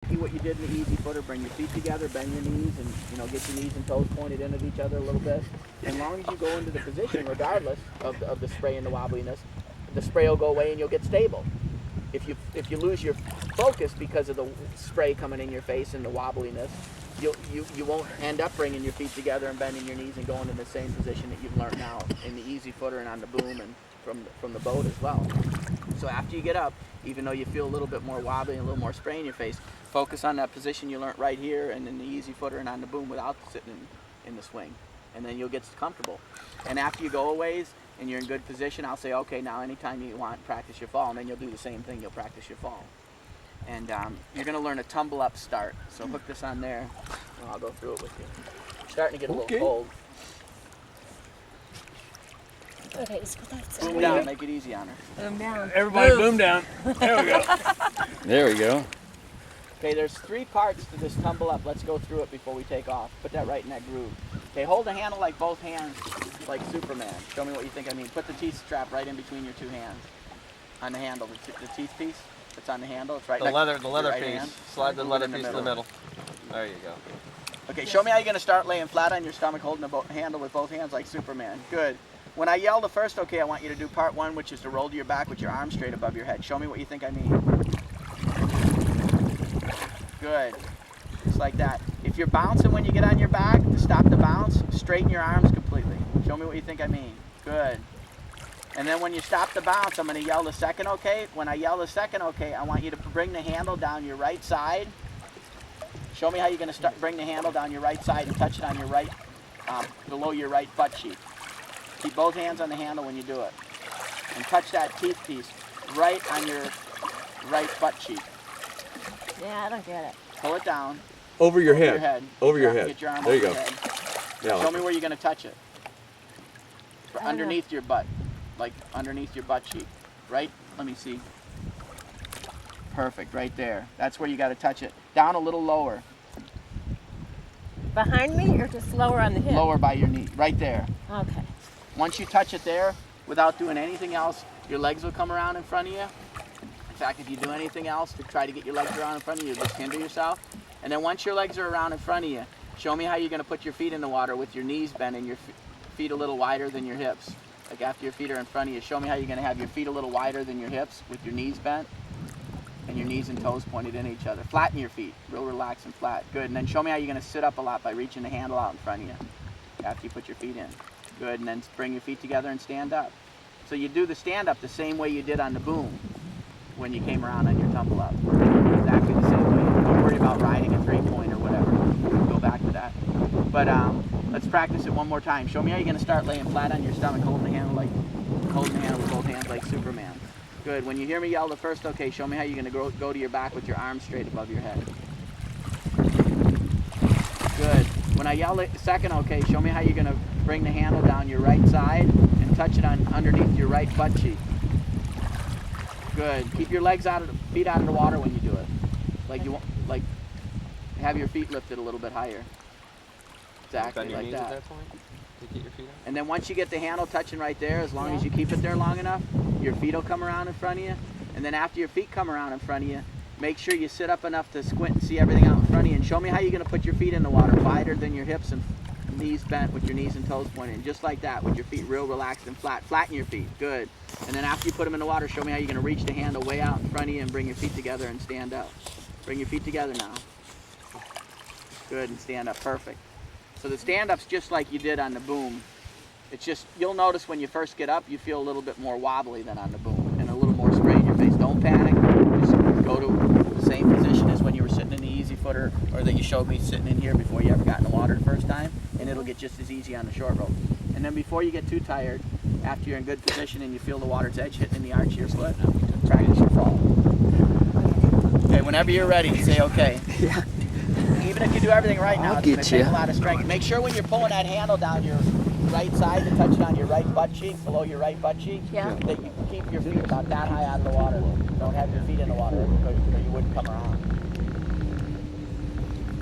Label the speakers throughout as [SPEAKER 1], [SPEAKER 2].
[SPEAKER 1] What you did in the easy footer, bring your feet together, bend your knees, and get your knees and toes pointed in at each other a little bit. And as long as you go into the position, regardless of the spray and the wobbliness, the spray will go away and you'll get stable. If you lose your focus because of the spray coming in your face and the wobbliness, you won't end up bringing your feet together and bending your knees and going in the same position that you've learned now in the easy footer and on the boom and from the boat as well. So after you get up, even though you feel a little bit more wobbly and a little more spray in your face, focus on that position you learned right here and in the easy footer and on the boom without sitting in the swing. And then you'll get comfortable. And after you go a ways and you're in good position, I'll say, okay, now anytime you want, practice your fall. And then you'll do the same thing, you'll practice your fall. And you're going to learn a tumble up start. So hook this on there, and I'll go through it with you. Starting to get a little cold.
[SPEAKER 2] Okay, let's go that
[SPEAKER 1] Boom down, make it easy on her.
[SPEAKER 2] Boom down.
[SPEAKER 3] Everybody boom down. There we go.
[SPEAKER 4] There we go.
[SPEAKER 1] Okay, there's 3 parts to this tumble up. Let's go through it before we take off. Put that right in that groove. Okay, hold the handle like both hands, like Superman. Show me what you think I mean. Put the teeth strap right in between your 2 hands. On the handle, the teeth piece that's on the handle. It's right
[SPEAKER 5] the
[SPEAKER 1] next
[SPEAKER 5] leather,
[SPEAKER 1] to
[SPEAKER 5] the
[SPEAKER 1] your
[SPEAKER 5] leather
[SPEAKER 1] right
[SPEAKER 5] piece.
[SPEAKER 1] hand.
[SPEAKER 5] Slide the
[SPEAKER 1] Move
[SPEAKER 5] leather
[SPEAKER 1] it in the
[SPEAKER 5] piece to the middle. There you go.
[SPEAKER 1] Okay, show me how you're going to start laying flat on your stomach, holding the handle with both hands like Superman. Good. When I yell the first okay, I want you to do part 1, which is to roll to your back with your arms straight above your head. Show me what you think I mean. Good. Just like that. If you're bouncing when you get on your back, to stop the bounce, straighten your arms completely. Show me what you think I mean. Good. And then when you stop the bounce, I'm going to yell the second okay. When I yell the second okay, I want you to bring the handle down your right side. Show me how you're going to bring the handle down your right side and touch it on your right, below your right butt cheek. Keep both hands on the handle when you do it. And touch that teeth piece right on your right butt cheek.
[SPEAKER 2] Yeah, I don't get it.
[SPEAKER 1] Pull it down.
[SPEAKER 4] Over your head. Over your head.
[SPEAKER 1] Get your arm
[SPEAKER 4] there you
[SPEAKER 1] over
[SPEAKER 4] go.
[SPEAKER 1] your head.
[SPEAKER 4] Yeah.
[SPEAKER 1] Show me where you're going to touch it. Underneath your butt. Like underneath your butt cheek. Right? Let me see. Perfect. Right there. That's where you got to touch it. Down a little lower.
[SPEAKER 2] Behind me or just lower on the hip?
[SPEAKER 1] Lower by your knee. Right there.
[SPEAKER 2] Okay.
[SPEAKER 1] Once you touch it there, without doing anything else, your legs will come around in front of you. In fact, if you do anything else to try to get your legs around in front of you, you'll just hinder yourself. And then once your legs are around in front of you, show me how you're going to put your feet in the water with your knees bent and your feet a little wider than your hips. Like after your feet are in front of you, show me how you're going to have your feet a little wider than your hips with your knees bent and your knees and toes pointed in each other. Flatten your feet, real relaxed and flat. Good. And then show me how you're going to sit up a lot by reaching the handle out in front of you after you put your feet in. Good. And then bring your feet together and stand up. So you do the stand up the same way you did on the boom when you came around on your tumble up. Exactly the same way. Don't worry about riding a 3-point or whatever. We'll go back to that. But let's practice it one more time. Show me how you're going to start laying flat on your stomach, holding the handle with both hands like Superman. Good. When you hear me yell the first okay, show me how you're going to go to your back with your arms straight above your head. Good. When I yell the second okay, show me how you're going to bring the handle down your right side and touch it on underneath your right butt cheek. Good. Keep your feet out of the water when you do it. Like have your feet lifted a little bit higher. Exactly
[SPEAKER 5] Bend your
[SPEAKER 1] like
[SPEAKER 5] knees
[SPEAKER 1] that.
[SPEAKER 5] at that point to get your feet out.
[SPEAKER 1] And then once you get the handle touching right there, as long as you keep it there long enough, your feet will come around in front of you. And then after your feet come around in front of you, make sure you sit up enough to squint and see everything out in front of you. And show me how you're going to put your feet in the water, wider than your hips and knees bent with your knees and toes pointed in. Just like that, with your feet real relaxed and flat. Flatten your feet. Good. And then after you put them in the water, show me how you're going to reach the handle way out in front of you and bring your feet together and stand up. Bring your feet together now. Good, and stand up. Perfect. So the stand-up's just like you did on the boom. It's just, you'll notice when you first get up, you feel a little bit more wobbly than on the boom and a little more spray in your face. Don't panic. Just go to the same position as when you were sitting in the easy footer or that you showed me sitting in here before you ever got in the water the first time, and it'll get just as easy on the short rope. And then before you get too tired, after you're in good position and you feel the water's edge hitting in the arch of your foot, practice your fall. Okay, whenever you're ready, say okay.
[SPEAKER 4] Yeah.
[SPEAKER 1] Even if you do everything right now,
[SPEAKER 4] I'll
[SPEAKER 1] it's going
[SPEAKER 4] get
[SPEAKER 1] to take
[SPEAKER 4] you.
[SPEAKER 1] a lot of strength. Make sure when you're pulling that handle down your right side to touch it on your right butt cheek, below your right butt cheek, that you keep your feet about that high out of the water. Don't have your feet in the water because you wouldn't come around.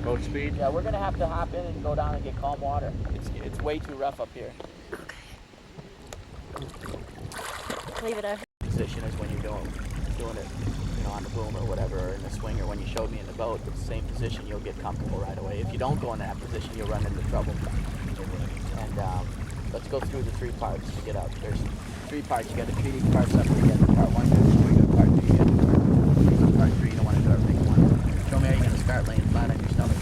[SPEAKER 3] Boat speed.
[SPEAKER 1] Yeah, we're going to have to hop in and go down and get calm water. It's way too rough up here.
[SPEAKER 2] Leave it over.
[SPEAKER 1] Position is when you're doing it, on the boom or whatever, or in the swing, or when you showed me in the boat, it's the same position, you'll get comfortable right away. If you don't go in that position, you'll run into trouble. And let's go through the 3 parts to get up. There's 3 parts. You got to treat each part separately. You got to part 1, 2, 3, you got part 2, you got to do part 3. You don't want to do everything at once. Show me how you're going to start laying flat on your stomach.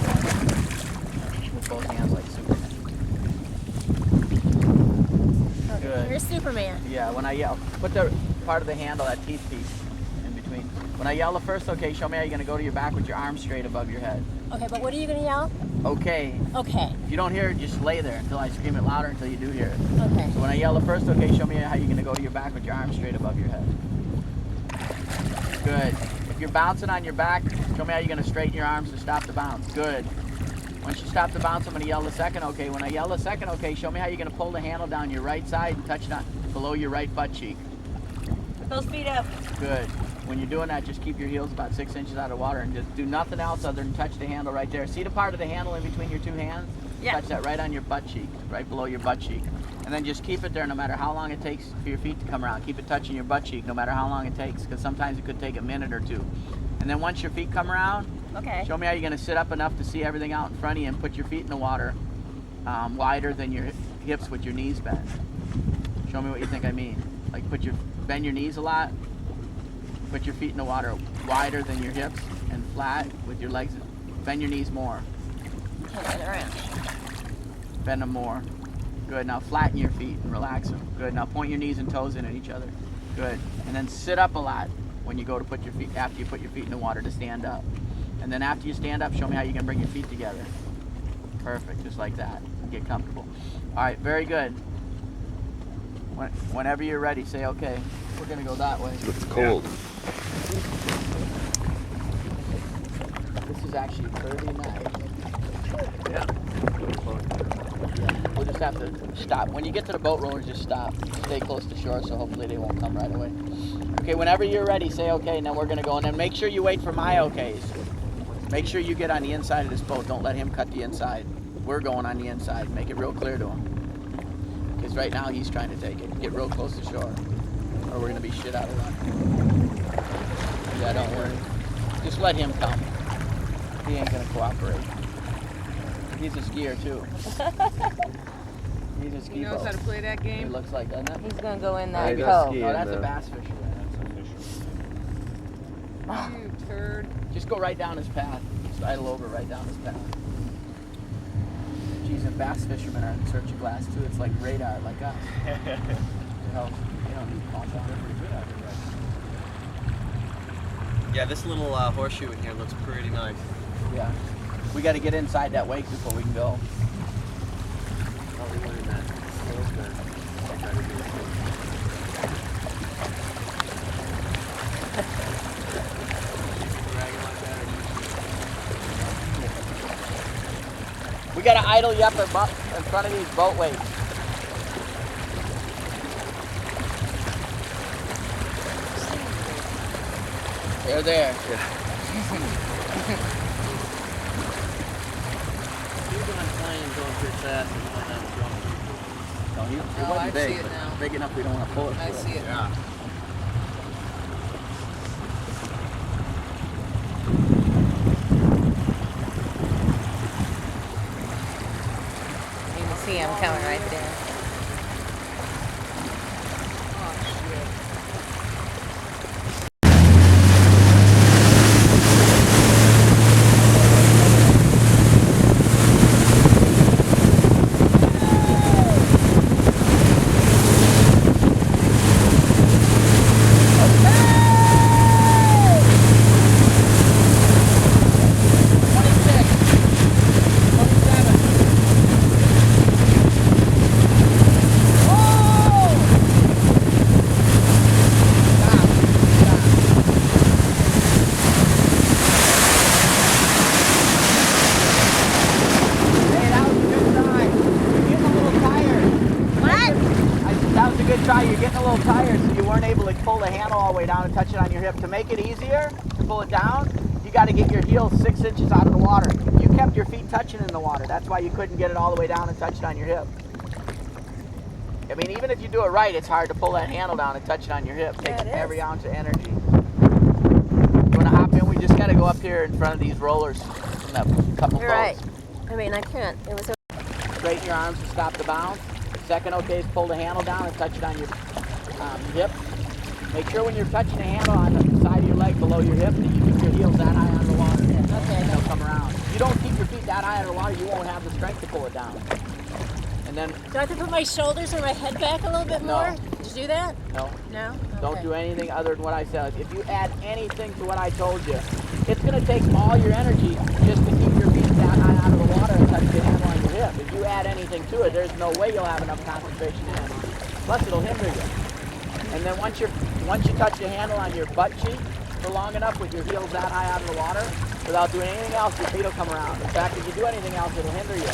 [SPEAKER 1] With both hands like Superman. Good.
[SPEAKER 2] You're Superman.
[SPEAKER 1] Yeah, when I yell, put the part of the handle, that teeth piece, in between. When I yell the first, okay, show me how you're going to go to your back with your arms straight above your head.
[SPEAKER 2] Okay, but what are you going to yell?
[SPEAKER 1] Okay.
[SPEAKER 2] Okay.
[SPEAKER 1] If you don't hear it, just lay there until I scream it louder until you do hear it.
[SPEAKER 2] Okay.
[SPEAKER 1] So when I yell the first, okay, show me how you're going to go to your back with your arms straight above your head. Good. If you're bouncing on your back, show me how you're going to straighten your arms to stop the bounce. Good. Once you stop the bounce, I'm going to yell the second, okay. When I yell the second, okay, show me how you're going to pull the handle down your right side and touch it on below your right butt cheek.
[SPEAKER 2] Put those feet up.
[SPEAKER 1] Good. When you're doing that, just keep your heels about 6 inches out of water and just do nothing else other than touch the handle right there. See the part of the handle in between your 2 hands?
[SPEAKER 2] Yeah.
[SPEAKER 1] Touch that right on your butt cheek, right below your butt cheek. And then just keep it there no matter how long it takes for your feet to come around. Keep it touching your butt cheek no matter how long it takes, because sometimes it could take a minute or 2. And then once your feet come around,
[SPEAKER 2] Okay.
[SPEAKER 1] show me how you're going to sit up enough to see everything out in front of you and put your feet in the water wider than your hips with your knees bent. Show me what you think I mean. Like bend your knees a lot. Put your feet in the water wider than your hips and flat with your legs. Bend your knees more.
[SPEAKER 2] Turn it around.
[SPEAKER 1] Bend them more. Good. Now flatten your feet and relax them. Good. Now point your knees and toes in at each other. Good. And then sit up a lot when you go to put your feet, after you put your feet in the water to stand up. And then after you stand up, show me how you can bring your feet together. Perfect. Just like that. Get comfortable. All right. Very good. Whenever you're ready, say, okay, we're going to go that way.
[SPEAKER 4] It's cold.
[SPEAKER 1] This is actually pretty nice.
[SPEAKER 3] Yeah.
[SPEAKER 1] We'll just have to stop. When you get to the boat rollers, just stop. Stay close to shore, so hopefully they won't come right away. Okay, whenever you're ready, say okay, and then we're going to go. And then make sure you wait for my okays. Make sure you get on the inside of this boat. Don't let him cut the inside. We're going on the inside. Make it real clear to him. Because right now he's trying to take it. Get real close to shore, or we're going to be shit out of luck. Yeah, don't worry. Just let him come. He ain't going to cooperate. He's a skier too. He's a ski
[SPEAKER 6] He knows
[SPEAKER 1] boat.
[SPEAKER 6] how to play that
[SPEAKER 1] It
[SPEAKER 6] game.
[SPEAKER 1] looks like, doesn't it?
[SPEAKER 2] He's going to go in that
[SPEAKER 4] Maybe
[SPEAKER 2] cove.
[SPEAKER 4] ski.
[SPEAKER 1] No, that's a
[SPEAKER 4] Yeah.
[SPEAKER 1] bass fisherman.
[SPEAKER 6] You turd.
[SPEAKER 1] Just go right down his path. Sidle over right down his path. Geez, and bass fishermen are in search of glass too. It's like radar, like us. To help. You don't need contact.
[SPEAKER 5] Yeah, this little horseshoe in here looks pretty nice.
[SPEAKER 1] Yeah. We got to get inside that wake before we can go.
[SPEAKER 5] Probably one in that slope there. I'll try to do it. Dragging like that,
[SPEAKER 1] We got to idle you up in front of these boat wakes. They're there.
[SPEAKER 5] He's on plane going pretty fast and might have a drunk.
[SPEAKER 1] No, he
[SPEAKER 6] Oh,
[SPEAKER 1] wasn't
[SPEAKER 6] I
[SPEAKER 1] big,
[SPEAKER 6] see it
[SPEAKER 1] but
[SPEAKER 6] now.
[SPEAKER 1] big enough we don't want to pull it.
[SPEAKER 6] I see it.
[SPEAKER 5] Yeah.
[SPEAKER 2] You can see him coming right there.
[SPEAKER 6] Oh, shit.
[SPEAKER 1] Hey, that was a good try. You're getting a little tired.
[SPEAKER 2] What?
[SPEAKER 1] That was a good try. You're getting a little tired, so you weren't able to pull the handle all the way down and touch it on your hip. To make it easier, to pull it down, you got to get your heels 6 inches out of the water. You kept your feet touching in the water. That's why you couldn't get it all the way down and touch it on your hip. I mean, even if you do it right, it's hard to pull that handle down and touch it on your hip. It takes
[SPEAKER 2] Yeah, it is.
[SPEAKER 1] every ounce of energy. just got to go up here in front of these rollers from that couple
[SPEAKER 2] You're
[SPEAKER 1] boats.
[SPEAKER 2] right. I mean, I can't. It was.
[SPEAKER 1] Straighten your arms to stop the bounce. Second okay is pull the handle down and touch it on your hip. Make sure when you're touching the handle on the side of your leg below your hip that you keep your heels that high out of the water.
[SPEAKER 2] Okay.
[SPEAKER 1] And they'll come around. If you don't keep your feet that high out of the water, you won't have the strength to pull it down. And then,
[SPEAKER 2] Do I have to put my shoulders or my head back a little bit
[SPEAKER 1] No.
[SPEAKER 2] more? Did you do that?
[SPEAKER 1] no,
[SPEAKER 2] No?
[SPEAKER 1] don't
[SPEAKER 2] Okay.
[SPEAKER 1] do anything other than what I said. If you add anything to what I told you, it's going to take all your energy just to keep your feet that high out of the water and touch the handle on your hip. If you add anything to it, there's no way you'll have enough concentration in it. Plus, it'll hinder you. And then once you touch the handle on your butt cheek for long enough with your heels that high out of the water, without doing anything else, your feet will come around. In fact, if you do anything else, it'll hinder you.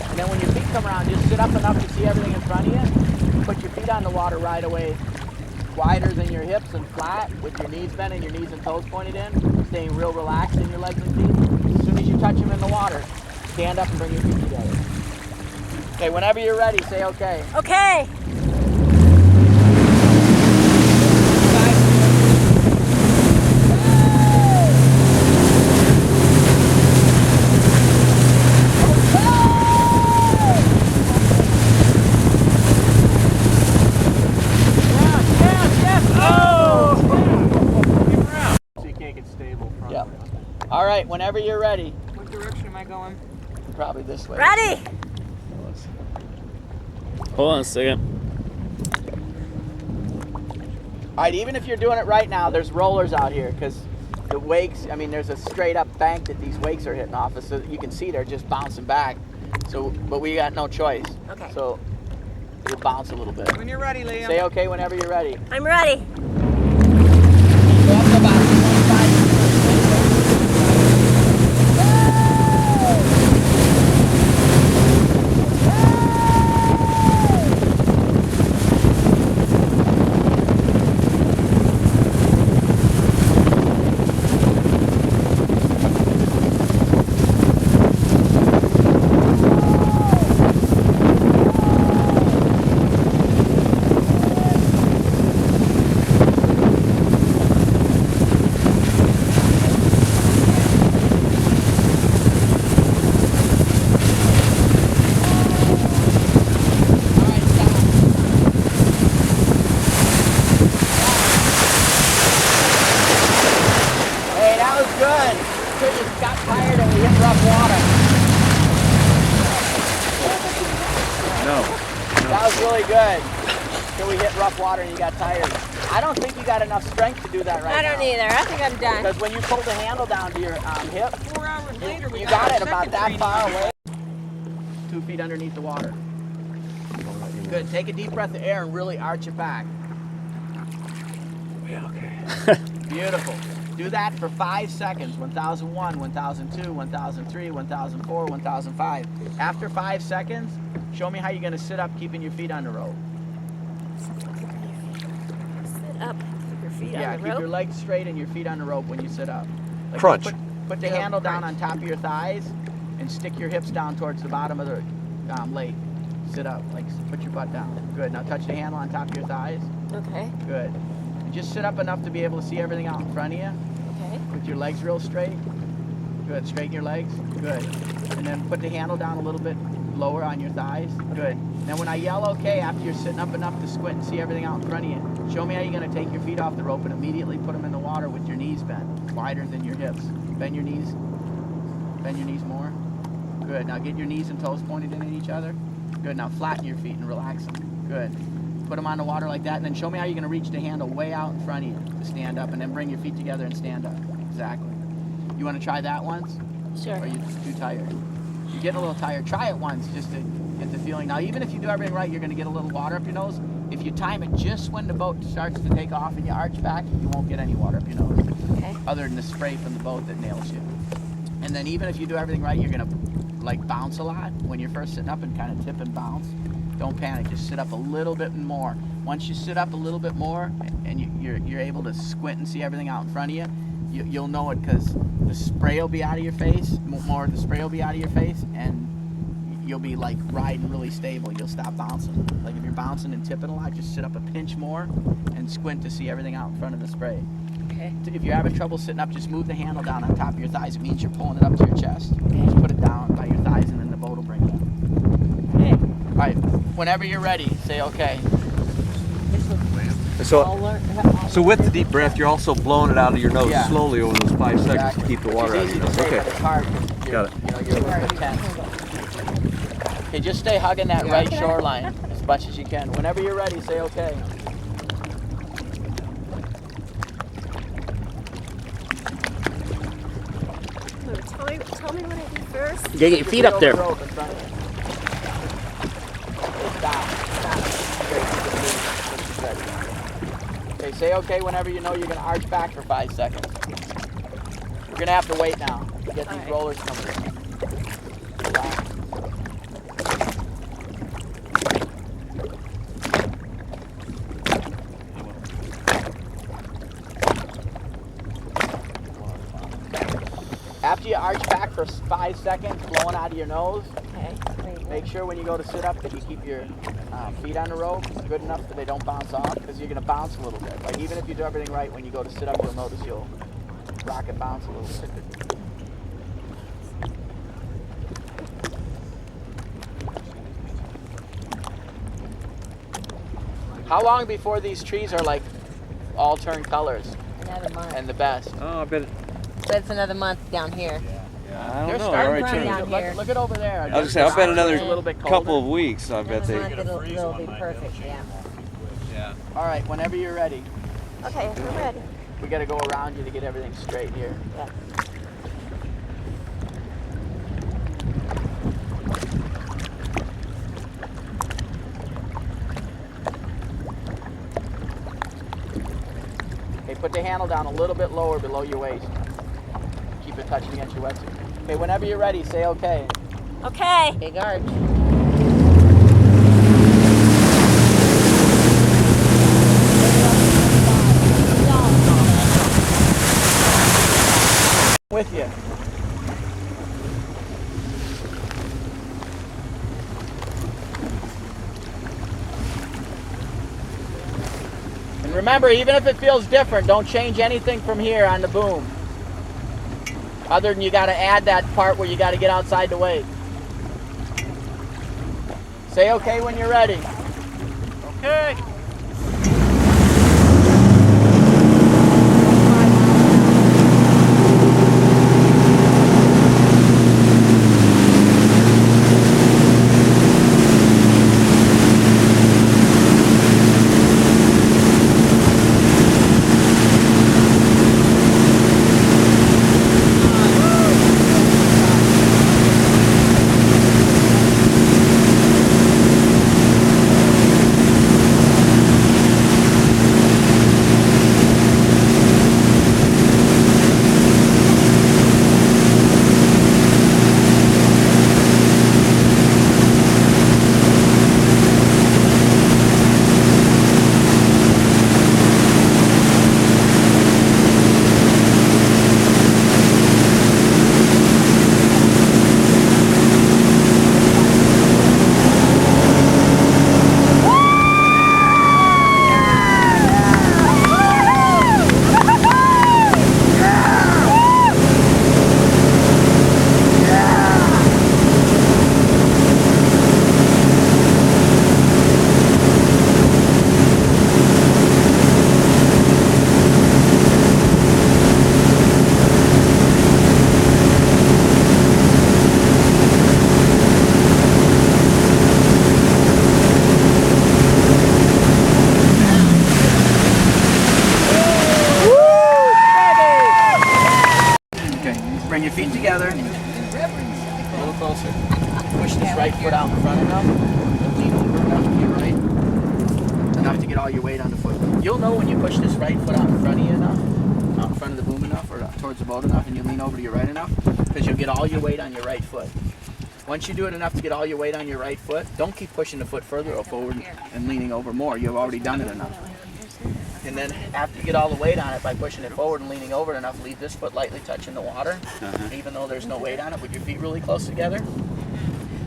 [SPEAKER 1] And then when your feet come around, just sit up enough to see everything in front of you. Put your feet on the water right away, wider than your hips and flat, with your knees bent and your knees and toes pointed in, staying real relaxed in your legs and feet. As soon as you touch them in the water, stand up and bring your feet together. Okay, whenever you're ready, say okay.
[SPEAKER 2] Okay.
[SPEAKER 5] So you can't get stable front.
[SPEAKER 1] Yep. All right, whenever you're ready.
[SPEAKER 6] What direction am I going?
[SPEAKER 1] Probably this way.
[SPEAKER 2] Ready?
[SPEAKER 3] Hold on a second.
[SPEAKER 1] All right, even if you're doing it right now, there's rollers out here because the wakes, I mean, there's a straight up bank that these wakes are hitting off of, so that you can see they're just bouncing back. So, but we got no choice.
[SPEAKER 2] Okay.
[SPEAKER 1] So it'll bounce a little bit.
[SPEAKER 6] When you're ready, Liam.
[SPEAKER 1] Say okay whenever you're ready.
[SPEAKER 2] I'm ready.
[SPEAKER 1] Go up to about 5.
[SPEAKER 3] No.
[SPEAKER 1] That was really good. Till we hit rough water and you got tired. I don't think you got enough strength to do that right now.
[SPEAKER 2] I don't either. I think I'm done.
[SPEAKER 1] Because when you pull the handle down to your hip,
[SPEAKER 6] 4 hours later, we
[SPEAKER 1] you got it
[SPEAKER 6] our
[SPEAKER 1] about
[SPEAKER 6] second
[SPEAKER 1] that
[SPEAKER 6] training.
[SPEAKER 1] far away. 2 feet underneath the water. Good. Take a deep breath of air and really arch it back.
[SPEAKER 3] Yeah, okay.
[SPEAKER 1] Beautiful. Do that for 5 seconds. 1001, 1002, 1003, 1004, 1005. After 5 seconds, show me how you're going to sit up keeping your feet on the rope.
[SPEAKER 2] Sit up. Keep your feet
[SPEAKER 1] Yeah,
[SPEAKER 2] on the
[SPEAKER 1] keep
[SPEAKER 2] rope.
[SPEAKER 1] your legs straight and your feet on the rope when you sit up. Like
[SPEAKER 4] Crunch.
[SPEAKER 1] Put the handle down on top of your thighs and stick your hips down towards the bottom of the lake. Sit up, like put your butt down. Good. Now touch the handle on top of your thighs.
[SPEAKER 2] Okay.
[SPEAKER 1] Good. And just sit up enough to be able to see everything out in front of you.
[SPEAKER 2] Okay.
[SPEAKER 1] With your legs real straight. Good. Straighten your legs. Good. And then put the handle down a little bit lower on your thighs. Good. Now when I yell okay, after you're sitting up enough to squint and see everything out in front of you, show me how you're going to take your feet off the rope and immediately put them in the water with your knees bent, wider than your hips. Bend your knees. Bend your knees more. Good. Now get your knees and toes pointed in at each other. Good. Now flatten your feet and relax them. Good. Put them on the water like that, and then show me how you're going to reach the handle way out in front of you to stand up, and then bring your feet together and stand up. Exactly. You want to try that once?
[SPEAKER 2] Sure.
[SPEAKER 1] Or are you just too tired? You're getting a little tired. Try it once just to get the feeling. Now, even if you do everything right, you're going to get a little water up your nose. If you time it just when the boat starts to take off and you arch back, you won't get any water up your nose.
[SPEAKER 2] Okay.
[SPEAKER 1] Other than the spray from the boat that nails you. And then even if you do everything right, you're going to like bounce a lot when you're first sitting up and kind of tip and bounce. Don't panic. Just sit up a little bit more. Once you sit up a little bit more and you're able to squint and see everything out in front of you, you'll know it because the spray will be out of your face. More of the spray will be out of your face, and you'll be like riding really stable. You'll stop bouncing. Like if you're bouncing and tipping a lot, just sit up a pinch more and squint to see everything out in front of the spray.
[SPEAKER 2] Okay.
[SPEAKER 1] If you're having trouble sitting up, just move the handle down on top of your thighs. It means you're pulling it up to your chest. Just put it down by your thighs and then the boat will bring you up.
[SPEAKER 2] Okay.
[SPEAKER 1] All right, whenever you're ready, say okay.
[SPEAKER 4] So with the deep breath, you're also blowing it out of your nose slowly over those 5 seconds
[SPEAKER 1] Exactly.
[SPEAKER 4] to keep the water out
[SPEAKER 1] It's
[SPEAKER 4] of
[SPEAKER 1] easy
[SPEAKER 4] your
[SPEAKER 1] to
[SPEAKER 4] nose.
[SPEAKER 1] say,
[SPEAKER 4] Okay.
[SPEAKER 1] but it's hard because
[SPEAKER 4] Got it.
[SPEAKER 1] you're a little bit tense. Okay, just stay hugging that right shoreline as much as you can. Whenever you're ready, say okay.
[SPEAKER 2] Tell me what I do first.
[SPEAKER 3] You get your feet up there.
[SPEAKER 1] Okay, stop. Okay, say okay whenever you know you're going to arch back for 5 seconds. We're going to have to wait now to get these rollers coming in. Stop. After you arch back for 5 seconds, blowing out of your nose, make sure when you go to sit up that you keep your feet on the rope good enough that they don't bounce off, because you're going to bounce a little bit. Like even if you do everything right, when you go to sit up, you'll notice you'll rock and bounce a little bit. How long before these trees are like all turn colors
[SPEAKER 2] Another month.
[SPEAKER 1] and the best?
[SPEAKER 4] Oh, I bet it,
[SPEAKER 2] But it's another month down here.
[SPEAKER 4] I
[SPEAKER 1] They're
[SPEAKER 4] don't know. I
[SPEAKER 1] starting
[SPEAKER 4] already
[SPEAKER 1] to
[SPEAKER 2] changed.
[SPEAKER 1] change.
[SPEAKER 2] Down
[SPEAKER 1] Look,
[SPEAKER 2] here.
[SPEAKER 1] look at over there.
[SPEAKER 4] I was gonna say, I'll bet another
[SPEAKER 1] a little bit colder.
[SPEAKER 4] couple of weeks. I bet
[SPEAKER 2] Another
[SPEAKER 4] they.
[SPEAKER 2] month it'll be perfect, yeah.
[SPEAKER 1] All right, whenever you're ready.
[SPEAKER 2] Okay, we're ready.
[SPEAKER 1] We got to go around you to get everything straight here.
[SPEAKER 2] Yeah.
[SPEAKER 1] Okay, put the handle down a little bit lower below your waist. Keep it touching against your wetsuit. Okay, whenever you're ready, say okay.
[SPEAKER 2] Okay. Big arch.
[SPEAKER 1] With you. And remember, even if it feels different, don't change anything from here on the boom. Other than you got to add that part where you got to get outside the weight. Say okay when you're ready. Okay. Bring your feet together. A little closer. Push this right foot out in front enough. And lean over enough to your right. Enough to get all your weight on the foot. You'll know when you push this right foot out in front of you enough, out in front of the boom enough, or towards the boat enough, and you lean over to your right enough, because you'll get all your weight on your right foot. Once you do it enough to get all your weight on your right foot, don't keep pushing the foot further forward and leaning over more. You've already done it enough. And then after you get all the weight on it by pushing it forward and leaning over it enough, leave this foot lightly touching the water, even though there's no weight on it, with your feet really close together,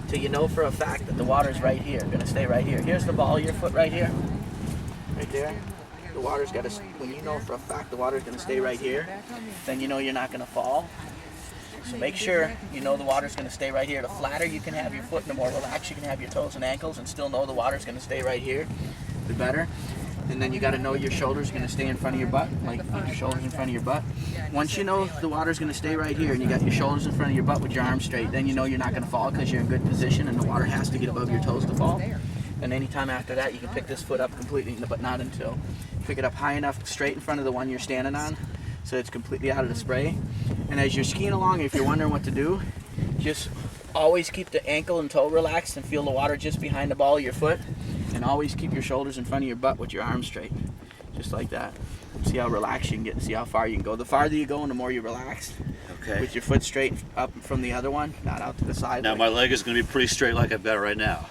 [SPEAKER 1] till you know for a fact that the water's right here, gonna stay right here. Here's the ball of your foot right here, right there. the water's got to, when you know for a fact the water's going to stay right here, then you know you're not going to fall. So make sure you know the water's going to stay right here. The flatter you can have your foot, and the more relaxed you can have your toes and ankles, and still know the water's going to stay right here, the better. And then you got to know your shoulders are going to stay in front of your butt, like put your shoulders in front of your butt. Once you know the water's going to stay right here and you got your shoulders in front of your butt with your arms straight, then you know you're not going to fall because you're in good position and the water has to get above your toes to fall. And anytime after that, you can pick this foot up completely, but not until. Pick it up high enough, straight in front of the one you're standing on, so it's completely out of the spray. And as you're skiing along, if you're wondering what to do, just always keep the ankle and toe relaxed and feel the water just behind the ball of your foot. And always keep your shoulders in front of your butt with your arms straight, just like that. See how relaxed you can get and see how far you can go. The farther you go and the more you relax.
[SPEAKER 5] Okay.
[SPEAKER 1] With your foot straight up from the other one, not out to the side.
[SPEAKER 5] Now my leg is going to be pretty straight like I've got it right now.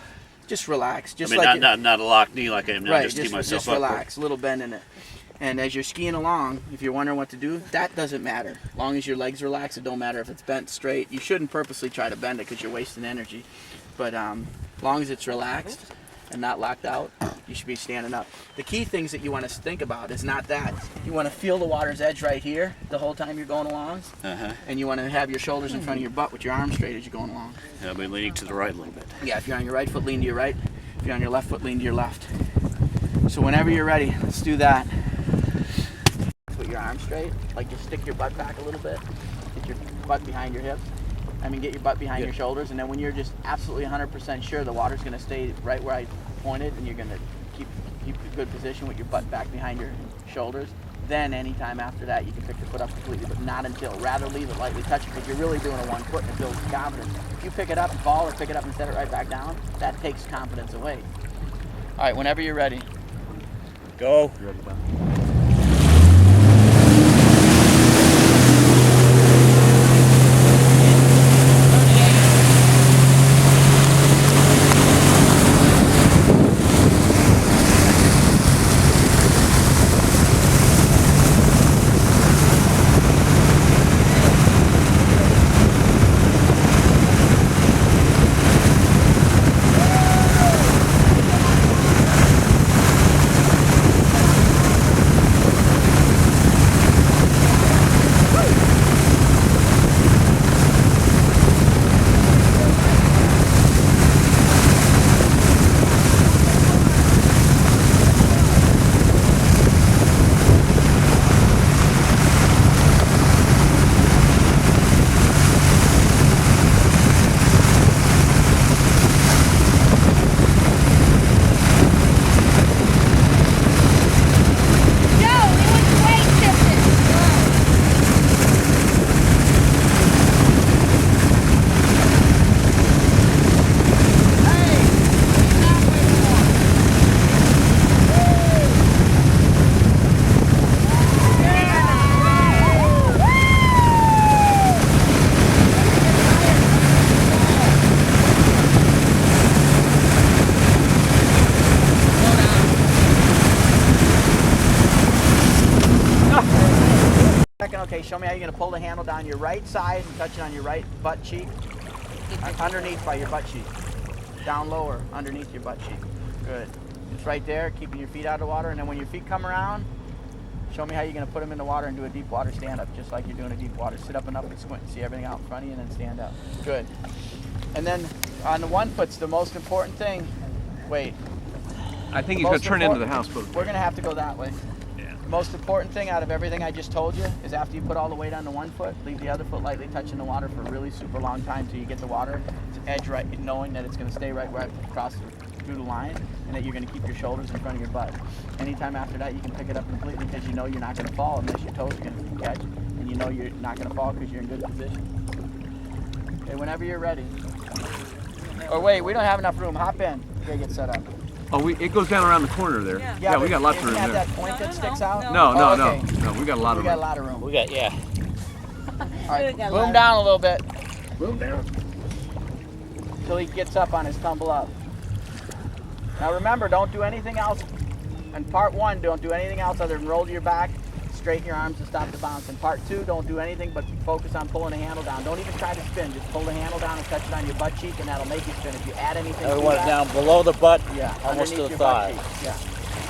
[SPEAKER 1] Just relax. Just
[SPEAKER 5] I mean,
[SPEAKER 1] like
[SPEAKER 5] not a locked knee like I am now.
[SPEAKER 1] right,
[SPEAKER 5] just keep myself
[SPEAKER 1] just
[SPEAKER 5] upward.
[SPEAKER 1] relax. A little bend in it. And as you're skiing along, if you're wondering what to do, that doesn't matter. As long as your legs relax, it don't matter if it's bent straight. You shouldn't purposely try to bend it because you're wasting energy. But as long as it's relaxed and not locked out, you should be standing up. The key things that you want to think about is not that. You want to feel the water's edge right here the whole time you're going along. And you want to have your shoulders in front of your butt with your arms straight as you're going along.
[SPEAKER 5] Yeah, I'll be leaning to the right a little bit.
[SPEAKER 1] Yeah, if you're on your right foot, lean to your right. If you're on your left foot, lean to your left. So whenever you're ready, let's do that. Put your arms straight, like just stick your butt back a little bit. Get your butt behind your hips. Get your butt behind your shoulders, and then when you're just absolutely 100% sure the water's going to stay right where I pointed, and you're going to keep a good position with your butt back behind your shoulders, then anytime after that you can pick the foot up completely, but not until. Rather leave it lightly touching because you're really doing a one foot and it builds confidence. If you pick it up and fall or pick it up and set it right back down, that takes confidence away. All right, whenever you're ready, go.
[SPEAKER 4] Ready, Bob?
[SPEAKER 1] Okay, show me how you're going to pull the handle down your right side and touch it on your right butt cheek. Underneath by your butt cheek. Down lower, underneath your butt cheek. Good. It's right there, keeping your feet out of the water. And then when your feet come around, show me how you're going to put them in the water and do a deep water stand-up, just like you're doing a deep water. Sit up and up and squint and see everything out in front of you and then stand up. Good. And then on the one foot's the most important thing. Wait.
[SPEAKER 4] I think he's going to turn into the houseboat.
[SPEAKER 1] We're going to have to go that way. The most important thing out of everything I just told you is after you put all the weight on the one foot, leave the other foot lightly touching the water for a really super long time till you get the water to edge right, knowing that it's going to stay right across through the line and that you're going to keep your shoulders in front of your butt. Anytime after that, you can pick it up completely because you know you're not going to fall unless your toes are going to catch, and you know you're not going to fall because you're in good position. Okay, whenever you're ready. Or wait, we don't have enough room. Hop in. Okay, get set up.
[SPEAKER 4] Oh, it goes down around the corner there. Yeah, we got lots of room there.
[SPEAKER 1] That point that sticks out?
[SPEAKER 4] No,
[SPEAKER 1] okay.
[SPEAKER 4] no, we got a lot of room.
[SPEAKER 1] We got a lot of room.
[SPEAKER 3] We got, yeah.
[SPEAKER 1] All right, boom down a little bit.
[SPEAKER 4] Boom down.
[SPEAKER 1] Till he gets up on his tumble up. Now remember, don't do anything else. In part one, don't do anything else other than roll to your back, straighten your arms and stop the bounce. In part two, don't do anything but focus on pulling the handle down. Don't even try to spin. Just pull the handle down and touch it on your butt cheek, and that'll make you spin. If you add anything
[SPEAKER 3] I
[SPEAKER 1] to
[SPEAKER 3] want
[SPEAKER 1] that,
[SPEAKER 3] it down below the butt,
[SPEAKER 1] yeah,
[SPEAKER 3] almost
[SPEAKER 1] underneath
[SPEAKER 3] to the
[SPEAKER 1] your
[SPEAKER 3] thigh.
[SPEAKER 1] butt cheek. Yeah.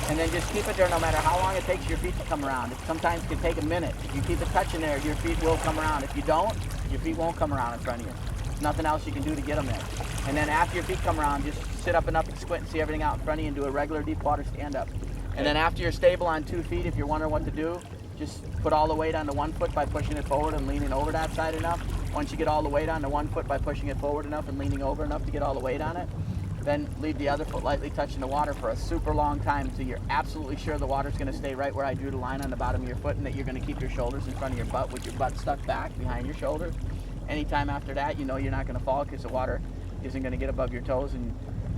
[SPEAKER 1] And then just keep it there no matter how long it takes your feet to come around. It sometimes can take a minute. If you keep it touching there, your feet will come around. If you don't, your feet won't come around in front of you. There's nothing else you can do to get them there. And then after your feet come around, just sit up enough and squint and see everything out in front of you and do a regular deep water stand up. And then after you're stable on 2 feet, if you're wondering what to do, just put all the weight onto 1 foot by pushing it forward and leaning over that side enough. Once you get all the weight onto 1 foot by pushing it forward enough and leaning over enough to get all the weight on it, then leave the other foot lightly touching the water for a super long time so you're absolutely sure the water's going to stay right where I drew the line on the bottom of your foot and that you're going to keep your shoulders in front of your butt with your butt stuck back behind your shoulders. Anytime after that, you know you're not going to fall because the water isn't going to get above your toes and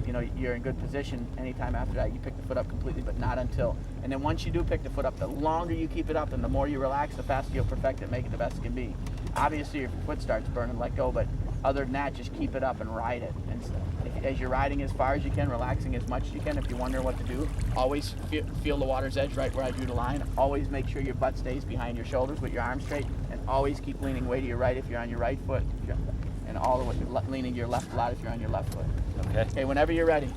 [SPEAKER 1] you know you're in good position. Anytime after that, you pick the foot up completely, but not until. And then once you do pick the foot up, the longer you keep it up and the more you relax, the faster you'll perfect it, make it the best it can be. Obviously, if your foot starts burning, let go, but other than that, just keep it up and ride it. And as you're riding as far as you can, relaxing as much as you can, if you wonder what to do, always feel the water's edge right where I drew the line. Always make sure your butt stays behind your shoulders with your arms straight, and always keep leaning way to your right if you're on your right foot, and all the way leaning your left a lot if you're on your left foot.
[SPEAKER 5] Okay.
[SPEAKER 1] Okay, whenever you're ready.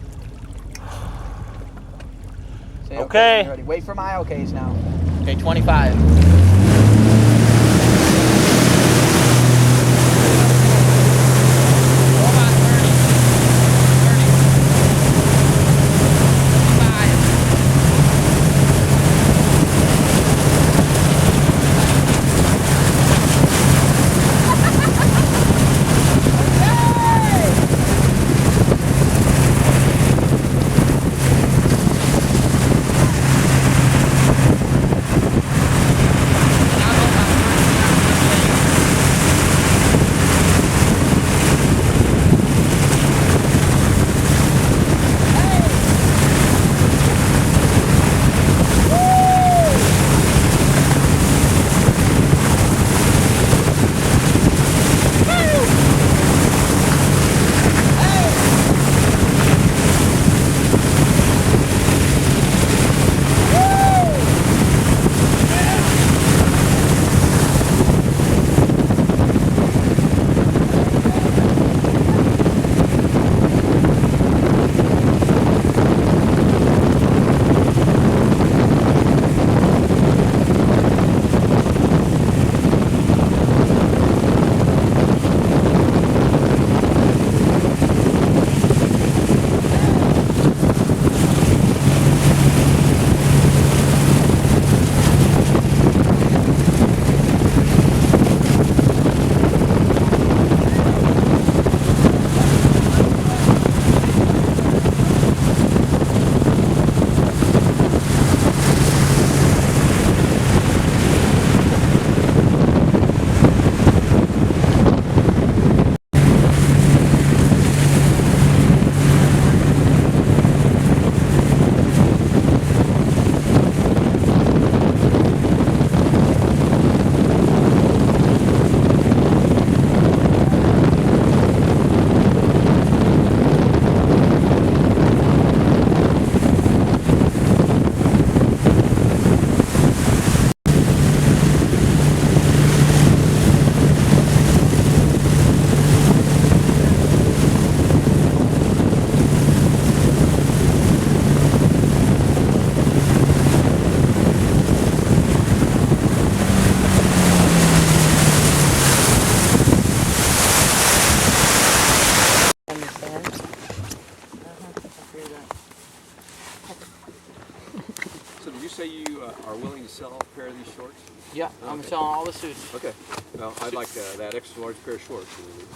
[SPEAKER 1] Say
[SPEAKER 5] Okay.
[SPEAKER 1] when you're ready. Wait for my okays now. Okay, 25.
[SPEAKER 4] So did you say you are willing to sell a pair of these shorts?
[SPEAKER 1] Yeah, I'm selling all the suits.
[SPEAKER 4] Okay. Well, I'd like that extra large pair of shorts.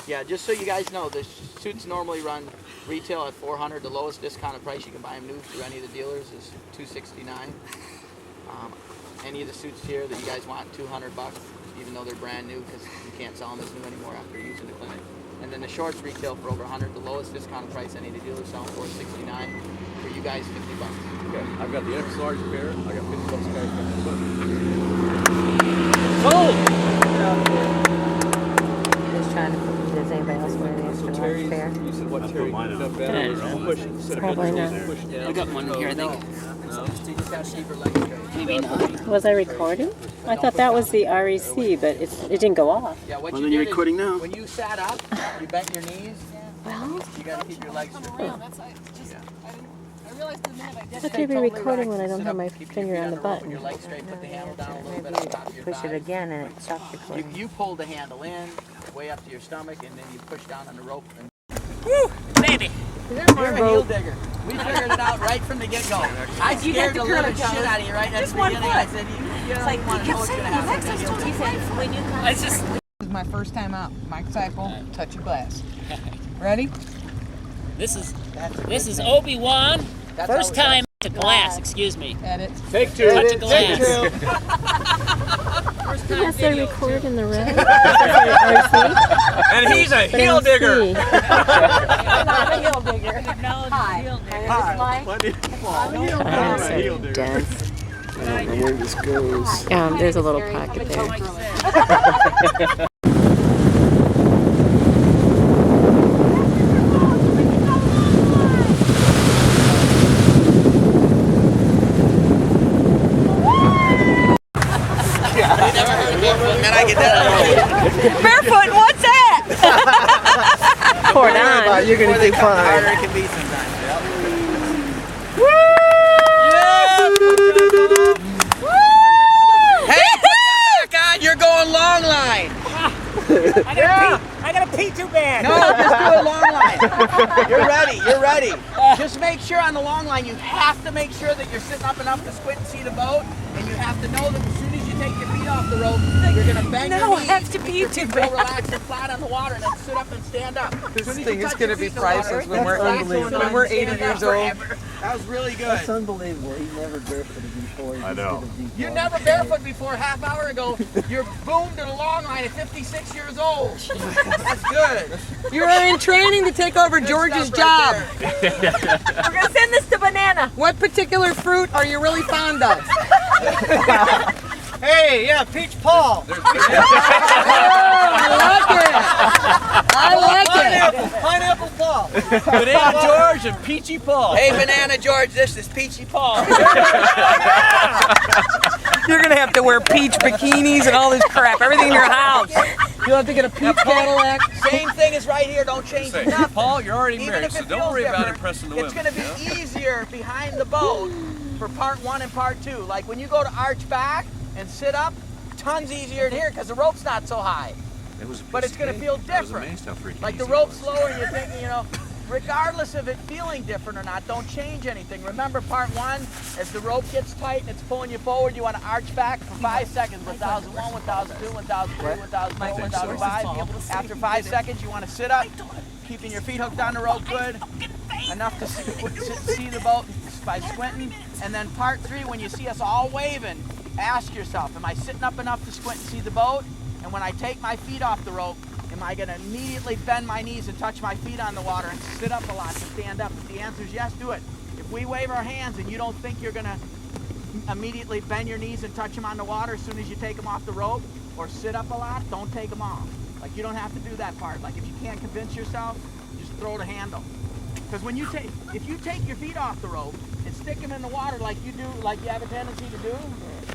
[SPEAKER 1] Yeah, just so you guys know, the suits normally run retail at $400. The lowest discounted price you can buy them new through any of the dealers is $269. Any of the suits here that you guys want, $200, even though they're brand new, because you can't sell them as new anymore after using the clinic. And then the shorts retail for over $100. The lowest discounted price any of the dealers sell for $469. For you guys, $50.
[SPEAKER 4] Okay. I've got the extra large pair. I got $50 cash for
[SPEAKER 2] Just trying to. Does anybody else want an extra large pair?
[SPEAKER 4] You said what, Terry?
[SPEAKER 5] mine up.
[SPEAKER 2] Probably not.
[SPEAKER 1] I got one here, I think. No, you just got to keep your legs straight. Maybe not.
[SPEAKER 7] Was I recording? I thought that was the REC, but it didn't go off.
[SPEAKER 1] Yeah, what
[SPEAKER 3] Well,
[SPEAKER 1] you
[SPEAKER 3] then you're
[SPEAKER 1] did is,
[SPEAKER 3] recording now.
[SPEAKER 1] when you sat up, you bent your knees.
[SPEAKER 7] Well,
[SPEAKER 1] You got to keep your legs straight.
[SPEAKER 6] That's just, I
[SPEAKER 7] I thought you'd be recording when I don't have my finger on the
[SPEAKER 1] Put
[SPEAKER 7] button.
[SPEAKER 1] your legs straight, put the handle down a little bit
[SPEAKER 2] Maybe
[SPEAKER 1] on top of your
[SPEAKER 2] push it
[SPEAKER 1] thighs.
[SPEAKER 2] again and it stops recording.
[SPEAKER 1] You pull the handle in, way up to your stomach, and then you push down on the rope. And
[SPEAKER 6] Baby.
[SPEAKER 1] you're a heel digger. We figured it out right from the get-go. I scared the living shit out of you right at the beginning. I said, you don't want to know what's going to happen.
[SPEAKER 6] It's just. This is my first time out. Mike Seipel, touch of glass. Ready?
[SPEAKER 8] This is Obi-Wan. First time to glass, excuse me.
[SPEAKER 6] Edit.
[SPEAKER 4] Take two.
[SPEAKER 8] Touch of glass.
[SPEAKER 7] Yes, they record in the red. RC.
[SPEAKER 4] And he's a
[SPEAKER 7] But
[SPEAKER 4] heel
[SPEAKER 7] in
[SPEAKER 4] digger.
[SPEAKER 7] C.
[SPEAKER 6] I'm not a heel digger.
[SPEAKER 2] Hi. My name is Mike.
[SPEAKER 7] I'm so dense.
[SPEAKER 3] I don't know where this goes.
[SPEAKER 7] There's a little pocket there.
[SPEAKER 6] Barefoot, what's that?
[SPEAKER 7] Pour it on.
[SPEAKER 1] You're going to do fine. Harder it can be sometimes. Hey, put your back on. You're going long line.
[SPEAKER 8] I gotta pee too bad.
[SPEAKER 1] No, just do a long line. You're ready. You're ready. Just make sure on the long line, you have to make sure that you're sitting up enough to squint and see the boat, and you have to know that as soon as you take your feet off the rope, you're gonna bend your knees.
[SPEAKER 6] have to be
[SPEAKER 1] your
[SPEAKER 6] too
[SPEAKER 1] feet real relaxed and flat on the water, and then sit up and stand up.
[SPEAKER 9] This
[SPEAKER 1] As soon as
[SPEAKER 9] thing
[SPEAKER 1] you
[SPEAKER 9] is
[SPEAKER 1] touch
[SPEAKER 9] gonna
[SPEAKER 1] your
[SPEAKER 9] be
[SPEAKER 1] feet in the water,
[SPEAKER 9] priceless when we're
[SPEAKER 1] that's
[SPEAKER 9] unbelievable.
[SPEAKER 1] when
[SPEAKER 9] When we're
[SPEAKER 1] I'm
[SPEAKER 9] 80
[SPEAKER 1] standing
[SPEAKER 9] years
[SPEAKER 1] up
[SPEAKER 9] old.
[SPEAKER 1] forever. That was really good.
[SPEAKER 5] That's unbelievable. He never barefooted before.
[SPEAKER 4] I know.
[SPEAKER 1] You never barefoot before a half hour ago. You're boomed to the long line at 56 years old. That's good.
[SPEAKER 6] You're in training to take over George's job.
[SPEAKER 1] Right there.
[SPEAKER 6] We're going to send this to Banana. What particular fruit are you really fond of?
[SPEAKER 5] Hey, yeah, Peach Paul.
[SPEAKER 6] I like it.
[SPEAKER 5] Pineapple Paul.
[SPEAKER 4] Banana George and Peachy Paul.
[SPEAKER 1] Hey, Banana George, this is Peachy Paul.
[SPEAKER 6] You're going to have to wear peach bikinis and all this crap, everything in your house. You'll have to get a peach Cadillac.
[SPEAKER 1] Same thing as right here. Don't change
[SPEAKER 4] Say,
[SPEAKER 1] nothing.
[SPEAKER 4] Paul, you're already
[SPEAKER 1] Even
[SPEAKER 4] married,
[SPEAKER 1] if
[SPEAKER 4] so
[SPEAKER 1] it
[SPEAKER 4] don't
[SPEAKER 1] feels
[SPEAKER 4] worry about
[SPEAKER 1] different,
[SPEAKER 4] impressing the
[SPEAKER 1] it's
[SPEAKER 4] women.
[SPEAKER 1] going to be easier behind the boat for part one and part two. Like when you go to arch back and sit up, tons easier in here because the rope's not so high.
[SPEAKER 4] It was
[SPEAKER 1] But it's going to feel
[SPEAKER 4] I was
[SPEAKER 1] different.
[SPEAKER 4] amazed how freaking
[SPEAKER 1] Like the
[SPEAKER 4] easy it
[SPEAKER 1] rope's
[SPEAKER 4] was.
[SPEAKER 1] slower and you're thinking, you know, regardless of it feeling different or not, don't change anything. Remember part one, as the rope gets tight and it's pulling you forward, you want to arch back for 5 seconds. 1001, 1002, 1003, 1004, 1005. After 5 seconds, you want to sit up, keeping your feet hooked on the rope good, enough to see the boat by squinting. And then part three, when you see us all waving, ask yourself, am I sitting up enough to squint and see the boat? And when I take my feet off the rope, am I going to immediately bend my knees and touch my feet on the water and sit up a lot to stand up? If the answer is yes, do it. If we wave our hands and you don't think you're going to immediately bend your knees and touch them on the water as soon as you take them off the rope, or sit up a lot, don't take them off. Like you don't have to do that part. Like if you can't convince yourself, just throw the handle. Because when if you take your feet off the rope and stick them in the water like you do, like you have a tendency to do,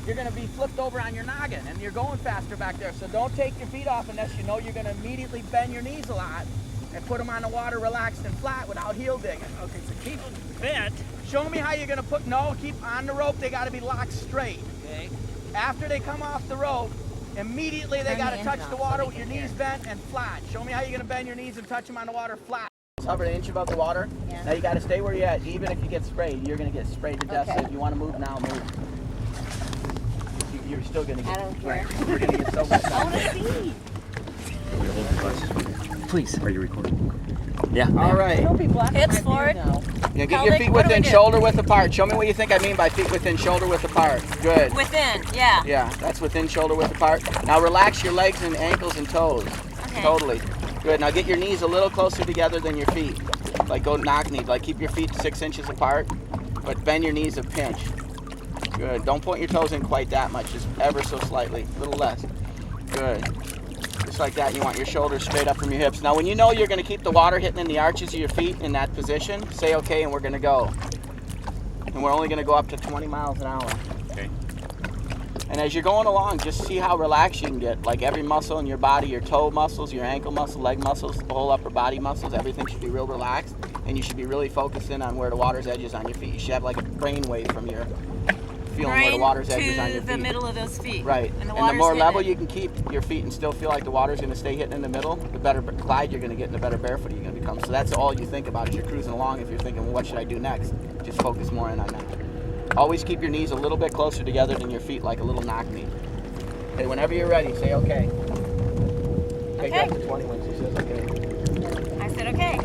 [SPEAKER 1] you're going to be flipped over on your noggin and you're going faster back there. So don't take your feet off unless you know you're going to immediately bend your knees a lot and put them on the water relaxed and flat without heel digging.
[SPEAKER 8] Okay, so keep bent.
[SPEAKER 1] Show me how you're going to keep on the rope. They got to be locked straight.
[SPEAKER 8] Okay.
[SPEAKER 1] After they come off the rope, immediately they got to touch the water with your knees bent and flat. Show me how you're going to bend your knees and touch them on the water flat. Hover an inch above the water. Yeah. Now you got to stay where you're at. Even if you get sprayed, you're going to get sprayed to death. Okay. So if you want to move now, move. You're still going to get. I don't care. You're going to get so much. I want to see.
[SPEAKER 3] Please.
[SPEAKER 4] Are you recording?
[SPEAKER 3] Yeah.
[SPEAKER 1] All right.
[SPEAKER 2] It's for it.
[SPEAKER 1] Yeah, get your feet within shoulder width apart. Show me what you think I mean by feet within shoulder width apart. Good.
[SPEAKER 2] Within, yeah.
[SPEAKER 1] Yeah, that's within shoulder width apart. Now relax your legs and ankles and toes.
[SPEAKER 2] Okay.
[SPEAKER 1] Totally. Good. Now get your knees a little closer together than your feet. Like go knock knee. Like keep your feet 6 inches apart, but bend your knees a pinch. Good. Don't point your toes in quite that much. Just ever so slightly. A little less. Good. Just like that. You want your shoulders straight up from your hips. Now when you know you're going to keep the water hitting in the arches of your feet in that position, say okay and we're going to go. And we're only going to go up to 20 miles an hour.
[SPEAKER 4] Okay.
[SPEAKER 1] And as you're going along, just see how relaxed you can get. Like every muscle in your body, your toe muscles, your ankle muscle, leg muscles, the whole upper body muscles, everything should be real relaxed. And you should be really focusing on where the water's edge is on your feet. You should have like a brain wave from your feeling where the water's edge is on your feet.
[SPEAKER 2] the middle of those feet.
[SPEAKER 1] Right.
[SPEAKER 2] And the,
[SPEAKER 1] more level you can keep your feet and still feel like the water's going to stay hitting in the middle, the better glide you're going to get and the better barefoot you're going to become. So that's all you think about as you're cruising along. If you're thinking, well, what should I do next? Just focus more in on that. Always keep your knees a little bit closer together than your feet, like a little knock knee. Okay, whenever you're ready, say okay. Take that to 20 when she says okay.
[SPEAKER 2] I said okay.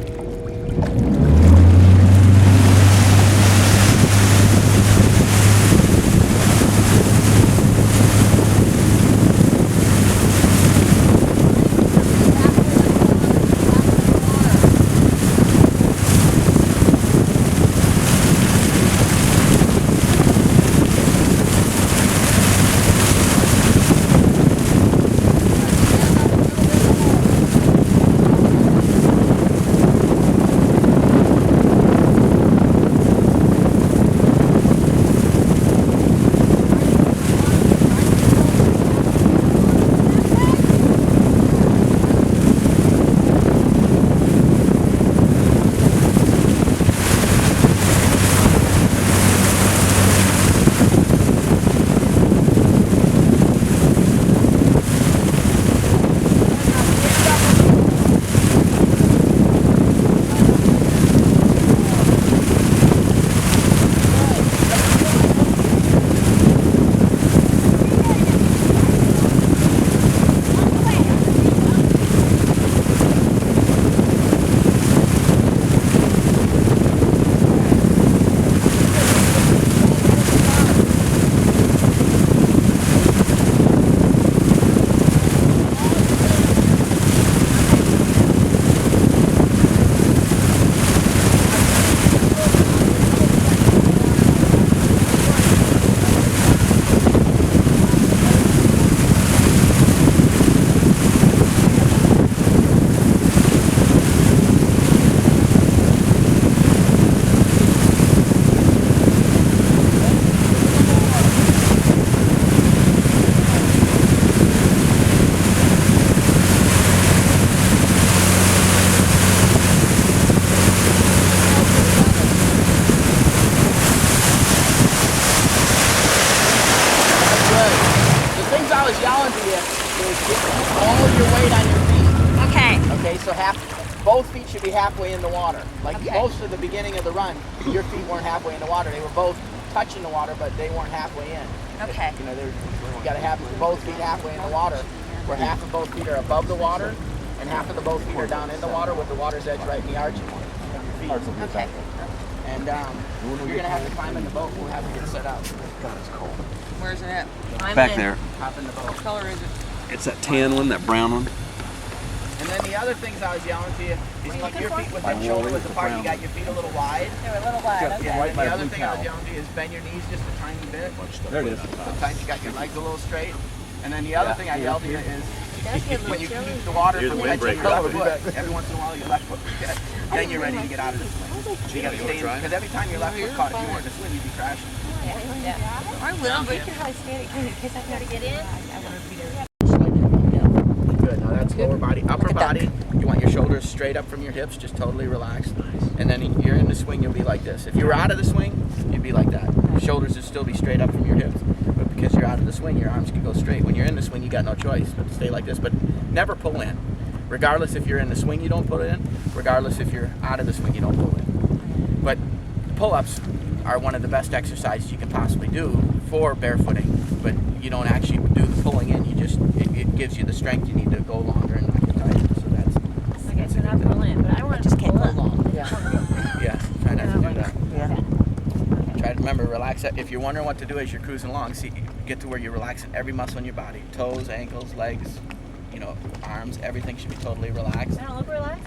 [SPEAKER 1] Both feet should be halfway in the water. Like most of the beginning of the run, your feet weren't halfway in the water. They were both touching the water, but they weren't halfway in.
[SPEAKER 2] Okay.
[SPEAKER 1] You know, you got to have both feet halfway in the water, where half of both feet are above the water, and half of the both feet are down in the water with the water's edge right in the arch of your feet.
[SPEAKER 2] Okay.
[SPEAKER 1] And you're gonna have to climb in the boat. We'll have to get set up.
[SPEAKER 4] God, it's cold.
[SPEAKER 6] Where's it at?
[SPEAKER 4] Back there.
[SPEAKER 1] Hop in the boat.
[SPEAKER 6] What color is it?
[SPEAKER 4] It's that tan one, that brown one.
[SPEAKER 1] And then the other things I was yelling to you is keep your feet within shoulder width apart. You got your feet a little wide.
[SPEAKER 2] They were a little wide. Okay.
[SPEAKER 1] Yeah, and the other thing I was yelling to you is bend your knees just a tiny bit.
[SPEAKER 4] There it is.
[SPEAKER 1] Sometimes you got your legs a little straight. And then the other thing I yelled to you is when you keep the water from touching your left foot, every once in a while your left foot would get, then you're ready to get out of the swing. So you got to stay in, because every time your left foot caught, if you weren't in the swing, you'd be crashing.
[SPEAKER 2] Yeah. I will, but you can hardly stand it in case I know to get in. I want to be there.
[SPEAKER 1] Good. Now that's lower body. Upper body, you want your shoulders straight up from your hips, just totally relaxed. And then you're in the swing, you'll be like this. If you were out of the swing, you'd be like that. Your shoulders would still be straight up from your hips. But because you're out of the swing, your arms can go straight. When you're in the swing, you got no choice but to stay like this. But never pull in. Regardless if you're in the swing, you don't pull in. Regardless if you're out of the swing, you don't pull in. But pull-ups are one of the best exercises you can possibly do for barefooting. But you don't actually do the pulling in. You just it gives you the strength you need to go longer and not get tired. So that's
[SPEAKER 2] Okay, so not pull in, but I want to just can't pull long.
[SPEAKER 1] yeah. Try not to do that. Try to remember, relax. If you're wondering what to do as you're cruising along, see, get to where you're relaxing every muscle in your body. Toes, ankles, legs, arms, everything should be totally relaxed.
[SPEAKER 2] I don't look relaxed.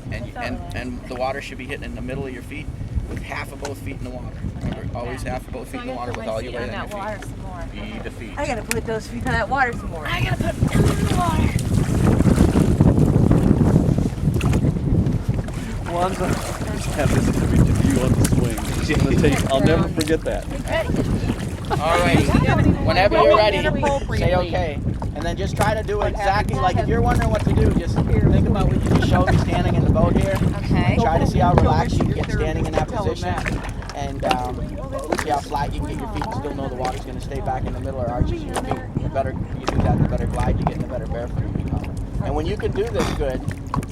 [SPEAKER 1] And the water should be hitting in the middle of your feet with half of both feet in the water. Remember, always half of both feet in the water with all your weight on your feet. Be the feet.
[SPEAKER 2] I gotta put those feet on that water some more. I gotta put them in the water.
[SPEAKER 4] Wanza have this view on the swing. She's gonna take. I'll never forget that.
[SPEAKER 1] Alrighty. Whenever you're ready, say okay. And then just try to do exactly like if you're wondering what to do, just think about what you just showed me standing in the boat here.
[SPEAKER 2] Okay.
[SPEAKER 1] Try to see how relaxed you can get standing in that position. And see how flat you can get your feet and still know the water's going to stay back in the middle or arches your feet. The better you do that, the better glide you get and the better barefoot you become. And when you can do this good,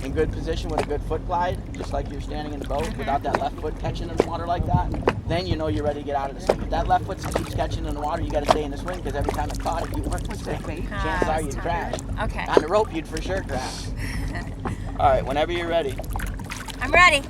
[SPEAKER 1] in good position with a good foot glide, just like you're standing in the boat without that left foot catching in the water like that, then you know you're ready to get out of the swing. If that left foot keeps catching in the water, you got to stay in the swing because every time it caught it, you weren't in the swing. Chances are you'd crash.
[SPEAKER 2] Okay.
[SPEAKER 1] On the rope, you'd for sure crash. All right, whenever you're ready.
[SPEAKER 2] I'm ready.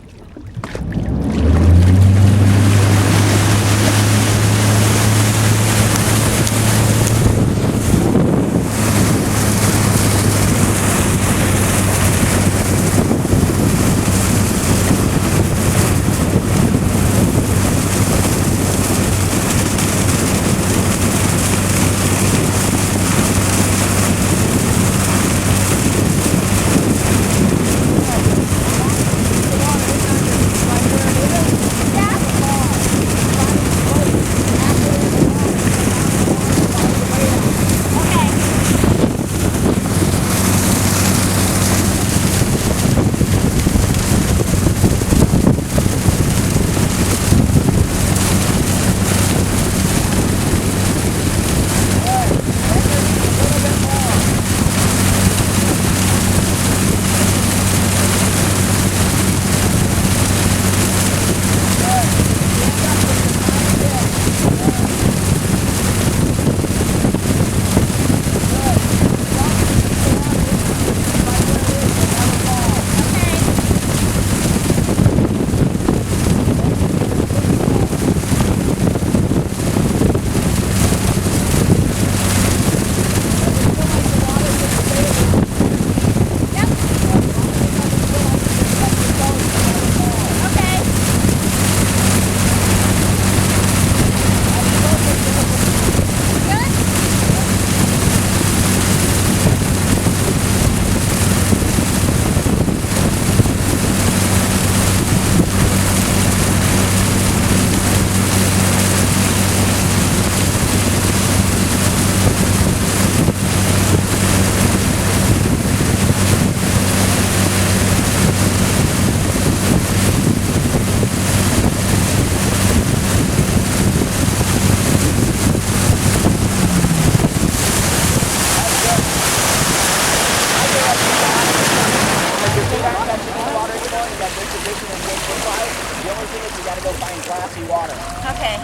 [SPEAKER 2] Okay.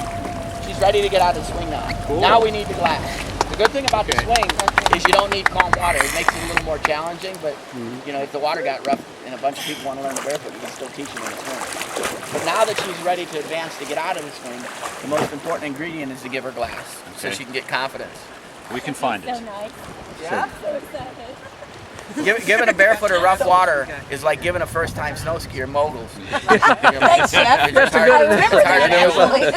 [SPEAKER 1] She's ready to get out of the swing now. Cool. Now we need the glass. The good thing about the swing is you don't need calm water. It makes it a little more challenging, but you know, if the water got rough and a bunch of people want to learn the barefoot, you can still teach them in the swing. But now that she's ready to advance to get out of the swing, the most important ingredient is to give her glass so she can get confidence.
[SPEAKER 4] We can find it.
[SPEAKER 2] So nice.
[SPEAKER 1] Yeah?
[SPEAKER 2] So excited.
[SPEAKER 1] Giving a barefooter rough water is like giving a first-time snow skier moguls.
[SPEAKER 2] Thanks, Jeff.
[SPEAKER 1] That's a good
[SPEAKER 2] remember that, actually.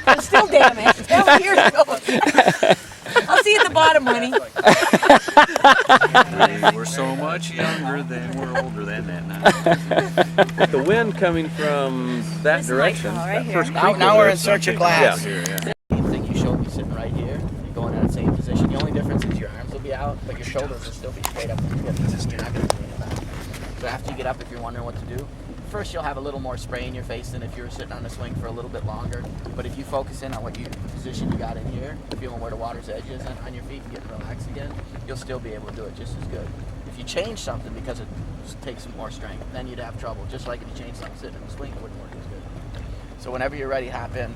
[SPEAKER 2] I'm still damaged. Oh, here you go. I'll see you at the bottom, honey.
[SPEAKER 4] We're so much younger than we're older than that now. With the wind coming from that direction,
[SPEAKER 2] right
[SPEAKER 4] that first
[SPEAKER 1] now we're in search of glass.
[SPEAKER 4] Yeah, here,
[SPEAKER 1] Same thing you showed me sitting right here. You're going in that same position. The only difference is your arms will be out, but your shoulders will still be straight up. You're not going to do any of that. So after you get up, if you're wondering what to do, first you'll have a little more spray in your face than if you were sitting on the swing for a little bit longer. But if you focus in on what the position you got in here, feeling where the water's edge is on your feet and getting relaxed again, you'll still be able to do it just as good. If you change something because it takes some more strength, then you'd have trouble. Just like if you change something sitting in the swing, it wouldn't work as good. So whenever you're ready, hop in.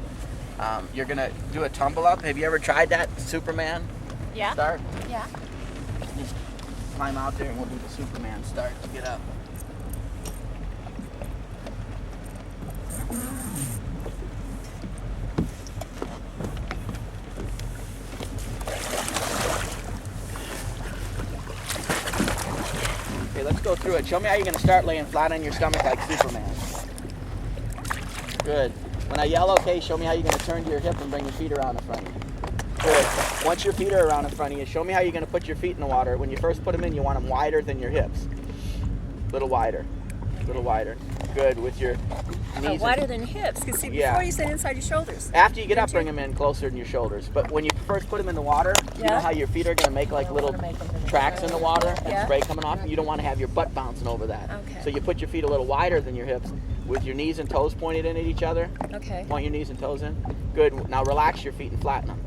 [SPEAKER 1] You're gonna do a tumble up. Have you ever tried that Superman start?
[SPEAKER 2] Yeah.
[SPEAKER 1] Just climb out there and we'll do the Superman start to get up. Okay, let's go through it. Show me how you're gonna start laying flat on your stomach like Superman. Good. When I yell okay, show me how you're going to turn to your hip and bring your feet around in front of you. Good. Once your feet are around in front of you, show me how you're going to put your feet in the water. When you first put them in, you want them wider than your hips. A little wider. A little wider. Good, with your knees.
[SPEAKER 2] Wider than your hips. Because see, before
[SPEAKER 1] Yeah.
[SPEAKER 2] you said inside your shoulders.
[SPEAKER 1] After you get up, bring them in closer than your shoulders. But when you first put them in the water, you know how your feet are going to make like little tracks in the water and spray coming off? You don't want to have your butt bouncing over that.
[SPEAKER 2] Okay.
[SPEAKER 1] So you put your feet a little wider than your hips with your knees and toes pointed in at each other.
[SPEAKER 2] Okay.
[SPEAKER 1] Point your knees and toes in. Good. Now relax your feet and flatten them.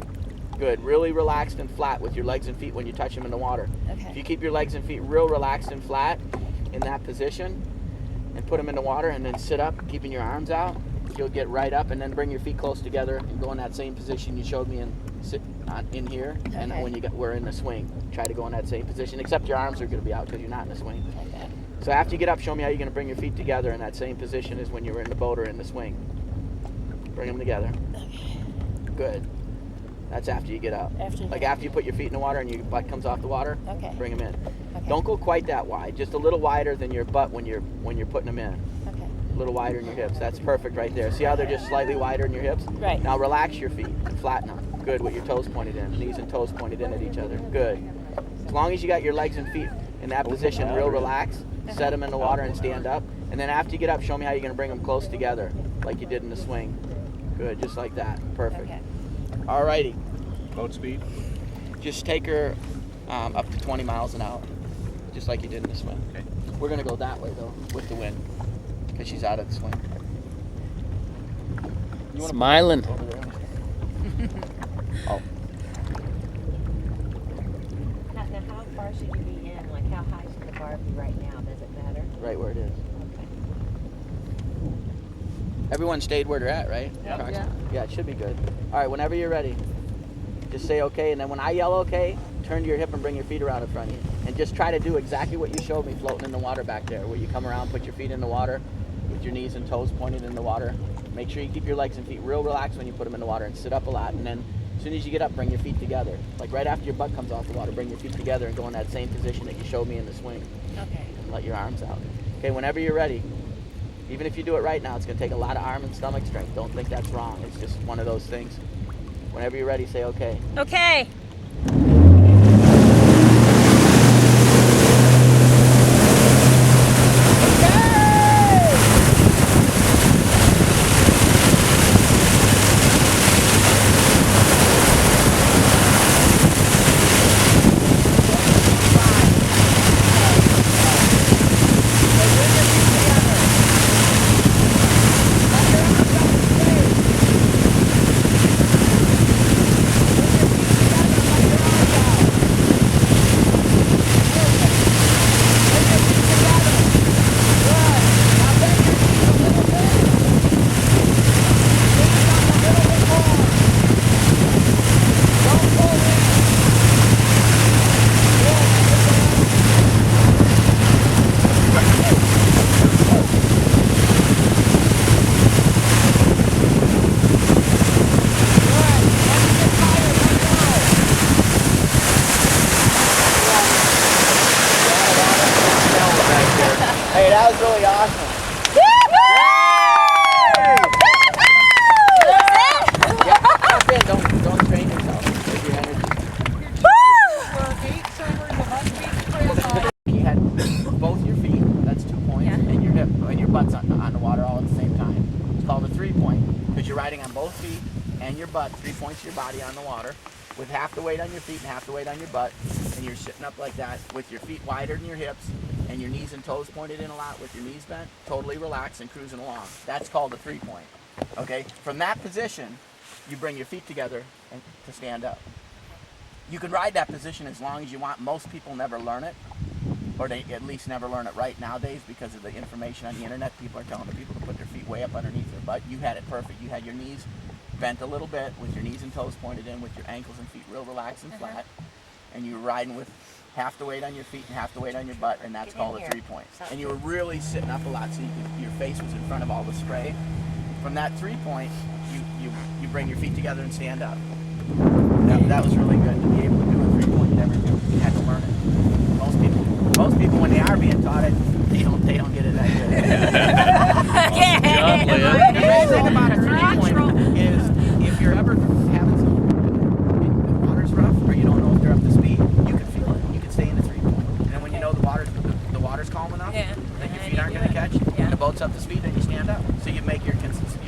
[SPEAKER 1] Good. Really relaxed and flat with your legs and feet when you touch them in the water.
[SPEAKER 2] Okay.
[SPEAKER 1] If you keep your legs and feet real relaxed and flat in that position and put them in the water and then sit up, keeping your arms out, you'll get right up and then bring your feet close together and go in that same position you showed me and sit in here. And when we're in the swing, try to go in that same position, except your arms are going to be out because you're not in the swing.
[SPEAKER 2] Okay.
[SPEAKER 1] So after you get up, show me how you're going to bring your feet together in that same position as when you were in the boat or in the swing. Bring them together. Good. That's after you get up. After you put your feet in the water and your butt comes off the water, bring them in.
[SPEAKER 2] Okay.
[SPEAKER 1] Don't go quite that wide, just a little wider than your butt when you're putting them in.
[SPEAKER 2] Okay.
[SPEAKER 1] A little wider in your hips. That's perfect right there. See how they're just slightly wider in your hips?
[SPEAKER 2] Right.
[SPEAKER 1] Now relax your feet and flatten them. Good, with your toes pointed in, knees and toes pointed in at each other. Good. As long as you got your legs and feet in that position, real relaxed, set them in the water and stand up. And then after you get up, show me how you're going to bring them close together like you did in the swing. Good, just like that. Perfect.
[SPEAKER 2] Okay.
[SPEAKER 1] Alrighty.
[SPEAKER 4] Boat speed?
[SPEAKER 1] Just take her up to 20 miles an hour, just like you did in the swing.
[SPEAKER 4] Okay.
[SPEAKER 1] We're going to go that way, though, with the wind, because she's out of the swing. You wanna
[SPEAKER 3] Smiling.
[SPEAKER 1] put it over there? Oh.
[SPEAKER 2] Now, how far should you be in? Like, how high should the bar be right now? Does it matter?
[SPEAKER 1] Right where it is.
[SPEAKER 2] Okay.
[SPEAKER 1] Everyone stayed where they're at, right?
[SPEAKER 2] Yeah.
[SPEAKER 1] Yeah, it should be good. All right, whenever you're ready, just say okay, and then when I yell okay, turn to your hip and bring your feet around in front of you. And just try to do exactly what you showed me floating in the water back there, where you come around, put your feet in the water, with your knees and toes pointed in the water. Make sure you keep your legs and feet real relaxed when you put them in the water and sit up a lot. And then as soon as you get up, bring your feet together. Like right after your butt comes off the water, bring your feet together and go in that same position that you showed me in the swing.
[SPEAKER 2] Okay.
[SPEAKER 1] And let your arms out. Okay, whenever you're ready. Even if you do it right now, it's going to take a lot of arm and stomach strength. Don't think that's wrong. It's just one of those things. Whenever you're ready, say okay.
[SPEAKER 2] Okay.
[SPEAKER 1] Hey, that was really awesome. Jump in. Don't strain yourself. Take your energy. You had both your feet, that's 2 points, and your hip and your butt's on the water all at the same time. It's called a 3-point because you're riding on both feet and your butt, 3 points of your body on the water, with half the weight on your feet and half the weight on your butt, and you're sitting up like that with your feet wider than your hips and your knees and toes pointed in a lot with your knees bent, totally relaxed and cruising along. That's called a 3-point. Okay? From that position, you bring your feet together and to stand up. You can ride that position as long as you want. Most people never learn it, or they at least never learn it right nowadays because of the information on the internet. People are telling the people to put their feet way up underneath their butt. You had it perfect. You had your knees bent a little bit with your knees and toes pointed in, with your ankles and feet real relaxed and flat, and you were riding with half the weight on your feet and half the weight on your butt, and that's called a 3-point. And you were really sitting up a lot, so your face was in front of all the spray. From that 3-point, you bring your feet together and stand up. That was really good to be able to do a 3-point. You never do. You had to learn it. Most people when they are being taught it, they don't get it that good. The main thing about a 3-point is if you're ever having some, the water's rough or you don't know if they're up to speed, you can feel it. You can stay in the 3-point. And then when you know the water's calm enough that your feet aren't going to catch, the boat's up to speed, then you stand up. So you make your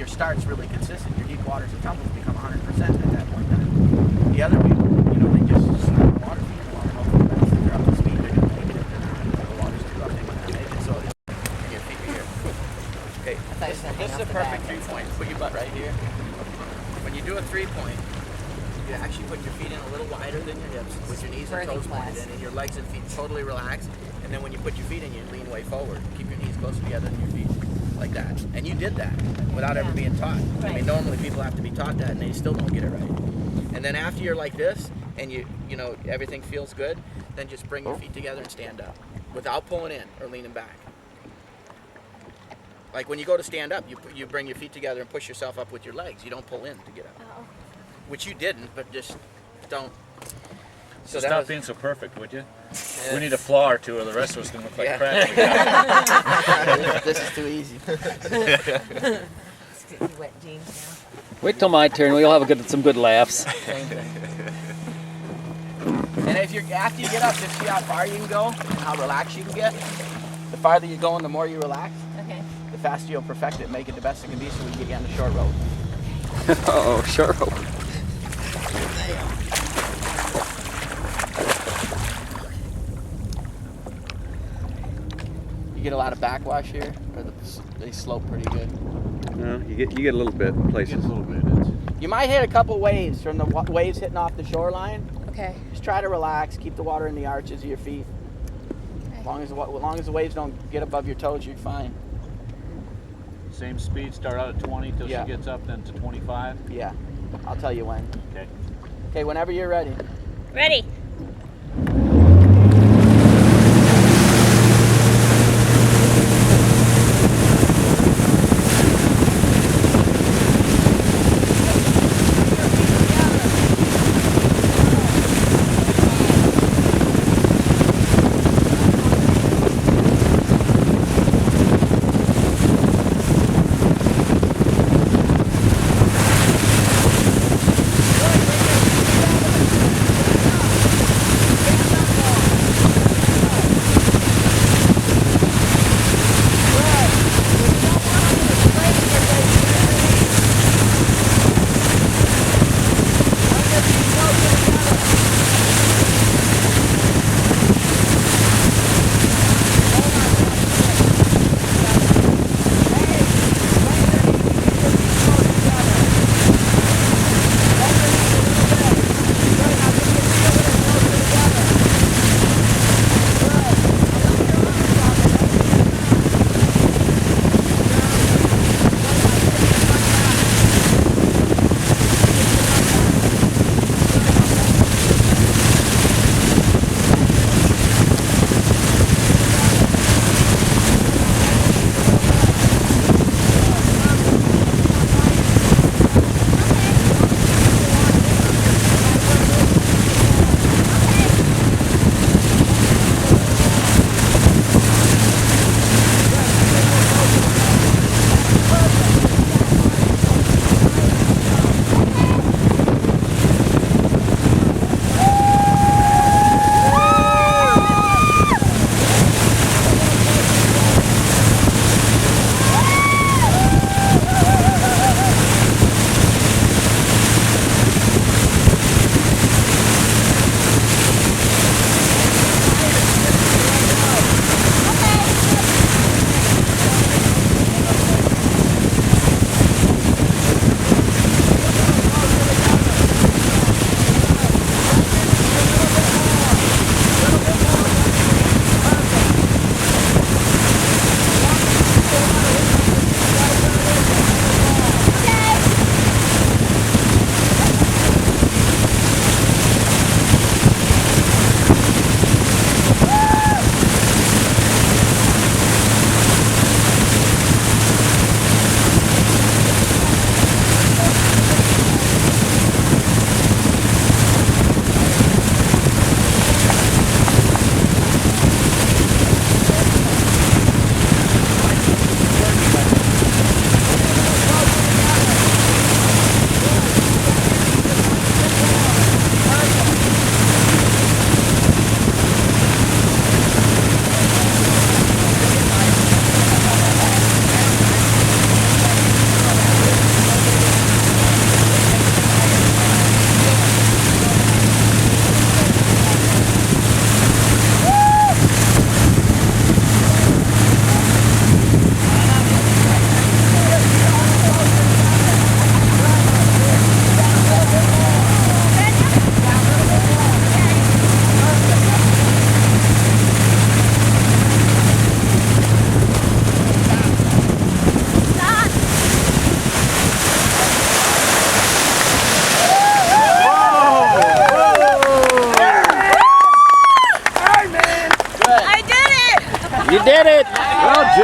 [SPEAKER 1] starts really consistent. Your deep waters and tumbles become 100% at that point in time. The other people, you know, they just start the water feet along. If they're up to speed, they're going to make it. If they're not, the water's too up, they might not make it. So your feet are here. Okay, this is a perfect 3-point. Put your butt right here. When you do a 3-point, you actually put your feet in a little wider than your hips, with your knees and toes pointed in, and your legs and feet totally relaxed. And then when you put your feet in, you lean way forward. Keep your knees close together and your feet like that. And you did that without ever being taught. I mean, normally people have to be taught that, and they still don't get it right. And then after you're like this, and you know everything feels good, then just bring your feet together and stand up, without pulling in or leaning back. Like when you go to stand up, you bring your feet together and push yourself up with your legs. You don't pull in to get up. Which you didn't, but just don't.
[SPEAKER 5] So stop being so perfect, would you? We need a flaw or two, or the rest of us can look like crap.
[SPEAKER 1] This is too easy.
[SPEAKER 2] Wet jeans now.
[SPEAKER 3] Wait till my turn. We'll have some good laughs.
[SPEAKER 1] Same thing. And if after you get up, just see how far you can go and how relaxed you can get. The farther you go and the more you relax, the faster you'll perfect it, make it the best it can be, so we can get you on the short rope.
[SPEAKER 3] Oh, short rope.
[SPEAKER 1] You get a lot of backwash here, or they slope pretty good.
[SPEAKER 4] No, you get a little bit in places.
[SPEAKER 5] A little bit.
[SPEAKER 1] You might hit a couple waves from the waves hitting off the shoreline.
[SPEAKER 2] Okay.
[SPEAKER 1] Just try to relax, keep the water in the arches of your feet. As long as the waves don't get above your toes, you're fine.
[SPEAKER 5] Same speed, start out at 20 till she gets up, then to 25.
[SPEAKER 1] Yeah, I'll tell you when.
[SPEAKER 5] Okay.
[SPEAKER 1] Okay, whenever you're ready.
[SPEAKER 8] Ready.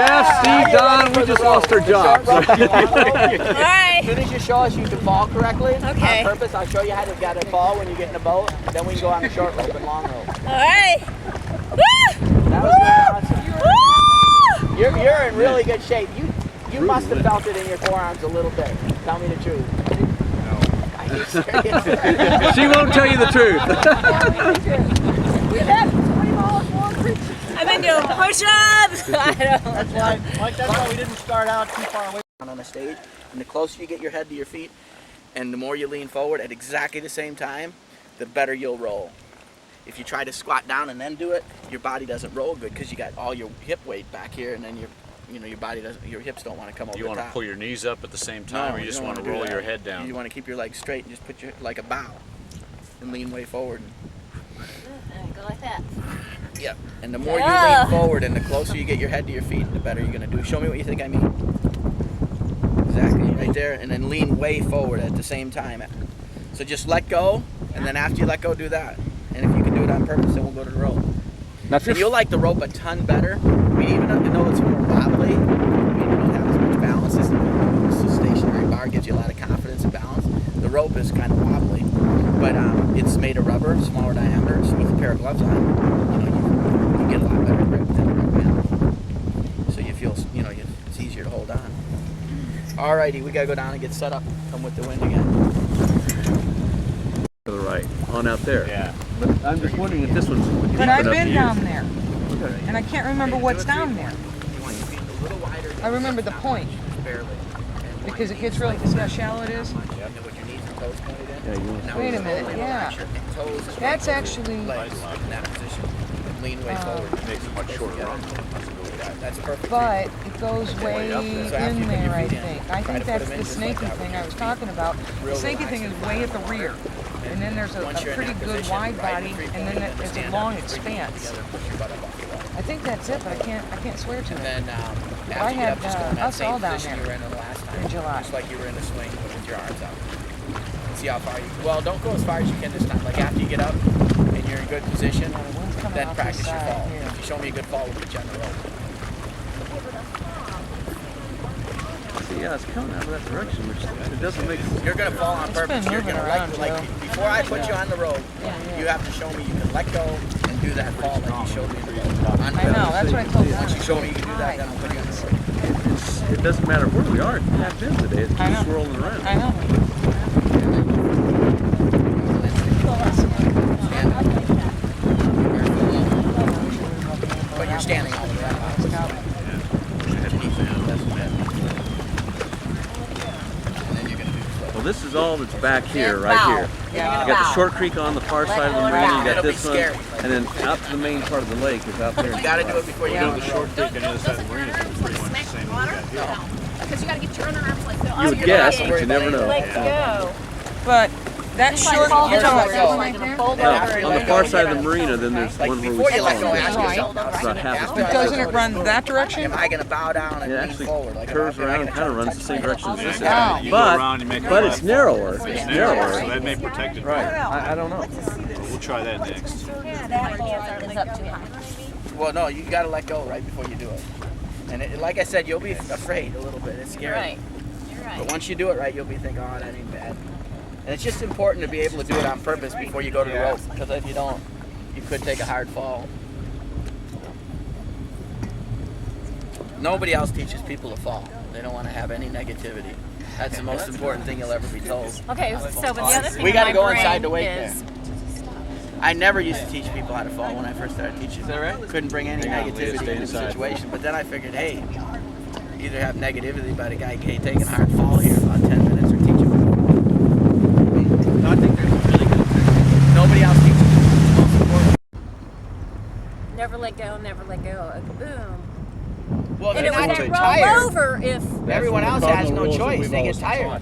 [SPEAKER 4] Jeff, Steve, Don, we just lost our jobs.
[SPEAKER 2] All right.
[SPEAKER 1] As soon as you show us you can fall correctly,
[SPEAKER 2] Okay.
[SPEAKER 1] on purpose, I'll show you how to get a fall when you get in a boat. Then we can go on the short rope and long rope.
[SPEAKER 2] All right.
[SPEAKER 1] That was really awesome. You're in really good shape. You must have felt it in your forearms a little bit. Tell me the truth. No. Are you serious?
[SPEAKER 4] She won't tell you the truth.
[SPEAKER 2] I've been doing push-ups.
[SPEAKER 1] That's why we didn't start out too far away on the stage. And the closer you get your head to your feet, and the more you lean forward at exactly the same time, the better you'll roll. If you try to squat down and then do it, your body doesn't roll good because you got all your hip weight back here, and then your body doesn't, your hips don't want to come over
[SPEAKER 5] You
[SPEAKER 1] the
[SPEAKER 5] want to
[SPEAKER 1] top.
[SPEAKER 5] pull your knees up at the same time, or you just
[SPEAKER 1] don't
[SPEAKER 5] want to
[SPEAKER 1] do
[SPEAKER 5] roll
[SPEAKER 1] that.
[SPEAKER 5] your head down?
[SPEAKER 1] You want to keep your legs straight and just put your like a bow, and lean way forward.
[SPEAKER 2] Go like that.
[SPEAKER 1] Yep. And the more you lean forward and the closer you get your head to your feet, the better you're gonna do. Show me what you think I mean. Exactly, right there, and then lean way forward at the same time. So just let go, and then after you let go, do that. And if you can do it on purpose, then we'll go to the rope.
[SPEAKER 3] Now, if
[SPEAKER 1] And you'll like the rope a ton better. I mean, even though it's more wobbly, you don't have as much balance. This stationary bar gives you a lot of confidence and balance. The rope is kind of wobbly, but it's made of rubber, smaller diameter. So with a pair of gloves on, you get a lot better grip than a rubber band. So you feel, it's easier to hold on. Alrighty, we gotta go down and get set up. Come with the wind again.
[SPEAKER 4] To the right, on out there.
[SPEAKER 5] Yeah.
[SPEAKER 4] But I'm just wondering if this one's deep
[SPEAKER 6] But I've
[SPEAKER 4] enough
[SPEAKER 6] been
[SPEAKER 4] to
[SPEAKER 6] down
[SPEAKER 4] use.
[SPEAKER 6] there, and I can't remember what's down there.
[SPEAKER 1] You want your feet a little wider.
[SPEAKER 6] I remember the point,
[SPEAKER 1] Just barely.
[SPEAKER 6] because it gets really, see how shallow it is?
[SPEAKER 1] And then with your knees and toes pointed in.
[SPEAKER 4] Yeah, you want
[SPEAKER 1] Now
[SPEAKER 6] Wait a
[SPEAKER 1] with
[SPEAKER 6] minute,
[SPEAKER 1] the
[SPEAKER 6] yeah.
[SPEAKER 1] toes
[SPEAKER 6] That's
[SPEAKER 1] right
[SPEAKER 6] actually,
[SPEAKER 1] legs in that position. And lean way forward.
[SPEAKER 5] Makes it much shorter run.
[SPEAKER 1] That's perfect.
[SPEAKER 6] but it goes way
[SPEAKER 1] So
[SPEAKER 6] in
[SPEAKER 1] after you put
[SPEAKER 6] there,
[SPEAKER 1] your
[SPEAKER 6] I
[SPEAKER 1] feet in,
[SPEAKER 6] think.
[SPEAKER 1] try
[SPEAKER 6] I
[SPEAKER 1] to
[SPEAKER 6] think
[SPEAKER 1] put
[SPEAKER 6] that's
[SPEAKER 1] them in
[SPEAKER 6] the
[SPEAKER 1] just like
[SPEAKER 6] snaky
[SPEAKER 1] that
[SPEAKER 6] thing
[SPEAKER 1] with
[SPEAKER 6] I
[SPEAKER 1] your
[SPEAKER 6] was
[SPEAKER 1] feet.
[SPEAKER 6] talking about. The
[SPEAKER 1] Real
[SPEAKER 6] snaky thing is
[SPEAKER 1] relaxed.
[SPEAKER 6] way at the rear. And then there's a
[SPEAKER 1] Once you're in
[SPEAKER 6] pretty
[SPEAKER 1] that
[SPEAKER 6] good
[SPEAKER 1] position,
[SPEAKER 6] wide
[SPEAKER 1] right
[SPEAKER 6] body,
[SPEAKER 1] in free
[SPEAKER 6] and then
[SPEAKER 1] fall,
[SPEAKER 6] there's a
[SPEAKER 1] stand
[SPEAKER 6] long
[SPEAKER 1] up, bring your feet
[SPEAKER 6] expanse.
[SPEAKER 1] together, push your butt up off the wall.
[SPEAKER 6] I think that's it, but I can't swear to
[SPEAKER 1] And
[SPEAKER 6] it.
[SPEAKER 1] then after
[SPEAKER 6] I
[SPEAKER 1] you get
[SPEAKER 6] had,
[SPEAKER 1] up, just go in that
[SPEAKER 6] us
[SPEAKER 1] same
[SPEAKER 6] all down
[SPEAKER 1] position
[SPEAKER 6] there
[SPEAKER 1] you were in the last time.
[SPEAKER 6] in July.
[SPEAKER 1] Just like you were in the swing, but with your arms out. See how far you. Well, don't go as far as you can this time. Like after you get up and you're in good position,
[SPEAKER 6] Wind's coming
[SPEAKER 1] then
[SPEAKER 6] off
[SPEAKER 1] practice
[SPEAKER 6] this
[SPEAKER 1] your
[SPEAKER 6] side
[SPEAKER 1] fall.
[SPEAKER 6] here.
[SPEAKER 1] If you show me a good fall, we'll put you on the rope.
[SPEAKER 4] See, yeah, it's coming out of that direction, which it doesn't make
[SPEAKER 1] You're gonna fall on
[SPEAKER 6] It's
[SPEAKER 1] purpose.
[SPEAKER 6] been
[SPEAKER 1] You're
[SPEAKER 6] moving
[SPEAKER 1] gonna
[SPEAKER 6] around,
[SPEAKER 1] like
[SPEAKER 6] Joe.
[SPEAKER 1] before I put you on the rope, you have to show me you can let go and do that fall like you showed me in the rope. On
[SPEAKER 6] I know, that's what I told
[SPEAKER 1] Once you
[SPEAKER 6] them.
[SPEAKER 1] show me you can do that, then I'll put you on the rope.
[SPEAKER 4] it doesn't matter where we are. It's tapped in today. It
[SPEAKER 6] I
[SPEAKER 4] keeps
[SPEAKER 6] know.
[SPEAKER 4] swirling around.
[SPEAKER 6] I know.
[SPEAKER 1] But you're standing all the way up. And then you're gonna do the float.
[SPEAKER 4] Well, this is all that's back here,
[SPEAKER 2] Then
[SPEAKER 4] right
[SPEAKER 2] bow.
[SPEAKER 4] here.
[SPEAKER 2] Yeah,
[SPEAKER 4] You got the
[SPEAKER 2] bow.
[SPEAKER 4] Short Creek on the far side of the
[SPEAKER 2] go
[SPEAKER 4] marina.
[SPEAKER 2] down.
[SPEAKER 4] You got
[SPEAKER 1] It'll be
[SPEAKER 4] this one,
[SPEAKER 1] scary.
[SPEAKER 4] and then out to the main part of the lake is out there.
[SPEAKER 1] You gotta do it before you
[SPEAKER 5] You
[SPEAKER 1] go
[SPEAKER 5] know,
[SPEAKER 1] on
[SPEAKER 5] the
[SPEAKER 1] the
[SPEAKER 5] short
[SPEAKER 1] rope.
[SPEAKER 5] creek on the other side of the marina is pretty much the same as we got here.
[SPEAKER 9] Because you got to get your arms like that.
[SPEAKER 4] You would guess, but you never know.
[SPEAKER 2] Let's go.
[SPEAKER 6] But that short,
[SPEAKER 2] fold
[SPEAKER 6] you're talking
[SPEAKER 1] over,
[SPEAKER 6] about this one
[SPEAKER 2] like
[SPEAKER 6] right there?
[SPEAKER 2] fold
[SPEAKER 1] And
[SPEAKER 2] over
[SPEAKER 1] after you
[SPEAKER 2] and
[SPEAKER 4] On the
[SPEAKER 1] let
[SPEAKER 4] far
[SPEAKER 1] go,
[SPEAKER 4] side
[SPEAKER 1] you
[SPEAKER 4] of the
[SPEAKER 1] gotta-
[SPEAKER 4] marina, then there's
[SPEAKER 1] Like
[SPEAKER 4] one where we
[SPEAKER 1] before you let
[SPEAKER 4] fall.
[SPEAKER 1] go, ask
[SPEAKER 6] Right.
[SPEAKER 1] yourself.
[SPEAKER 4] It's about half a
[SPEAKER 1] After
[SPEAKER 6] But
[SPEAKER 1] I
[SPEAKER 4] mile.
[SPEAKER 6] doesn't it run that direction?
[SPEAKER 1] Am I gonna bow down and
[SPEAKER 4] It
[SPEAKER 1] lean
[SPEAKER 4] actually
[SPEAKER 1] forward? Like,
[SPEAKER 4] curves
[SPEAKER 1] am I
[SPEAKER 4] around
[SPEAKER 1] gonna
[SPEAKER 4] and kind of runs the same direction as this.
[SPEAKER 6] Oh.
[SPEAKER 5] You go around, you make a
[SPEAKER 4] But
[SPEAKER 5] left.
[SPEAKER 4] it's narrower.
[SPEAKER 5] It's
[SPEAKER 4] It's
[SPEAKER 5] narrower,
[SPEAKER 4] narrower.
[SPEAKER 5] so that may protect it.
[SPEAKER 4] Right. I don't know.
[SPEAKER 5] We'll try that next.
[SPEAKER 2] is up too high.
[SPEAKER 1] Well, no, you gotta let go right before you do it. And like I said, you'll be afraid a little bit. It's scary.
[SPEAKER 2] You're right. You're right.
[SPEAKER 1] But once you do it right, you'll be thinking, oh, that ain't bad. And it's just important to be able to do it on purpose before you go to the rope. Because if you don't, you could take a hard fall. Nobody else teaches people to fall. They don't want to have any negativity. That's the most important thing you'll ever be told.
[SPEAKER 2] Okay, so but the other thing
[SPEAKER 1] We
[SPEAKER 2] in
[SPEAKER 1] gotta
[SPEAKER 2] my
[SPEAKER 1] go
[SPEAKER 2] brain
[SPEAKER 1] inside the wake
[SPEAKER 2] is,
[SPEAKER 1] there. I never used to teach people how to fall when I first started teaching. Is that right? Couldn't bring any negativity into the situation. But then I figured, hey, either have negativity about a guy taking a hard fall here in about 10 minutes or teach him. No, I think there's a really good thing. Nobody else teaches it. It's most important.
[SPEAKER 2] never let go, never let go. Boom.
[SPEAKER 1] Well,
[SPEAKER 2] And
[SPEAKER 1] they're
[SPEAKER 2] it would
[SPEAKER 1] not
[SPEAKER 2] then
[SPEAKER 1] too
[SPEAKER 2] roll
[SPEAKER 1] tired.
[SPEAKER 2] over if.
[SPEAKER 1] Everyone else has no choice. They get tired.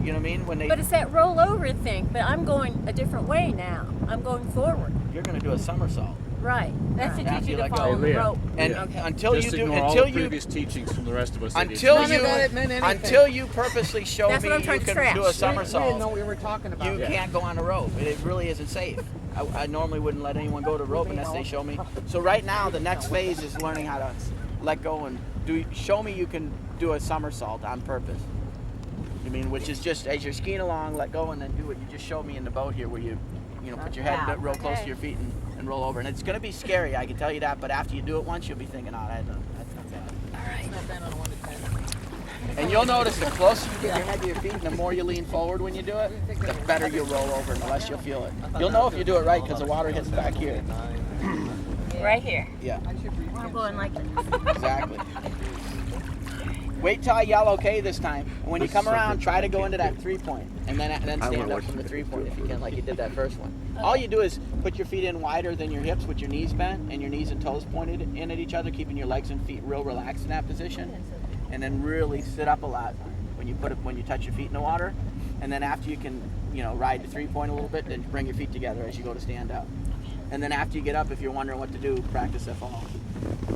[SPEAKER 1] You know what I mean? When they,
[SPEAKER 2] But it's that roll over thing. But I'm going a different way now. I'm going forward.
[SPEAKER 1] you're going to do a somersault.
[SPEAKER 2] Right. That's to
[SPEAKER 1] After
[SPEAKER 2] teach you
[SPEAKER 1] you
[SPEAKER 2] to
[SPEAKER 1] let go.
[SPEAKER 2] follow the
[SPEAKER 5] Leah.
[SPEAKER 2] rope.
[SPEAKER 1] And
[SPEAKER 2] Okay.
[SPEAKER 1] until
[SPEAKER 5] Just
[SPEAKER 1] you do,
[SPEAKER 5] ignore all
[SPEAKER 1] until
[SPEAKER 5] the
[SPEAKER 1] you,
[SPEAKER 5] previous teachings from the rest of us.
[SPEAKER 1] until
[SPEAKER 6] None
[SPEAKER 1] you,
[SPEAKER 6] of that meant anything.
[SPEAKER 1] until you purposely show
[SPEAKER 2] That's
[SPEAKER 1] me
[SPEAKER 2] what I'm
[SPEAKER 1] you
[SPEAKER 2] trying to
[SPEAKER 1] can
[SPEAKER 2] trash.
[SPEAKER 1] do a
[SPEAKER 6] We didn't know
[SPEAKER 1] somersault,
[SPEAKER 6] what we were talking about.
[SPEAKER 1] you can't go on the rope. It really isn't safe. I normally wouldn't let anyone go to the rope unless they show me. So right now, the next phase is learning how to let go and show me you can do a somersault on purpose. I mean, which is just as you're skiing along, let go and then do it. You just showed me in the boat here where you put your head real close to your feet and roll over. And it's going to be scary, I can tell you that. But after you do it once, you'll be thinking, oh, that's not bad.
[SPEAKER 6] All right. It's not bad on a 1 to 10.
[SPEAKER 1] And you'll notice the closer you get your head to your feet and the more you lean forward when you do it, the better you'll roll over and the less you'll feel it. You'll know if you do it right because the water hits back here.
[SPEAKER 2] Right here.
[SPEAKER 1] Yeah.
[SPEAKER 2] I'm going like this.
[SPEAKER 1] Exactly. Wait till I yell okay this time. And when you come around, try to go into that 3-point. And then stand up from the 3-point if you can, like you did that first one. All you do is put your feet in wider than your hips with your knees bent and your knees and toes pointed in at each other, keeping your legs and feet real relaxed in that position. And then really sit up a lot when you touch your feet in the water. And then after you can, ride the 3-point a little bit, then bring your feet together as you go to stand up. And then after you get up, if you're wondering what to do, practice a fall.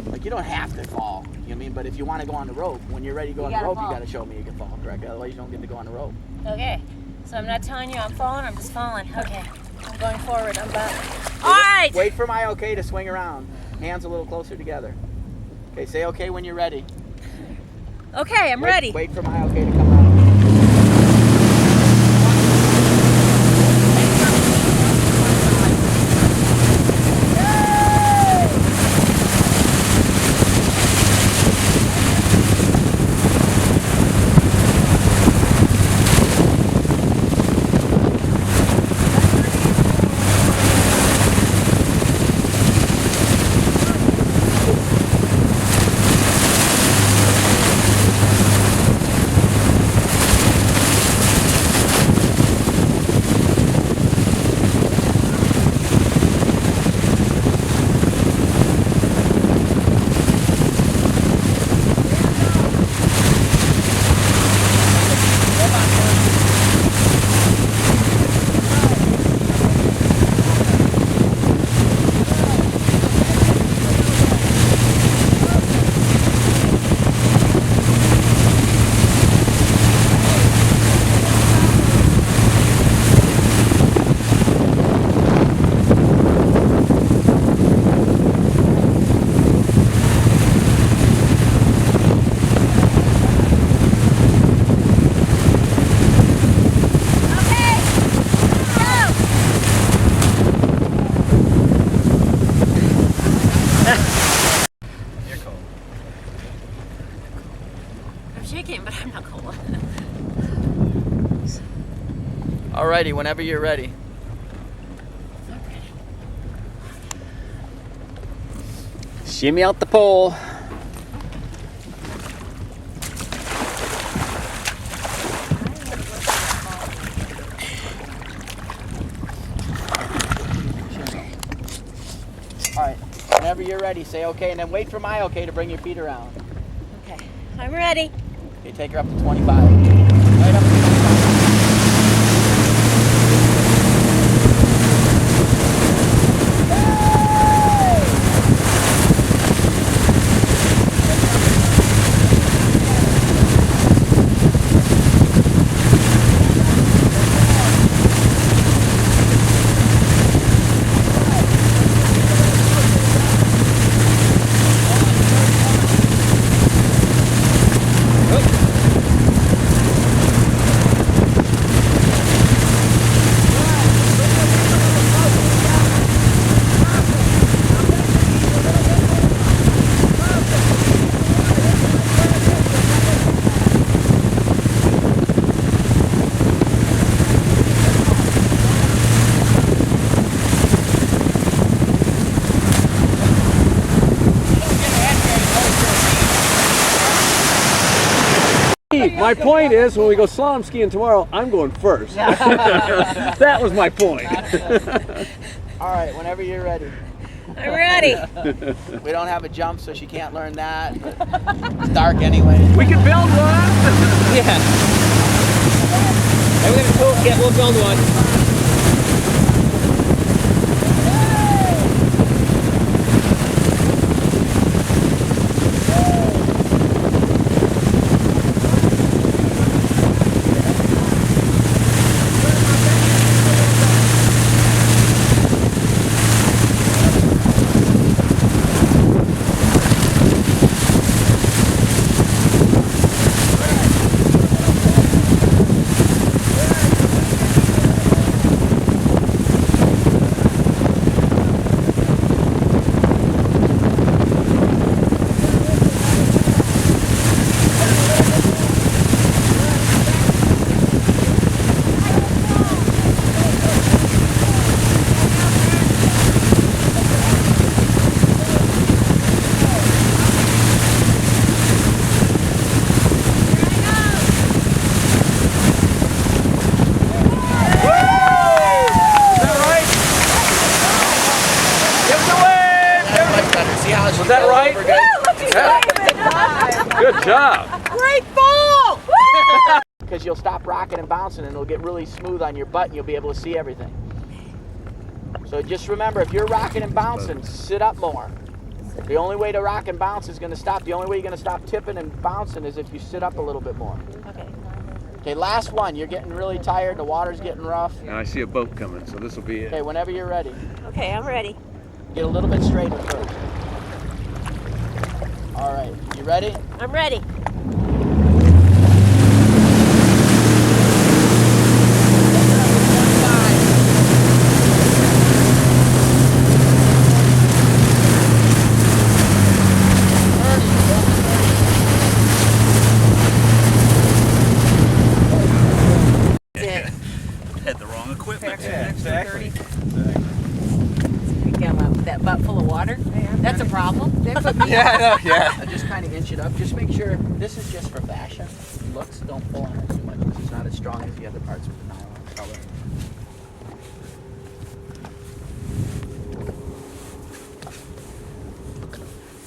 [SPEAKER 1] Like, you don't have to fall, you know what I mean? But if you want to go on the rope, when you're ready to go on the rope, you got to show me you can fall, correct? Otherwise, you don't get to go on the rope.
[SPEAKER 2] Okay. So I'm not telling you I'm falling, I'm just falling. Okay. I'm going forward. I'm back. All right.
[SPEAKER 1] Wait for my okay to swing around. Hands a little closer together. Okay, say okay when you're ready.
[SPEAKER 2] Okay, I'm ready.
[SPEAKER 1] Wait for my okay to come out.
[SPEAKER 2] But I'm not cold.
[SPEAKER 1] Alrighty, whenever you're ready.
[SPEAKER 3] Shimmy out the pole.
[SPEAKER 1] Alright, whenever you're ready, say okay, and then wait for my okay to bring your feet around.
[SPEAKER 2] Okay, I'm ready.
[SPEAKER 1] Okay, take her up to 25. Right up to 25.
[SPEAKER 4] My point is, when we go slalom skiing tomorrow, I'm going first. That was my point.
[SPEAKER 1] All right, whenever you're ready.
[SPEAKER 2] I'm ready.
[SPEAKER 1] We don't have a jump, so she can't learn that. It's dark anyway.
[SPEAKER 4] We can build one.
[SPEAKER 3] Yeah. We're gonna toolkit. We'll build one.
[SPEAKER 4] job.
[SPEAKER 2] Great ball!
[SPEAKER 1] Because you'll stop rocking and bouncing and it'll get really smooth on your butt and you'll be able to see everything. So just remember, if you're rocking and bouncing, sit up more. The only way to rock and bounce is going to stop. The only way you're going to stop tipping and bouncing is if you sit up a little bit more.
[SPEAKER 2] Okay.
[SPEAKER 1] Okay, last one. You're getting really tired. The water's getting rough.
[SPEAKER 4] And I see a boat coming, so this will be it.
[SPEAKER 1] Okay, whenever you're ready.
[SPEAKER 2] Okay, I'm ready.
[SPEAKER 1] Get a little bit straighter first. All right, you ready?
[SPEAKER 2] I'm ready.
[SPEAKER 5] Had the wrong equipment.
[SPEAKER 4] Exactly.
[SPEAKER 2] You come up with that butt full of water. That's a problem. That's a
[SPEAKER 6] Yeah, I know, yeah.
[SPEAKER 1] Just kind of inch it up. Just make sure this is just for fashion. Looks, don't pull on it too much because it's not as strong as the other parts of the nylon color.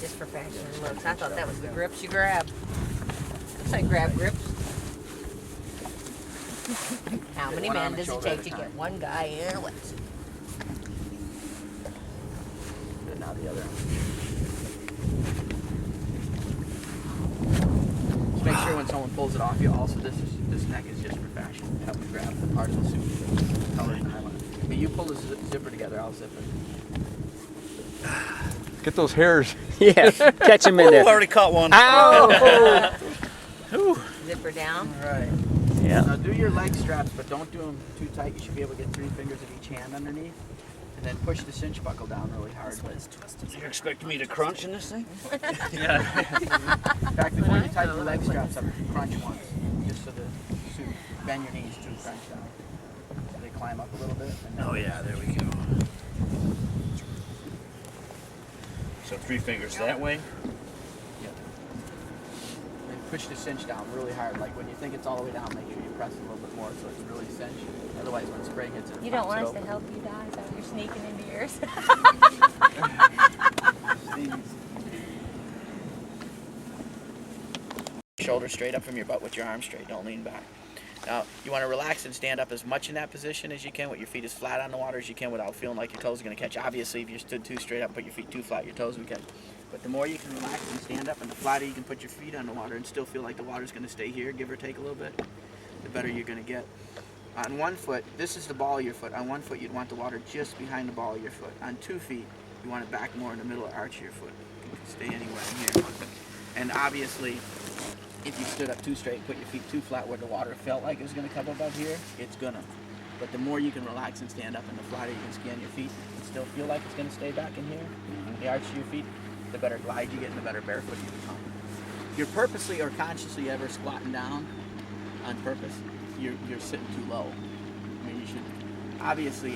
[SPEAKER 2] just for fashion and looks. I thought that was the grips you grab. Looks like grab grips. How many
[SPEAKER 1] One
[SPEAKER 2] men
[SPEAKER 1] arm and
[SPEAKER 2] does it
[SPEAKER 1] shoulder
[SPEAKER 2] take
[SPEAKER 1] at
[SPEAKER 2] to
[SPEAKER 1] a time.
[SPEAKER 2] get one guy in a wetsuit?
[SPEAKER 1] Good, now the other. Just make sure when someone pulls it off you, also this neck is just for fashion. Help me grab the part of the suit that's colored nylon. Okay, you pull the zipper together, I'll zip it.
[SPEAKER 4] Get those hairs.
[SPEAKER 3] Yeah, catch him in
[SPEAKER 5] I
[SPEAKER 3] there.
[SPEAKER 5] already caught one.
[SPEAKER 3] Ow!
[SPEAKER 2] Zipper down.
[SPEAKER 1] All right.
[SPEAKER 3] Yeah.
[SPEAKER 1] Now do your leg straps, but don't do them too tight. You should be able to get 3 fingers of each hand underneath. And then push the cinch buckle down really hard.
[SPEAKER 5] You expect me to crunch in this thing?
[SPEAKER 1] In fact, before you tighten the leg straps up, crunch once. Just so the suit, bend your knees to crunch down. So they climb up a little bit. And then
[SPEAKER 5] Oh yeah, there we go. So 3 fingers that way.
[SPEAKER 1] And push the cinch down really hard. Like when you think it's all the way down, make sure you press a little bit more so it's really cinched. Otherwise, when spray hits it,
[SPEAKER 9] You don't want us to help you guys, so you're sneaking into yours.
[SPEAKER 1] Shoulder straight up from your butt with your arms straight. Don't lean back. Now, you want to relax and stand up as much in that position as you can with your feet as flat on the water as you can without feeling like your toes are going to catch. Obviously, if you stood too straight up, put your feet too flat, your toes would catch. But the more you can relax and stand up and the flatter you can put your feet on the water and still feel like the water's going to stay here, give or take a little bit, the better you're going to get. On one foot, this is the ball of your foot. On one foot, you'd want the water just behind the ball of your foot. On 2 feet, you want it back more in the middle of the arch of your foot. You can stay anywhere in here. And obviously, if you stood up too straight, put your feet too flat where the water felt like it was going to come above here, it's gonna. But the more you can relax and stand up and the flatter you can scan your feet and still feel like it's going to stay back in here, the arch of your feet, the better glide you get and the better barefoot you become. If you're purposely or consciously ever squatting down on purpose, you're sitting too low. I mean, you should, obviously,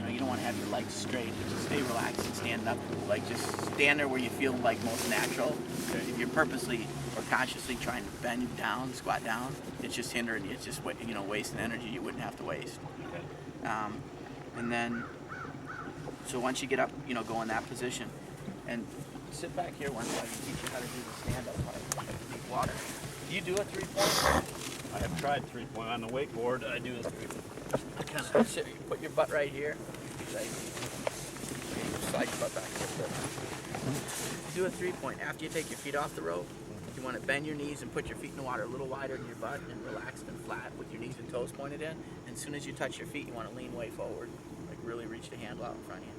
[SPEAKER 1] you don't want to have your legs straight. Just stay relaxed and stand up. Like, just stand there where you feel like most natural. If you're purposely or consciously trying to bend down, squat down, it's just hindering you. It's just, wasting energy you wouldn't have to waste. And then, so once you get up, go in that position. And sit back here once while I teach you how to do the stand-up part. Deep water. Do you do a 3-point?
[SPEAKER 5] I have tried 3-point on the wakeboard. I do a 3-point.
[SPEAKER 1] So sit, put your butt right here. Like, slide your butt back a little bit. Do a 3-point. After you take your feet off the rope, you want to bend your knees and put your feet in the water a little wider than your butt and relaxed and flat with your knees and toes pointed in. And as soon as you touch your feet, you want to lean way forward. Like really reach the handle out in front of you.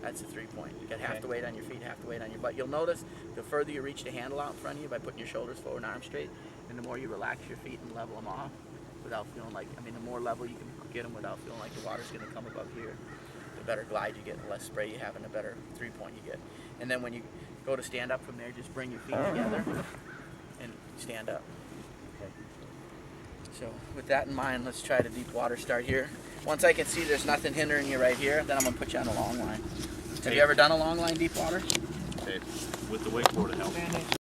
[SPEAKER 1] That's a 3-point. You get half the weight on your feet, half the weight on your butt. You'll notice the further you reach the handle out in front of you by putting your shoulders forward and arms straight, and the more you relax your feet and level them off without feeling like, the more level you can get them without feeling like the water's going to come above here, the better glide you get, the less spray you have, and the better 3-point you get. And then when you go to stand up from there, just bring your feet together and stand up. So with that in mind, let's try the deep water start here. Once I can see there's nothing hindering you right here, then I'm going to put you on a long line. Have you ever done a long line deep water?
[SPEAKER 5] Okay. With the wakeboard to help.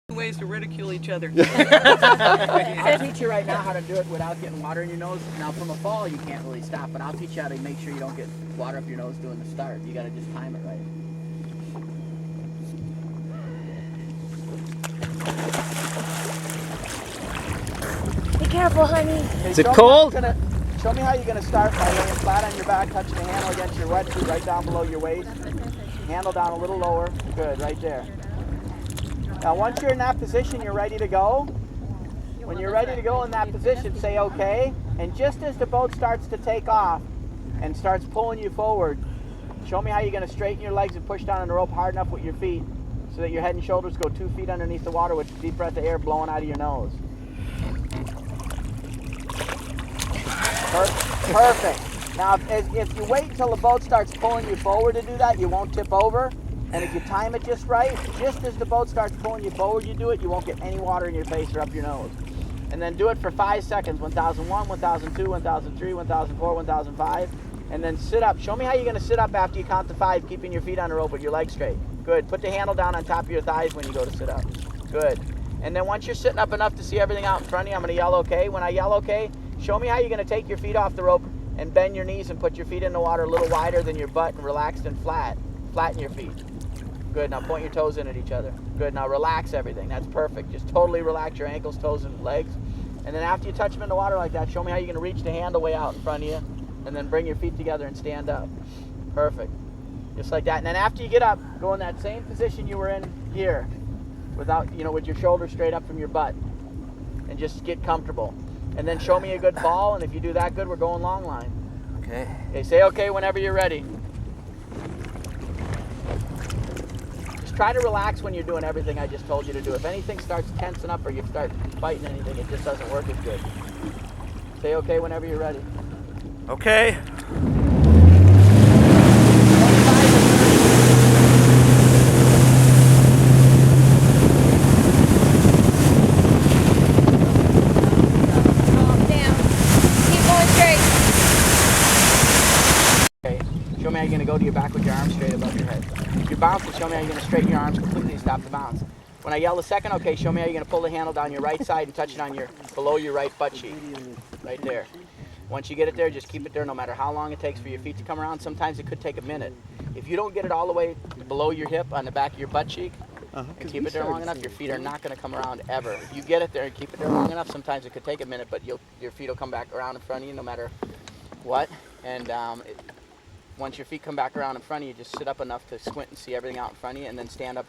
[SPEAKER 6] Ways to ridicule each other.
[SPEAKER 1] I'll teach you right now how to do it without getting water in your nose. Now from a fall, you can't really stop, but I'll teach you how to make sure you don't get water up your nose doing the start. You got to just time it right.
[SPEAKER 9] careful, honey.
[SPEAKER 3] Is it cold?
[SPEAKER 1] Show me how you're going to start by laying flat on your back, touching the handle against your wetsuit right down below your waist. Handle down a little lower. Good, right there. Now once you're in that position, you're ready to go. When you're ready to go in that position, say okay. And just as the boat starts to take off and starts pulling you forward, show me how you're going to straighten your legs and push down on the rope hard enough with your feet so that your head and shoulders go 2 feet underneath the water with a deep breath of air blowing out of your nose. Perfect. Now, if you wait until the boat starts pulling you forward to do that, you won't tip over. And if you time it just right, just as the boat starts pulling you forward, you do it, you won't get any water in your face or up your nose. And then do it for 5 seconds, 1001, 1002, 1003, 1004, 1005. And then sit up. Show me how you're going to sit up after you count to 5, keeping your feet on the rope with your legs straight. Good. Put the handle down on top of your thighs when you go to sit up. Good. And then once you're sitting up enough to see everything out in front of you, I'm going to yell okay. When I yell okay, show me how you're going to take your feet off the rope and bend your knees and put your feet in the water a little wider than your butt and relaxed and flat. Flatten your feet. Good. Now point your toes in at each other. Good. Now relax everything. That's perfect. Just totally relax your ankles, toes, and legs. And then after you touch them in the water like that, show me how you're going to reach the handle way out in front of you and then bring your feet together and stand up. Perfect. Just like that. And then after you get up, go in that same position you were in here without, with your shoulders straight up from your butt and just get comfortable. And then show me a good fall, and if you do that good, we're going long line.
[SPEAKER 6] Okay.
[SPEAKER 1] Okay, say okay whenever you're ready. Just try to relax when you're doing everything I just told you to do. If anything starts tensing up or you start fighting anything, it just doesn't work as good. Say okay whenever you're ready.
[SPEAKER 6] Okay.
[SPEAKER 1] Show me how you're going to go to your back with your arms straight above your head. If you're bouncing, show me how you're going to straighten your arms completely and stop the bounce. When I yell a second, okay, show me how you're going to pull the handle down your right side and touch it on below your right butt cheek. Right there. Once you get it there, just keep it there no matter how long it takes for your feet to come around. Sometimes it could take a minute. If you don't get it all the way below your hip on the back of your butt cheek and keep it there long enough, your feet are not going to come around ever. If you get it there and keep it there long enough, sometimes it could take a minute, but your feet will come back around in front of you no matter what. And once your feet come back around in front of you, just sit up enough to squint and see everything out in front of you, and then stand up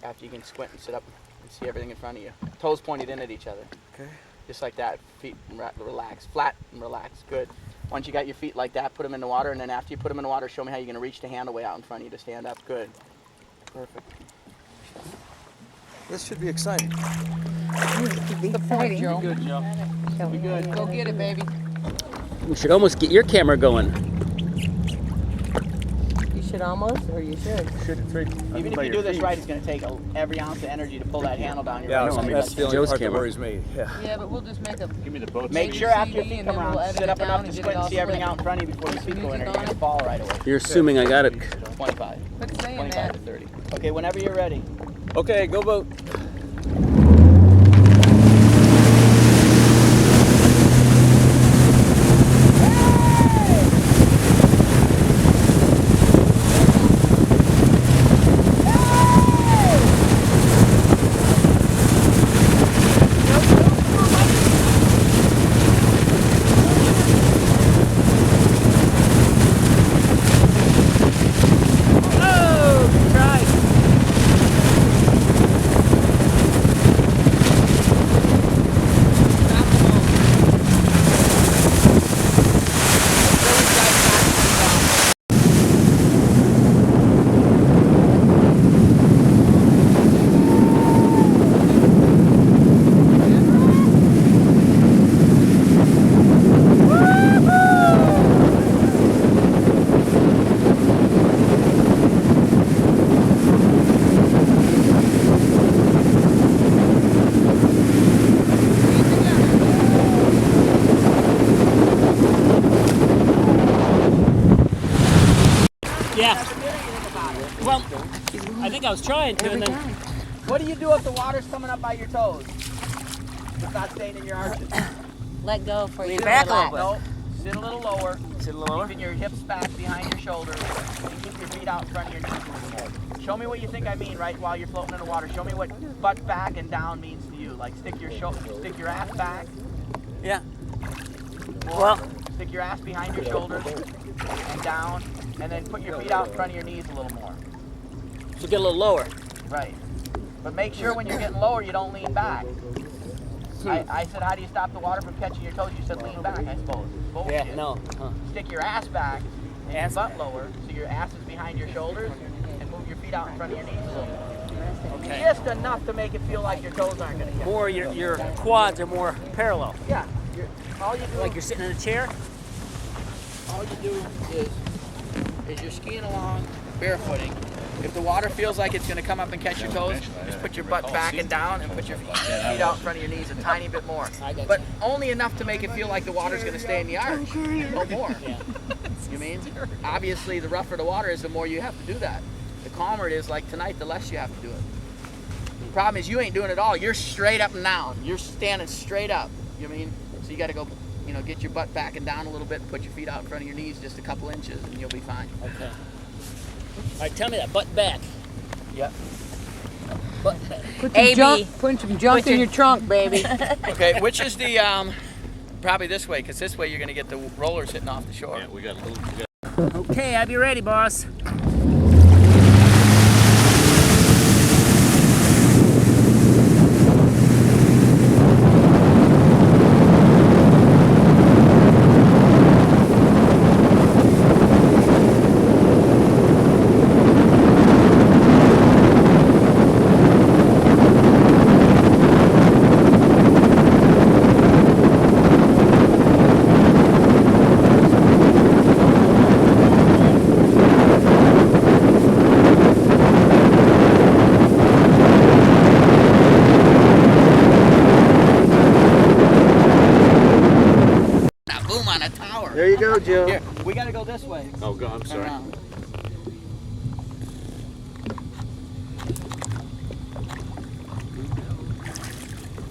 [SPEAKER 1] after you can squint and sit up and see everything in front of you. Toes pointed in at each other.
[SPEAKER 6] Okay.
[SPEAKER 1] Just like that. Feet relax, flat and relax. Good. Once you got your feet like that, put them in the water, and then after you put them in the water, show me how you're going to reach the handle way out in front of you to stand up. Good. Perfect.
[SPEAKER 6] This should be exciting.
[SPEAKER 2] The point, Joe.
[SPEAKER 5] Good, Joe.
[SPEAKER 1] Be good.
[SPEAKER 2] Go get it, baby.
[SPEAKER 3] We should almost get your camera going.
[SPEAKER 2] You should almost, or you should.
[SPEAKER 1] Even if you do this right, it's going to take every ounce of energy to pull that handle down your right side.
[SPEAKER 6] That's the only
[SPEAKER 3] Joe's
[SPEAKER 6] part that
[SPEAKER 3] camera.
[SPEAKER 6] worries me. Yeah.
[SPEAKER 2] Yeah, but we'll just make a.
[SPEAKER 5] Give me the boat.
[SPEAKER 1] Make sure after your feet come around, sit up enough to squint and see everything out in front of you before your feet go in, or you're going to fall right away.
[SPEAKER 3] You're assuming I got it.
[SPEAKER 1] 25.
[SPEAKER 2] Quit saying
[SPEAKER 1] 25
[SPEAKER 2] that.
[SPEAKER 1] to 30. Okay, whenever you're ready.
[SPEAKER 6] Okay, go boat.
[SPEAKER 8] Well, I think I was trying to, and then
[SPEAKER 1] What do you do if the water's coming up by your toes? It's not staying in your arches.
[SPEAKER 9] Let go for
[SPEAKER 2] Lean
[SPEAKER 9] you.
[SPEAKER 2] back a
[SPEAKER 9] Relax.
[SPEAKER 2] little
[SPEAKER 1] No, sit a little lower.
[SPEAKER 6] Sit a little lower.
[SPEAKER 1] Keeping your hips back behind your shoulders and keep your feet out in front of your knees. Show me what you think I mean, right, while you're floating in the water. Show me what butt back and down means to you. Like stick your ass back Yeah. Well, stick your ass behind your shoulders and down, and then put your feet out in front of your knees a little more.
[SPEAKER 8] So get a little lower.
[SPEAKER 1] Right. But make sure when you're getting lower, you don't lean back. I said, how do you stop the water from catching your toes? You said lean back, I suppose. Bullshit.
[SPEAKER 8] Yeah, no.
[SPEAKER 1] Stick your ass back and your butt lower, so your ass is behind your shoulders, and move your feet out in front of your knees a little more.
[SPEAKER 8] Okay.
[SPEAKER 1] Just enough to make it feel like your toes aren't going to catch.
[SPEAKER 8] More, your quads are more parallel.
[SPEAKER 1] Yeah. All you do,
[SPEAKER 8] Like you're sitting in a chair?
[SPEAKER 1] all you do is you're skiing along barefooting. If the water feels like it's going to come up and catch your toes, just put your butt back and down and put your feet out in front of your knees a tiny bit more. But only enough to make it feel like the water's going to stay in the arch. No more.
[SPEAKER 8] Yeah.
[SPEAKER 1] You mean? Obviously, the rougher the water is, the more you have to do that. The calmer it is, like tonight, the less you have to do it. The problem is you ain't doing it all. You're straight up and down. You're standing straight up. You mean? So you got to go, get your butt back and down a little bit and put your feet out in front of your knees just a couple inches, and you'll be fine.
[SPEAKER 8] Okay. All right, tell me that. Butt back.
[SPEAKER 1] Yep.
[SPEAKER 8] Butt back.
[SPEAKER 6] Put some junk in your trunk, baby.
[SPEAKER 1] Okay, which is the probably this way, because this way you're going to get the rollers hitting off the shore.
[SPEAKER 5] Yeah, we got a little.
[SPEAKER 8] Okay, I'll be ready, boss.
[SPEAKER 1] There you go, Joe. Here, we got to go this way.
[SPEAKER 5] Oh, go. I'm sorry.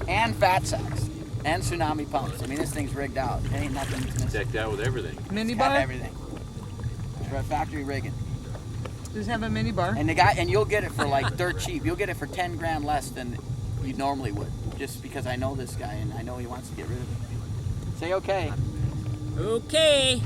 [SPEAKER 1] And fat sacks. And tsunami pumps. I mean, this thing's rigged out. It ain't nothing that's missing.
[SPEAKER 5] Decked out with everything.
[SPEAKER 6] Mini
[SPEAKER 1] It's got
[SPEAKER 6] bar?
[SPEAKER 1] everything. It's for factory rigging.
[SPEAKER 6] Does it have a mini bar?
[SPEAKER 1] And you'll get it for like dirt cheap. You'll get it for 10 grand less than you normally would. Just because I know this guy and I know he wants to get rid of it. Say okay.
[SPEAKER 8] Okay.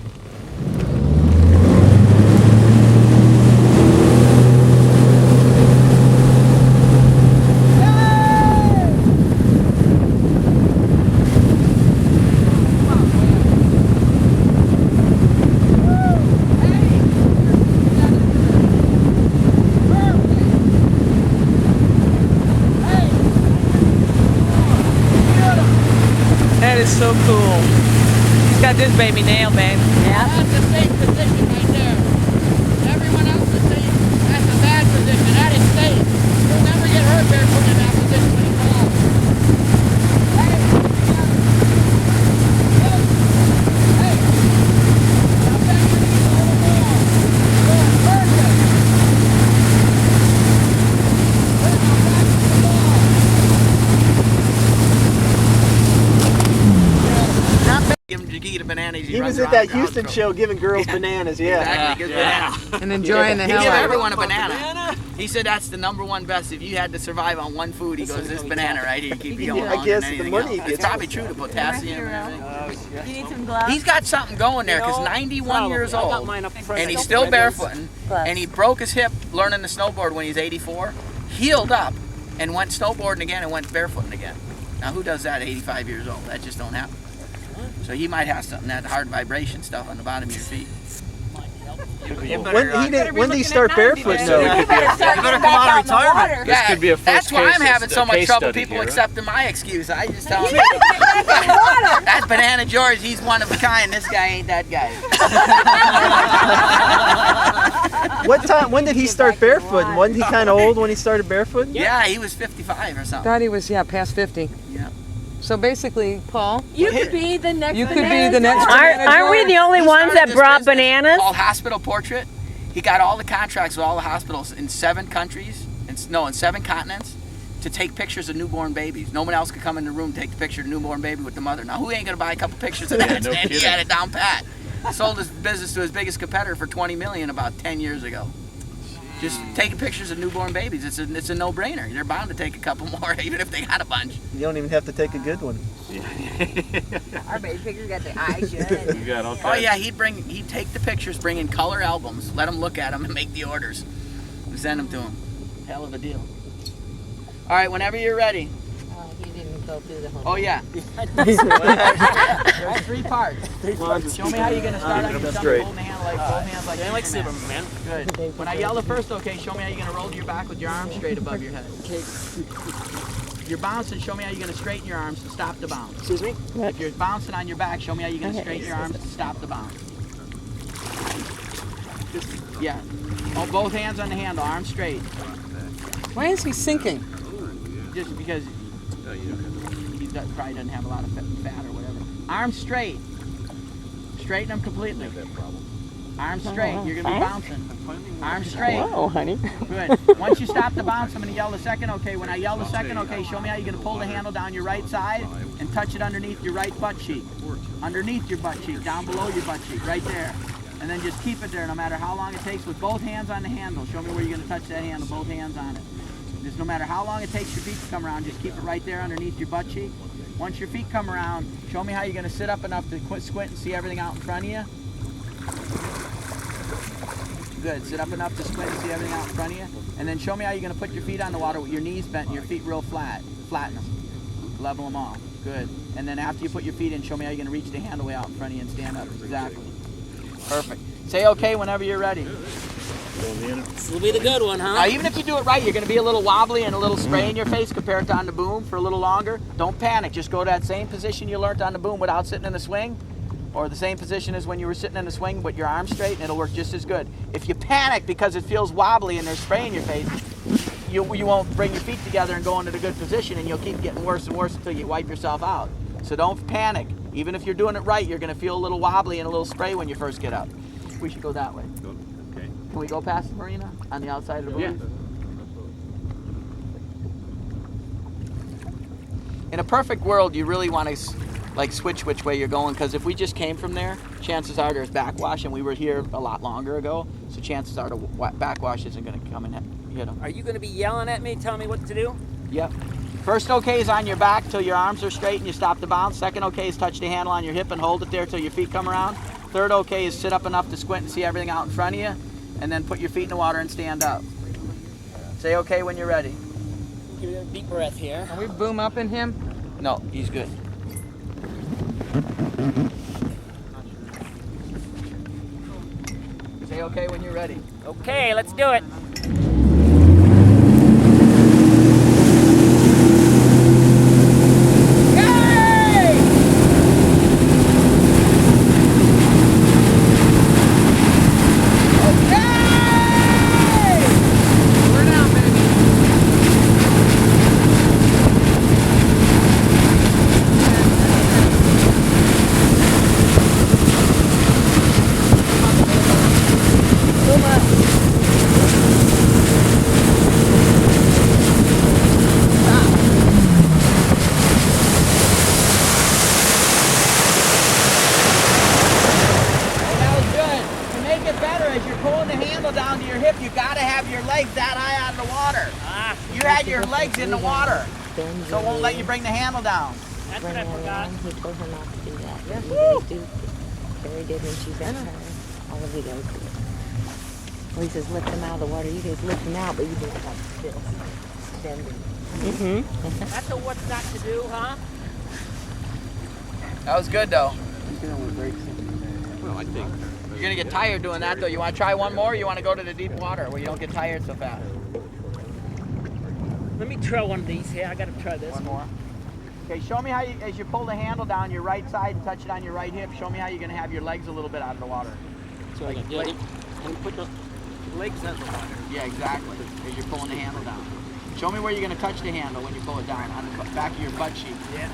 [SPEAKER 6] That is so cool. He's got this baby nailed, man.
[SPEAKER 1] That's a safe position right there. Everyone else is saying that's a bad position. That is safe. You'll never get hurt barefoot in that position when you fall. Hey, hey, drop back your knees a little more. Good, perfect. Put it on back to the ball. Give him Jiggy bananas.
[SPEAKER 10] He was at that Houston show giving girls bananas, yeah.
[SPEAKER 1] Exactly, good banana.
[SPEAKER 6] And enjoying the
[SPEAKER 1] He
[SPEAKER 6] hell
[SPEAKER 1] give
[SPEAKER 6] out of it.
[SPEAKER 1] everyone a banana. He said that's the number one best. If you had to survive on one food, he goes, this banana right here, keep you going
[SPEAKER 10] I
[SPEAKER 1] longer
[SPEAKER 10] guess
[SPEAKER 1] than
[SPEAKER 10] the
[SPEAKER 1] anything
[SPEAKER 10] money he
[SPEAKER 1] else.
[SPEAKER 10] gets.
[SPEAKER 1] It's probably true to potassium and everything.
[SPEAKER 9] You need some gloves?
[SPEAKER 1] He's got something going there because 91 years
[SPEAKER 8] I got
[SPEAKER 1] old,
[SPEAKER 8] mine up front.
[SPEAKER 1] and he's still barefooting,
[SPEAKER 9] Gloves.
[SPEAKER 1] and he broke his hip learning to snowboard when he's 84, healed up, and went snowboarding again and went barefooting again. Now who does that at 85 years old? That just don't happen. So he might have something, that hard vibration stuff on the bottom of your feet.
[SPEAKER 10] When did he start barefoot?
[SPEAKER 9] So you better come out of retirement.
[SPEAKER 5] This could be a first
[SPEAKER 1] That's why
[SPEAKER 5] case
[SPEAKER 1] I'm having so much
[SPEAKER 5] case
[SPEAKER 1] trouble
[SPEAKER 5] study
[SPEAKER 1] people
[SPEAKER 5] here.
[SPEAKER 1] accepting my excuse. I just tell them, that's Banana George, he's one of a kind. This guy ain't that guy.
[SPEAKER 10] What time? When did he start barefooting? Wasn't he kind of old when he started barefooting?
[SPEAKER 1] Yeah, he was 55 or something.
[SPEAKER 6] Thought he was, past 50.
[SPEAKER 1] Yeah.
[SPEAKER 6] So basically, Paul,
[SPEAKER 9] You could be the next
[SPEAKER 6] you could be
[SPEAKER 9] banana
[SPEAKER 6] the next
[SPEAKER 9] George.
[SPEAKER 7] Aren't we the only
[SPEAKER 1] He
[SPEAKER 7] ones
[SPEAKER 1] started
[SPEAKER 7] that
[SPEAKER 1] this
[SPEAKER 7] brought
[SPEAKER 1] business
[SPEAKER 7] bananas?
[SPEAKER 1] Called Hospital Portrait. He got all the contracts with all the hospitals in 7 countries, in 7 continents, to take pictures of newborn babies. No one else could come in the room and take the picture of the newborn baby with the mother. Now, who ain't gonna buy a couple pictures of that?
[SPEAKER 5] no
[SPEAKER 1] And he
[SPEAKER 5] kidding.
[SPEAKER 1] had it down pat. Sold his business to his biggest competitor for $20 million about 10 years ago. Just taking pictures of newborn babies. It's a no-brainer. They're bound to take a couple more, even if they got a bunch.
[SPEAKER 10] You don't even have to take a good one.
[SPEAKER 2] Our baby picture got the eyes shut.
[SPEAKER 4] You got all kinds.
[SPEAKER 1] Oh yeah, he'd take the pictures, bring in color albums, let them look at them, and make the orders, and send them to him. Hell of a deal. All right, whenever you're ready.
[SPEAKER 2] Oh, he didn't go through the whole.
[SPEAKER 1] Oh yeah. There's 3 parts. Show me how you're gonna start on your stomach, holding the hand like both hands like
[SPEAKER 3] I like
[SPEAKER 1] Superman.
[SPEAKER 3] Superman.
[SPEAKER 1] Good. When I yell the first okay, show me how you're gonna roll your back with your arms straight above your head. You're bouncing, show me how you're gonna straighten your arms to stop the bounce.
[SPEAKER 3] Excuse me?
[SPEAKER 1] If you're bouncing on your back, show me how you're gonna straighten your arms to stop the bounce. Yeah. Oh, both hands on the handle, arms straight.
[SPEAKER 6] Why is he sinking?
[SPEAKER 1] Just because he probably doesn't have a lot of fat or whatever. Arms straight. Straighten them completely. Arms straight. You're going to be bouncing. Arms straight.
[SPEAKER 7] Whoa, honey.
[SPEAKER 1] Good. Once you stop the bounce, I'm going to yell the second okay. When I yell the second okay, show me how you're going to pull the handle down your right side and touch it underneath your right butt cheek. Underneath your butt cheek, down below your butt cheek, right there. And then just keep it there no matter how long it takes with both hands on the handle. Show me where you're going to touch that handle, both hands on it. Just no matter how long it takes your feet to come around, just keep it right there underneath your butt cheek. Once your feet come around, show me how you're going to sit up enough to squint and see everything out in front of you. Good. Sit up enough to squint and see everything out in front of you. And then show me how you're going to put your feet on the water with your knees bent and your feet real flat. Flatten them. Level them off. Good. And then after you put your feet in, show me how you're going to reach the handle way out in front of you and stand up. Exactly. Perfect. Say okay whenever you're ready.
[SPEAKER 3] This will be the good one, huh?
[SPEAKER 1] Now, even if you do it right, you're going to be a little wobbly and a little spray in your face compared to on the boom for a little longer. Don't panic. Just go to that same position you learned on the boom without sitting in the swing, or the same position as when you were sitting in the swing, but your arms straight, and it'll work just as good. If you panic because it feels wobbly and there's spray in your face, you won't bring your feet together and go into the good position, and you'll keep getting worse and worse until you wipe yourself out. So don't panic. Even if you're doing it right, you're going to feel a little wobbly and a little spray when you first get up. We should go that way.
[SPEAKER 4] Okay.
[SPEAKER 1] Can we go past the marina on the outside of the boom?
[SPEAKER 4] Yeah.
[SPEAKER 1] In a perfect world, you really want to like switch which way you're going, because if we just came from there, chances are there's backwash, and we were here a lot longer ago, so chances are the backwash isn't going to come and hit them.
[SPEAKER 3] Are you going to be yelling at me, telling me what to do?
[SPEAKER 1] Yep. First okay is on your back till your arms are straight and you stop the bounce. Second okay is touch the handle on your hip and hold it there till your feet come around. Third okay is sit up enough to squint and see everything out in front of you, and then put your feet in the water and stand up. Say okay when you're ready.
[SPEAKER 3] Give it a deep breath here.
[SPEAKER 6] Can we boom up in him?
[SPEAKER 1] No, he's good. Say okay when you're ready.
[SPEAKER 8] Okay, let's do it.
[SPEAKER 1] Down to your hip, you gotta have your legs that high out of the water. You had your legs in the water, so it won't let you bring the handle down.
[SPEAKER 8] That's what I forgot.
[SPEAKER 2] He told her not to do that. Yes, do. Carrie did when she bent her. All of you guys do it. Well, he says lift them out of the water. You guys lift them out, but you just have to still bending.
[SPEAKER 8] That's a what's not to do, huh?
[SPEAKER 1] That was good though.
[SPEAKER 4] Well, I think.
[SPEAKER 1] You're gonna get tired doing that though. You wanna try one more, or you wanna go to the deep water where you don't get tired so fast?
[SPEAKER 8] Let me try one of these here. I gotta try this.
[SPEAKER 1] One more. Okay, show me how you, as you pull the handle down your right side and touch it on your right hip, show me how you're gonna have your legs a little bit out of the water.
[SPEAKER 3] So I can do it. And put the legs on the water.
[SPEAKER 1] Yeah, exactly. As you're pulling the handle down. Show me where you're gonna touch the handle when you pull it down, on the back of your butt cheek.
[SPEAKER 8] Yeah.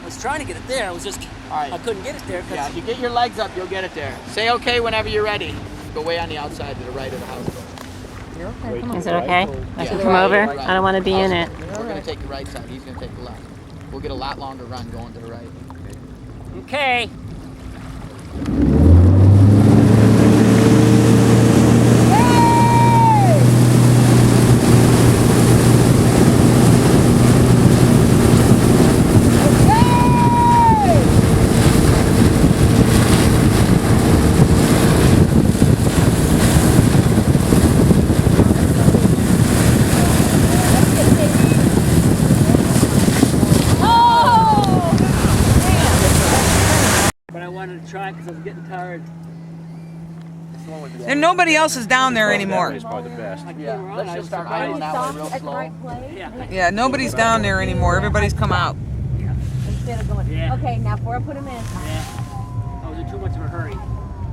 [SPEAKER 3] I was trying to get it there. I was just,
[SPEAKER 1] All right.
[SPEAKER 3] I couldn't get it there.
[SPEAKER 1] Yeah, if you get your legs up, you'll get it there. Say okay whenever you're ready. Go way on the outside to the right of the house.
[SPEAKER 6] You're okay. Come on.
[SPEAKER 7] Is it okay? I should
[SPEAKER 1] Yeah.
[SPEAKER 7] come over?
[SPEAKER 1] Right.
[SPEAKER 7] I don't want to be in it.
[SPEAKER 1] We're gonna take the right side. He's gonna take the left. We'll get a lot longer run going to the right.
[SPEAKER 8] Okay.
[SPEAKER 3] wanted to try because I was getting tired.
[SPEAKER 6] And nobody else is down there anymore.
[SPEAKER 5] Is probably the best.
[SPEAKER 1] Yeah, let's just start idling that way real slow.
[SPEAKER 6] Yeah, nobody's down there anymore. Everybody's come out.
[SPEAKER 9] Instead of going,
[SPEAKER 3] Yeah.
[SPEAKER 9] okay, now before I put them in.
[SPEAKER 3] Yeah. I was in too much of a hurry.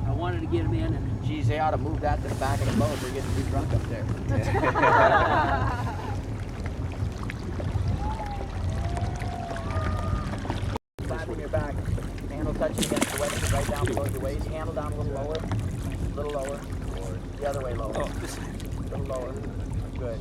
[SPEAKER 3] I wanted to get them in and
[SPEAKER 1] Geez, they ought to move that to the back of the boat. We're getting too drunk up there. Flat on your back. Handle touching against the wedge right down below your waist. Handle down a little lower. A little lower. The other way lower.
[SPEAKER 3] oh, this
[SPEAKER 1] A little lower. Good.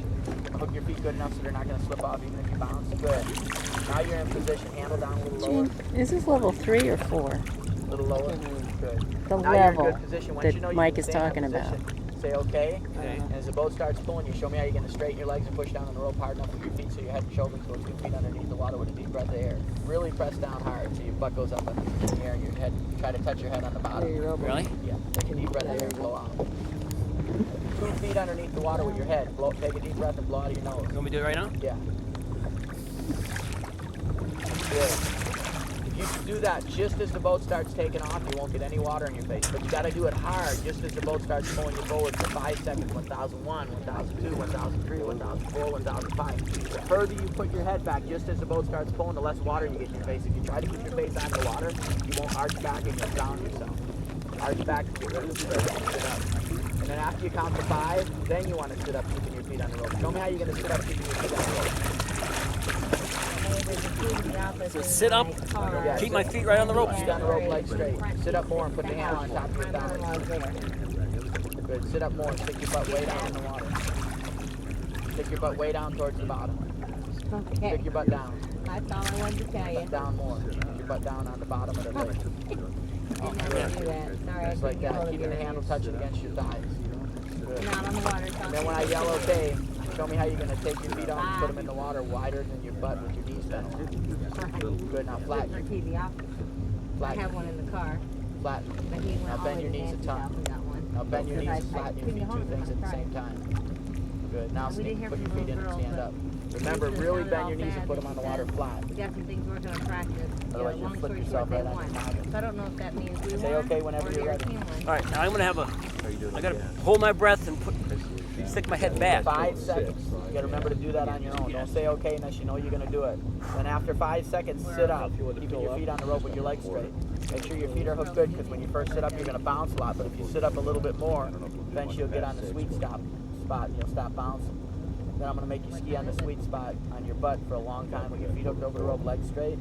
[SPEAKER 1] Hook your feet good enough so they're not going to slip off even if you bounce. Good. Now you're in position. Handle down a little lower.
[SPEAKER 7] Gene, is this level 3 or 4?
[SPEAKER 1] A little lower. Good.
[SPEAKER 7] The
[SPEAKER 1] Now you're in
[SPEAKER 7] level
[SPEAKER 1] good position. Once
[SPEAKER 7] that
[SPEAKER 1] you know you
[SPEAKER 7] Mike
[SPEAKER 1] can
[SPEAKER 7] is
[SPEAKER 1] stay in that
[SPEAKER 7] talking about.
[SPEAKER 1] position, say okay. And as the boat starts pulling you, show me how you're going to straighten your legs and push down on the rope hard enough with your feet so your head and shoulders go 2 feet underneath the water with a deep breath of air. Really press down hard so your butt goes up in the air and your head, try to touch your head on the bottom.
[SPEAKER 3] really?
[SPEAKER 1] Yeah, take a deep breath of air and blow out. 2 feet underneath the water with your head. Take a deep breath and blow out of your nose.
[SPEAKER 3] You want me to do it right now?
[SPEAKER 1] Yeah. Good. If you do that just as the boat starts taking off, you won't get any water in your face. But you got to do it hard just as the boat starts pulling you forward for 5 seconds. 1001, 1002, 1003, 1004, 1005. The further you put your head back just as the boat starts pulling, the less water you get in your face. If you try to keep your face out of the water, you won't arch back and you'll drown yourself. Arch back and get rid of the space. Sit up. And then after you count to 5, then you want to sit up keeping your feet on the rope. Show me how you're going to sit up keeping your feet on the rope.
[SPEAKER 3] So sit up,
[SPEAKER 1] Yeah,
[SPEAKER 3] keep my feet right on the rope.
[SPEAKER 1] Feet on the rope, legs straight. Sit up more and put the hand on top of your thigh. Good. Sit up more and stick your butt way down in the water. Stick your butt way down towards the bottom.
[SPEAKER 9] Okay.
[SPEAKER 1] Stick your butt down.
[SPEAKER 9] That's all I wanted to tell you.
[SPEAKER 1] Butt down more. Stick your butt down on the bottom of the leg.
[SPEAKER 9] Didn't know to do that. Sorry,
[SPEAKER 1] Just like that. Keeping the handle touching against your thighs. Good.
[SPEAKER 9] Not on the water.
[SPEAKER 1] And then when I yell okay, show me how you're going to take your feet off and put them in the water wider than your butt with your knees bent. Good. Now flatten your
[SPEAKER 9] TV off. I
[SPEAKER 1] flatten.
[SPEAKER 9] have one in the car,
[SPEAKER 1] Flatten.
[SPEAKER 9] but he went
[SPEAKER 1] Now
[SPEAKER 9] all
[SPEAKER 1] bend
[SPEAKER 9] the
[SPEAKER 1] your
[SPEAKER 9] way
[SPEAKER 1] knees
[SPEAKER 9] to
[SPEAKER 1] a
[SPEAKER 9] Nancy's house
[SPEAKER 1] ton.
[SPEAKER 9] and got one.
[SPEAKER 1] Now bend your knees and
[SPEAKER 9] Because
[SPEAKER 1] flatten your
[SPEAKER 9] couldn't
[SPEAKER 1] feet.
[SPEAKER 9] get
[SPEAKER 1] 2
[SPEAKER 9] home
[SPEAKER 1] things at the
[SPEAKER 9] till I
[SPEAKER 1] same time. Good. Now
[SPEAKER 9] We didn't hear
[SPEAKER 1] put your
[SPEAKER 9] from
[SPEAKER 1] feet in and
[SPEAKER 9] little
[SPEAKER 1] stand
[SPEAKER 9] girls,
[SPEAKER 1] up. Remember,
[SPEAKER 9] should've
[SPEAKER 1] really
[SPEAKER 9] done it
[SPEAKER 1] bend
[SPEAKER 9] all
[SPEAKER 1] your knees and
[SPEAKER 9] fast.
[SPEAKER 1] put them on the water flat.
[SPEAKER 9] We got some things we're going to practice.
[SPEAKER 1] Otherwise you'll
[SPEAKER 9] Long
[SPEAKER 1] flip
[SPEAKER 9] story
[SPEAKER 1] yourself
[SPEAKER 9] short,
[SPEAKER 1] right
[SPEAKER 9] they
[SPEAKER 1] on
[SPEAKER 9] won.
[SPEAKER 1] your noggin.
[SPEAKER 9] So I don't know if that means we
[SPEAKER 1] Say
[SPEAKER 9] won
[SPEAKER 1] okay whenever
[SPEAKER 9] or
[SPEAKER 1] you're
[SPEAKER 9] your
[SPEAKER 1] ready.
[SPEAKER 9] team won.
[SPEAKER 3] All right, now I'm gonna have a. I gotta hold my breath and stick my head back.
[SPEAKER 1] 5 seconds. You gotta remember to do that on your own. Don't say okay unless you know you're gonna do it. Then after 5 seconds, sit up, keeping your feet on the rope with your legs straight. Make sure your feet are hooked good, because when you first sit up, you're gonna bounce a lot. But if you sit up a little bit more, eventually you'll get on the sweet spot and you'll stop bouncing. Then I'm gonna make you ski on the sweet spot on your butt for a long time with your feet hooked over the rope, legs straight.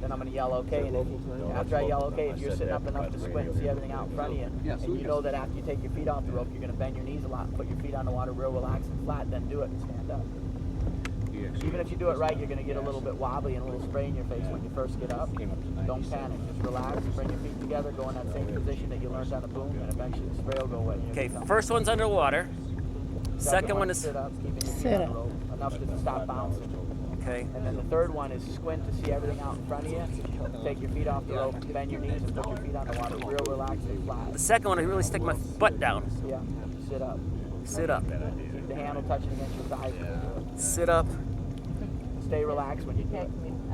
[SPEAKER 1] Then I'm gonna yell okay, and after I yell okay, if you're sitting up enough to squint and see everything out in front of you, and you know that after you take your feet off the rope, you're gonna bend your knees a lot and put your feet on the water real relaxed and flat, then do it and stand up. Even if you do it right, you're gonna get a little bit wobbly and a little spray in your face when you first get up. Don't panic, just relax, bring your feet together, go in that same position that you learned on the boom, and eventually the spray will go away.
[SPEAKER 3] Okay, first one's underwater. Second one is
[SPEAKER 1] sit up, keeping your feet on the rope, enough to stop bouncing.
[SPEAKER 3] okay.
[SPEAKER 1] And then the third one is squint to see everything out in front of you. Take your feet off the rope, bend your knees, and put your feet on the water real relaxed and flat.
[SPEAKER 3] The second one, I really stick my butt down.
[SPEAKER 1] Yeah, sit up.
[SPEAKER 3] Sit up.
[SPEAKER 1] Keep the handle touching against your thighs.
[SPEAKER 3] Sit up.
[SPEAKER 1] Stay relaxed when you do it.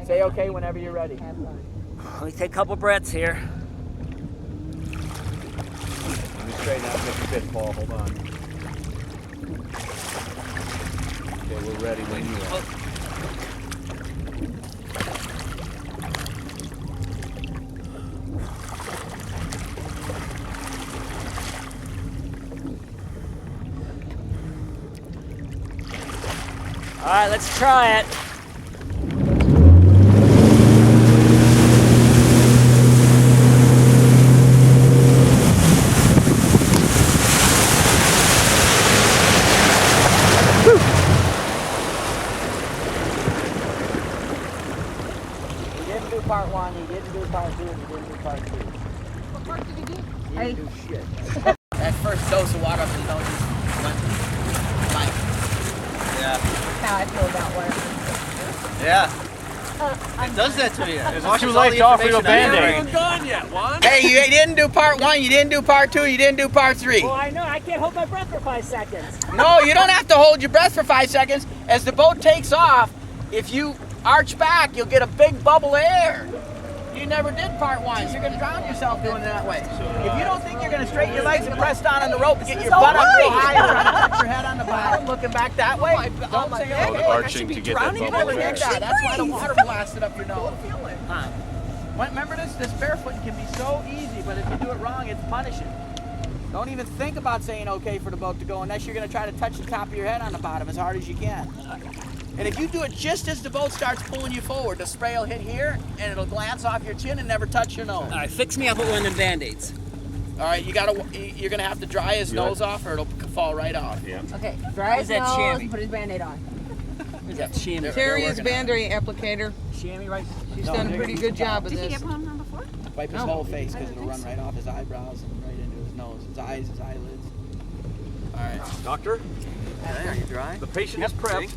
[SPEAKER 1] Say okay whenever you're ready.
[SPEAKER 3] Let me take a couple breaths here.
[SPEAKER 4] Let me straighten out, make you fit, Paul. Hold on. Okay, we're ready when you are.
[SPEAKER 3] All right, let's try it.
[SPEAKER 1] You didn't do part 1, you didn't do part 2, and you didn't do part 3.
[SPEAKER 9] What part did you do?
[SPEAKER 1] You didn't do shit. That first dose of water up the nose just went blank.
[SPEAKER 10] Yeah.
[SPEAKER 9] That's how I feel about water.
[SPEAKER 10] Yeah. It does that to you. It
[SPEAKER 5] Too late to offer you a Band-Aid.
[SPEAKER 3] done yet, one.
[SPEAKER 1] Hey, you didn't do part 1, you didn't do part 2, you didn't do part 3.
[SPEAKER 8] Well, I know. I can't hold my breath for 5 seconds.
[SPEAKER 1] No, you don't have to hold your breath for 5 seconds. As the boat takes off, if you arch back, you'll get a big bubble of air. You never did part 1. So you're gonna drown yourself doing it that way. If you don't think you're gonna straighten your legs and press down on the rope and get your butt up real high and try to touch your head on the bottom, looking back that way, don't say
[SPEAKER 4] Oh,
[SPEAKER 1] okay.
[SPEAKER 4] the arching to get that
[SPEAKER 1] You
[SPEAKER 4] bubble
[SPEAKER 1] never did
[SPEAKER 4] there.
[SPEAKER 1] that. That's why the water blasted up your nose. Remember this? This barefooting can be so easy, but if you do it wrong, it's punishing. Don't even think about saying okay for the boat to go unless you're going to try to touch the top of your head on the bottom as hard as you can. And if you do it just as the boat starts pulling you forward, the spray will hit here and it'll glance off your chin and never touch your nose.
[SPEAKER 8] All right, fix me up with one of them Band-Aids.
[SPEAKER 1] All right, you're going to have to dry his nose off or it'll fall right off.
[SPEAKER 5] Yeah.
[SPEAKER 9] Okay, dry his
[SPEAKER 8] Is that
[SPEAKER 9] nose,
[SPEAKER 8] chamois?
[SPEAKER 9] put his Band-Aid on.
[SPEAKER 8] Is that chamois?
[SPEAKER 6] Terry is
[SPEAKER 1] working on it.
[SPEAKER 6] Band-Aid applicator.
[SPEAKER 8] Chamois right?
[SPEAKER 6] She's
[SPEAKER 1] No,
[SPEAKER 6] done a
[SPEAKER 1] there
[SPEAKER 6] pretty
[SPEAKER 1] you
[SPEAKER 6] good job of
[SPEAKER 9] Did he
[SPEAKER 6] this.
[SPEAKER 9] get home on before?
[SPEAKER 1] Wipe his whole face because it'll run right off his eyebrows and right into his nose, his eyes, his eyelids. All right.
[SPEAKER 4] Doctor,
[SPEAKER 1] Are you dry?
[SPEAKER 4] the patient is prepped.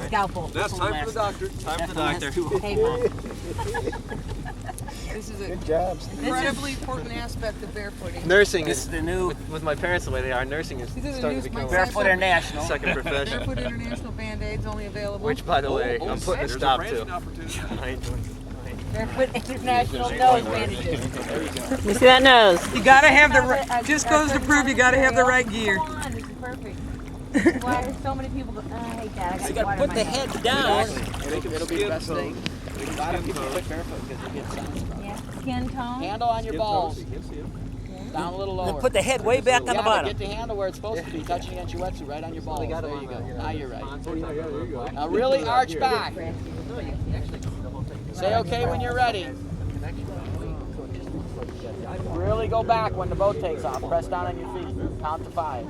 [SPEAKER 9] Scalpel.
[SPEAKER 4] Now it's time for the doctor. Time for the doctor.
[SPEAKER 9] Hey, Mom.
[SPEAKER 6] This is an
[SPEAKER 10] Good job.
[SPEAKER 6] incredibly important aspect of barefooting.
[SPEAKER 10] Nursing
[SPEAKER 8] This
[SPEAKER 10] is
[SPEAKER 8] is the new
[SPEAKER 10] with my parents the way they are. Nursing is
[SPEAKER 6] These are the
[SPEAKER 10] starting
[SPEAKER 6] new
[SPEAKER 10] to become
[SPEAKER 6] Barefoot
[SPEAKER 10] a
[SPEAKER 8] International.
[SPEAKER 10] second profession.
[SPEAKER 6] Barefoot International Band-Aids only available.
[SPEAKER 10] Which, by the way, I'm putting a
[SPEAKER 4] There's
[SPEAKER 10] stop
[SPEAKER 4] branding
[SPEAKER 10] to.
[SPEAKER 4] opportunity.
[SPEAKER 10] I ain't doing it.
[SPEAKER 9] Barefoot International nose bandages.
[SPEAKER 7] You see that nose?
[SPEAKER 6] You gotta have the right, just goes to prove you gotta have the right gear.
[SPEAKER 9] Come on, this is perfect. Why so many people go, I hate that. I
[SPEAKER 8] You
[SPEAKER 9] got
[SPEAKER 8] gotta put the head down.
[SPEAKER 1] It'll be the best thing. A lot of people quit barefoot because they get sunstroke.
[SPEAKER 9] Yeah, skin tone.
[SPEAKER 1] Handle on your balls. Down a little
[SPEAKER 8] Then
[SPEAKER 1] lower.
[SPEAKER 8] put the head way back on the
[SPEAKER 1] But
[SPEAKER 8] bottom.
[SPEAKER 1] get the handle where it's supposed to be, touching against your wetsuit, right on your balls. There you go. Now you're right. Now really arch back. Say okay when you're ready. Really go back when the boat takes off. Press down on your feet. Count to 5.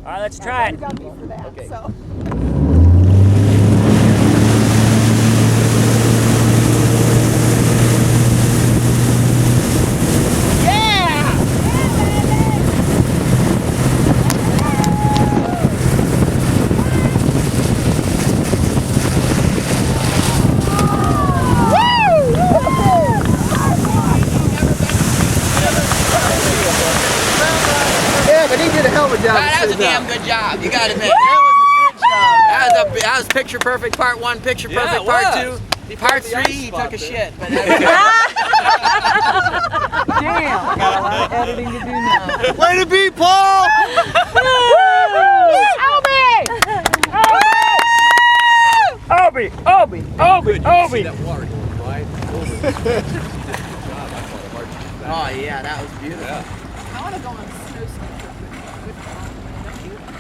[SPEAKER 8] All right, let's try it.
[SPEAKER 1] Okay.
[SPEAKER 10] Yeah, but he did a hell of a job.
[SPEAKER 1] That was a damn good job. You got to admit. That was picture perfect part 1, picture perfect part 2. Part 3, he took a shit. But
[SPEAKER 6] Damn. Got a lot of editing to do now.
[SPEAKER 10] Way to be, Paul!
[SPEAKER 8] Obi!
[SPEAKER 4] That water going right over.
[SPEAKER 1] oh yeah, that was beautiful.
[SPEAKER 6] I want to go on snow ski.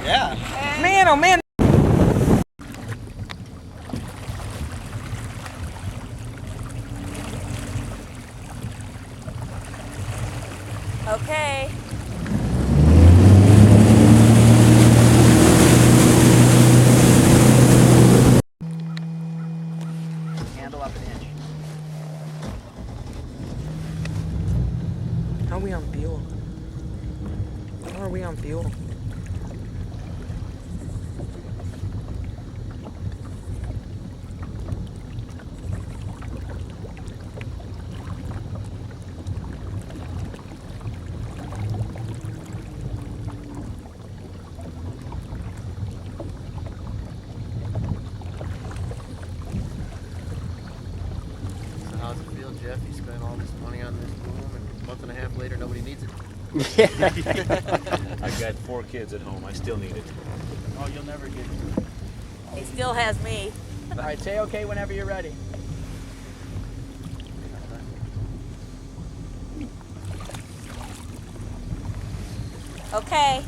[SPEAKER 10] Yeah.
[SPEAKER 6] Man, oh man.
[SPEAKER 2] Okay.
[SPEAKER 1] Handle up an inch.
[SPEAKER 6] How are we on fuel? How are we on fuel?
[SPEAKER 10] So how's it feel, Jeff? You spent all this money on this boom, and a month and a half later, nobody needs it.
[SPEAKER 5] I've got 4 kids at home. I still need it.
[SPEAKER 1] Oh, you'll never get it.
[SPEAKER 2] He still has me.
[SPEAKER 1] All right, say okay whenever you're ready.
[SPEAKER 2] Okay.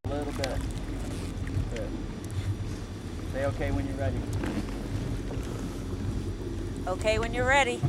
[SPEAKER 1] A little bit. Good. Say okay when you're ready.
[SPEAKER 2] Okay when you're ready.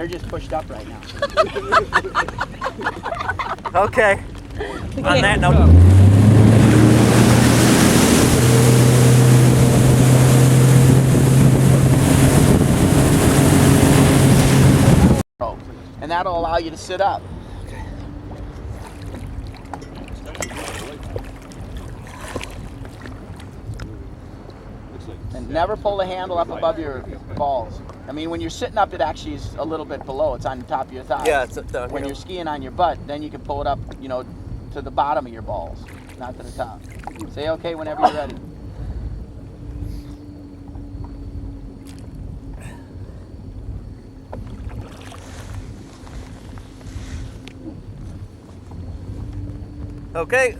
[SPEAKER 1] They're just pushed up right now.
[SPEAKER 3] Okay. On that note.
[SPEAKER 1] And that'll allow you to sit up. And never pull the handle up above your balls. I mean, when you're sitting up, it actually is a little bit below. It's on the top of your thigh.
[SPEAKER 3] Yeah, it's down
[SPEAKER 1] when
[SPEAKER 3] here.
[SPEAKER 1] you're skiing on your butt, then you can pull it up, you know, to the bottom of your balls, not to the top. Say okay whenever you're ready.
[SPEAKER 3] Okay.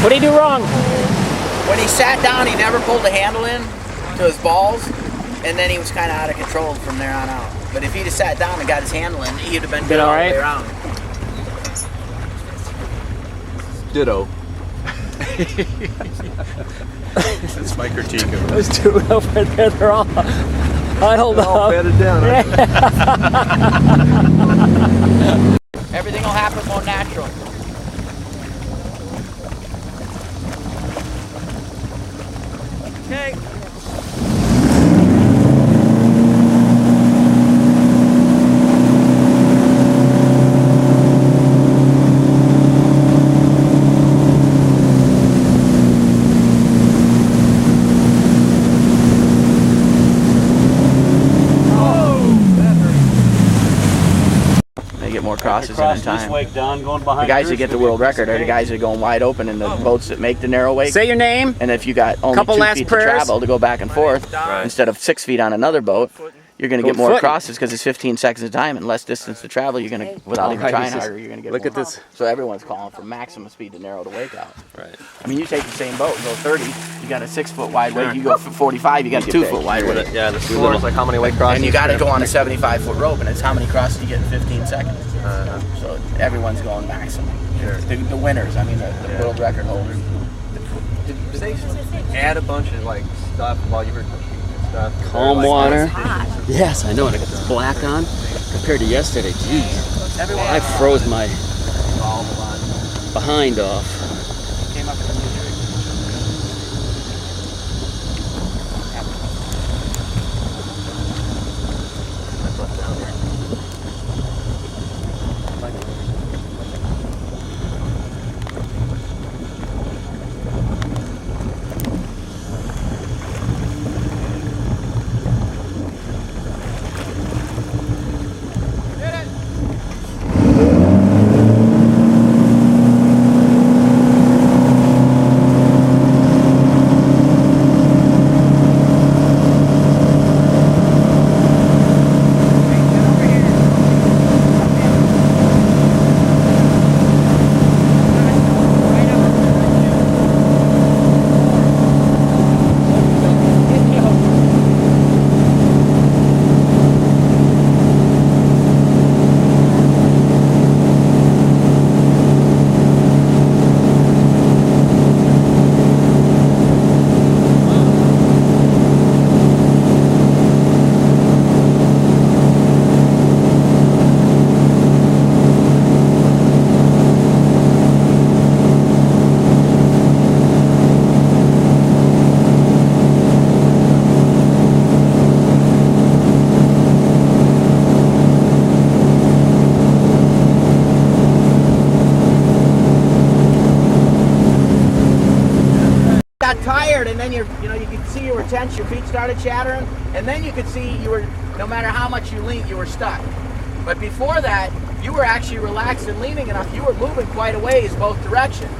[SPEAKER 8] What did he do wrong?
[SPEAKER 1] When he sat down, he never pulled the handle in to his balls, and then he was kind of out of control from there on out. But if he'd have sat down and got his handle in, he'd have been good all the way around.
[SPEAKER 4] Ditto. That's my critique of it.
[SPEAKER 8] Those two over there, they're all huddled
[SPEAKER 4] They're all
[SPEAKER 8] up.
[SPEAKER 4] bedded down.
[SPEAKER 1] Everything will happen more natural.
[SPEAKER 3] Okay.
[SPEAKER 1] They get more crosses in
[SPEAKER 5] This
[SPEAKER 1] time.
[SPEAKER 5] wake down, going behind
[SPEAKER 1] The guys that
[SPEAKER 5] yours
[SPEAKER 1] get the
[SPEAKER 5] could be
[SPEAKER 1] world
[SPEAKER 5] a piece
[SPEAKER 1] record
[SPEAKER 5] of
[SPEAKER 1] are the
[SPEAKER 5] cake.
[SPEAKER 1] guys that are going wide open in the boats that make the narrow wake.
[SPEAKER 8] Say your name.
[SPEAKER 1] And if you got only
[SPEAKER 8] Couple
[SPEAKER 1] 2
[SPEAKER 8] last
[SPEAKER 1] feet
[SPEAKER 8] prayers.
[SPEAKER 1] to travel to go back and forth, instead of 6 feet on another boat, you're going to get more
[SPEAKER 8] footing.
[SPEAKER 1] crosses because it's 15 seconds of time and less distance to travel. You're going to, without even
[SPEAKER 8] Alright,
[SPEAKER 1] trying
[SPEAKER 8] this is-
[SPEAKER 1] harder, you're going to get
[SPEAKER 8] look
[SPEAKER 1] more.
[SPEAKER 8] at this.
[SPEAKER 1] So everyone's calling for maximum speed to narrow the wake out.
[SPEAKER 4] Right.
[SPEAKER 1] I mean, you take the same boat and go 30, you got a 6 foot wide wake. You go 45, you got a 2 foot wide wake.
[SPEAKER 10] Yeah, the score is like how many wake crosses.
[SPEAKER 1] And you got to go on a 75 foot rope, and it's how many crosses you get in 15 seconds. So everyone's going maximum.
[SPEAKER 10] Sure.
[SPEAKER 1] The winners, I mean, the world record holders.
[SPEAKER 10] Did they add a bunch of like stuff while you were stuff?
[SPEAKER 8] Calm
[SPEAKER 10] Like,
[SPEAKER 8] water.
[SPEAKER 2] It's hot.
[SPEAKER 8] Yes, I know it. I got this black on compared to yesterday. Jeez, I froze my behind off.
[SPEAKER 1] Came up with a new trick. tired, and then you could see you were tense, your feet started chattering, and then you could see you were, no matter how much you leaned, you were stuck. But before that, you were actually relaxed and leaning enough. You were moving quite a ways both directions.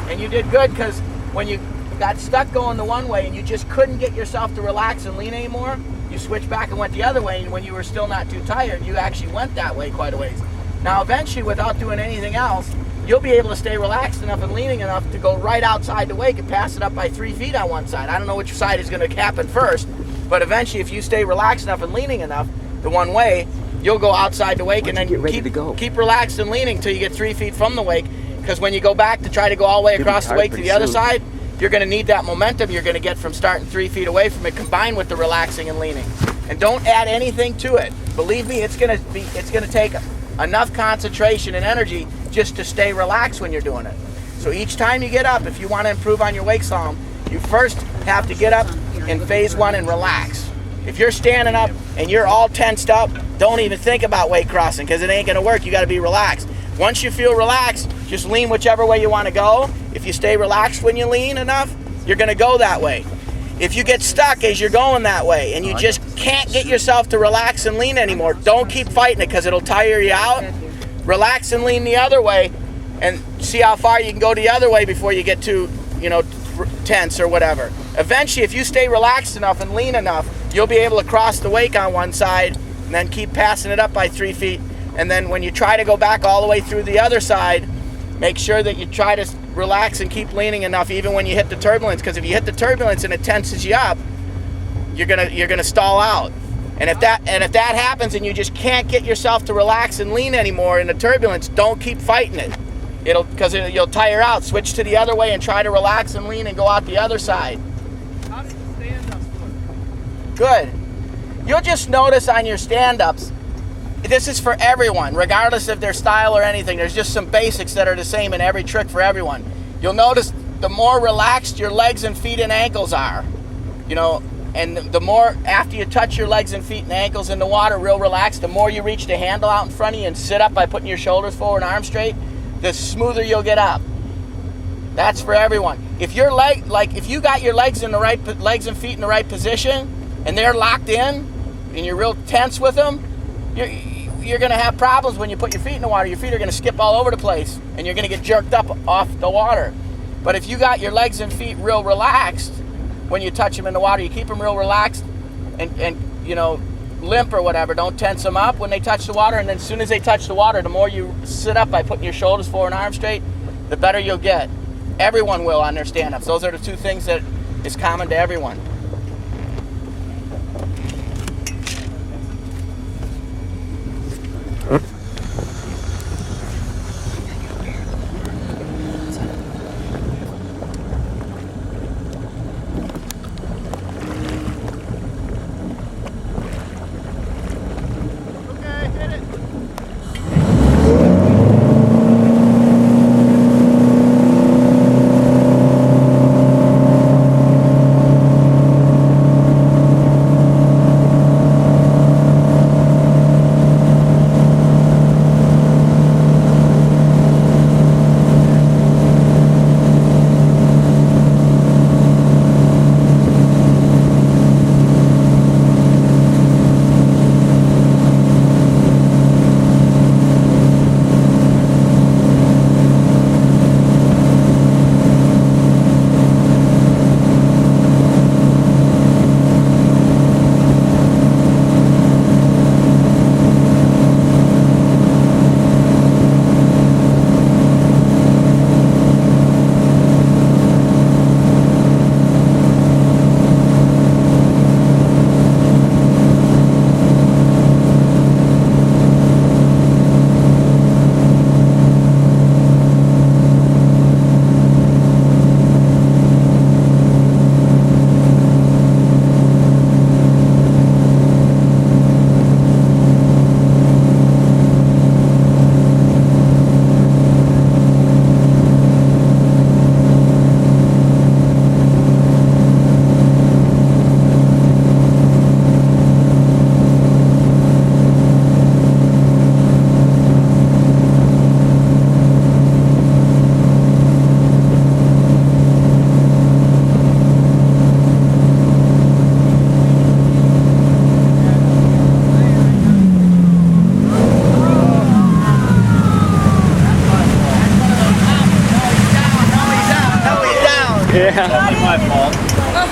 [SPEAKER 1] And you did good, because when you got stuck going the one way and you just couldn't get yourself to relax and lean anymore, you switched back and went the other way, and when you were still not too tired, you actually went that way quite a ways. Now eventually, without doing anything else, you'll be able to stay relaxed enough and leaning enough to go right outside the wake and pass it up by 3 feet on one side. I don't know which side is going to happen first, but eventually if you stay relaxed enough and leaning enough the one way, you'll go outside the wake and then keep relaxed and leaning until you get 3 feet from the wake, because when you go back to try to go all the way across the wake to the other side, you're going to need that momentum you're going to get from starting 3 feet away from it, combined with the relaxing and leaning. And don't add anything to it. Believe me, it's going to take enough concentration and energy just to stay relaxed when you're doing it. So each time you get up, if you want to improve on your wake slalom, you first have to get up in phase 1 and relax. If you're standing up and you're all tensed up, don't even think about wake crossing, because it ain't going to work. You got to be relaxed. Once you feel relaxed, just lean whichever way you want to go. If you stay relaxed when you lean enough, you're going to go that way. If you get stuck as you're going that way and you just can't get yourself to relax and lean anymore, don't keep fighting it, because it'll tire you out. Relax and lean the other way and see how far you can go the other way before you get too, tense or whatever. Eventually, if you stay relaxed enough and lean enough, you'll be able to cross the wake on one side and then keep passing it up by 3 feet. And then when you try to go back all the way through the other side, make sure that you try to relax and keep leaning enough even when you hit the turbulence, because if you hit the turbulence and it tenses you up, you're gonna stall out. And if that happens and you just can't get yourself to relax and lean anymore in the turbulence, don't keep fighting it. You'll tire out. Switch to the other way and try to relax and lean and go out the other side.
[SPEAKER 6] How does the stand-ups look?
[SPEAKER 1] Good. You'll just notice on your stand-ups, this is for everyone, regardless of their style or anything. There's just some basics that are the same in every trick for everyone. You'll notice the more relaxed your legs and feet and ankles are, and the more after you touch your legs and feet and ankles in the water real relaxed, the more you reach the handle out in front of you and sit up by putting your shoulders forward and arms straight, the smoother you'll get up. That's for everyone. If you got your legs and feet in the right position and they're locked in and you're real tense with them, you're going to have problems when you put your feet in the water. Your feet are going to skip all over the place and you're going to get jerked up off the water. But if you got your legs and feet real relaxed when you touch them in the water, you keep them real relaxed and limp or whatever, don't tense them up when they touch the water, and then as soon as they touch the water, the more you sit up by putting your shoulders forward and arms straight, the better you'll get. Everyone will on their stand-ups. Those are the two things that is common to everyone.
[SPEAKER 5] Yeah. Totally my fault.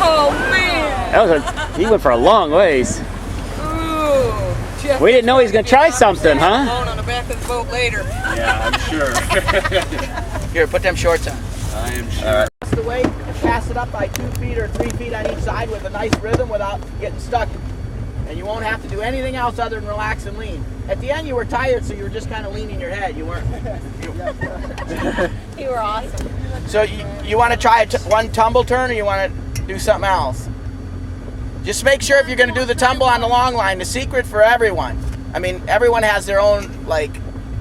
[SPEAKER 6] Oh man!
[SPEAKER 1] That was he went for a long ways.
[SPEAKER 6] Ooh, Jeff,
[SPEAKER 1] We didn't know he was going to try something, huh?
[SPEAKER 6] alone on the back of the boat later.
[SPEAKER 5] Yeah, I'm sure.
[SPEAKER 1] Here, put them shorts on.
[SPEAKER 5] I am sure.
[SPEAKER 1] Pass the weight and pass it up by 2 feet or 3 feet on each side with a nice rhythm without getting stuck. And you won't have to do anything else other than relax and lean. At the end, you were tired, so you were just kind of leaning your head. You weren't.
[SPEAKER 9] You were awesome.
[SPEAKER 1] So you want to try one tumble turn, or you want to do something else? Just make sure if you're going to do the tumble on the long line, the secret for everyone. I mean, everyone has their own like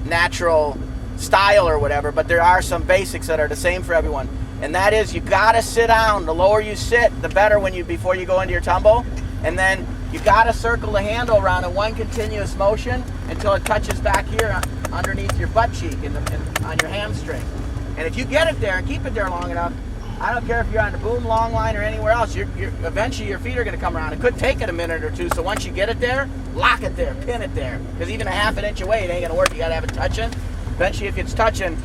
[SPEAKER 1] natural style or whatever, but there are some basics that are the same for everyone. And that is, you got to sit down. The lower you sit, the better before you go into your tumble. And then you got to circle the handle around in one continuous motion until it touches back here underneath your butt cheek and on your hamstring. And if you get it there and keep it there long enough, I don't care if you're on the boom long line or anywhere else, eventually your feet are going to come around. It could take it a minute or two, so once you get it there, lock it there, pin it there. Because even a half an inch away, it ain't going to work. You got to have it touching. Eventually, if it's touching,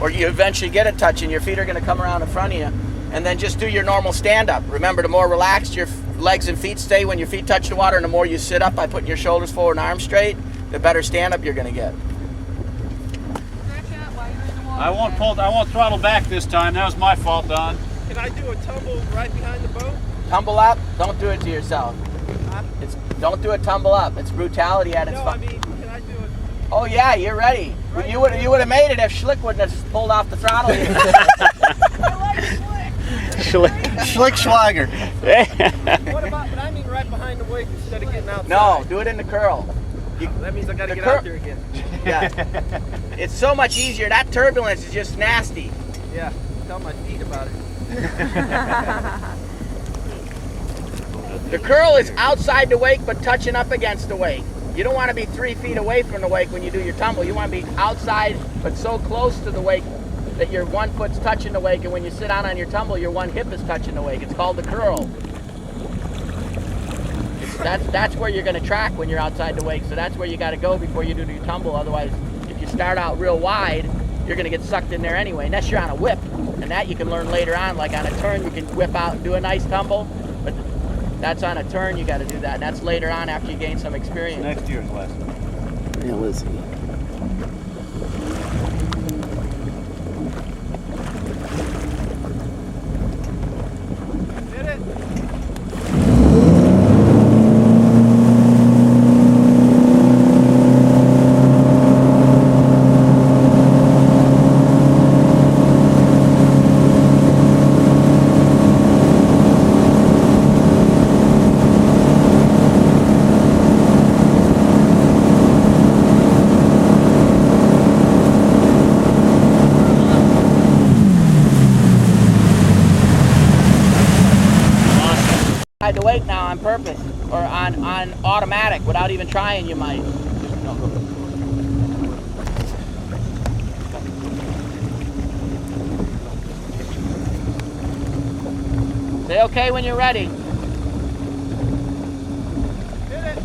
[SPEAKER 1] or you eventually get it touching, your feet are going to come around in front of you. And then just do your normal stand-up. Remember, the more relaxed your legs and feet stay when your feet touch the water, and the more you sit up by putting your shoulders forward and arms straight, the better stand-up you're going to get.
[SPEAKER 5] I won't throttle back this time. That was my fault, Don.
[SPEAKER 10] Can I do a tumble right behind the boat?
[SPEAKER 1] Tumble up, don't do it to yourself. Don't do a tumble up. It's brutality at its
[SPEAKER 10] No, I mean, can I do it?
[SPEAKER 1] Oh yeah, you're ready.
[SPEAKER 10] Right.
[SPEAKER 1] You would have made it if Schlick wouldn't have pulled off the throttle.
[SPEAKER 10] I like
[SPEAKER 1] Schlick Schlager.
[SPEAKER 10] What about, but I mean right behind the wake instead of getting outside.
[SPEAKER 1] No, do it in the curl.
[SPEAKER 10] That means I got to get out there again.
[SPEAKER 1] Yeah. It's so much easier. That turbulence is just nasty.
[SPEAKER 10] Yeah, tell my feet about it.
[SPEAKER 1] The curl is outside the wake but touching up against the wake. You don't want to be 3 feet away from the wake when you do your tumble. You want to be outside but so close to the wake that your one foot's touching the wake, and when you sit down on your tumble, your one hip is touching the wake. It's called the curl. That's where you're going to track when you're outside the wake, so that's where you got to go before you do your tumble. Otherwise, if you start out real wide, you're going to get sucked in there anyway, unless you're on a whip. And that you can learn later on, like on a turn, you can whip out and do a nice tumble, but that's on a turn, you got to do that. And that's later on after you gain some experience.
[SPEAKER 5] Next year's lesson.
[SPEAKER 1] Yeah, let's see.
[SPEAKER 10] Did it?
[SPEAKER 1] Hide the wake now on purpose, or on automatic, without even trying, you might. No, go. Say okay when you're ready.
[SPEAKER 10] Did it?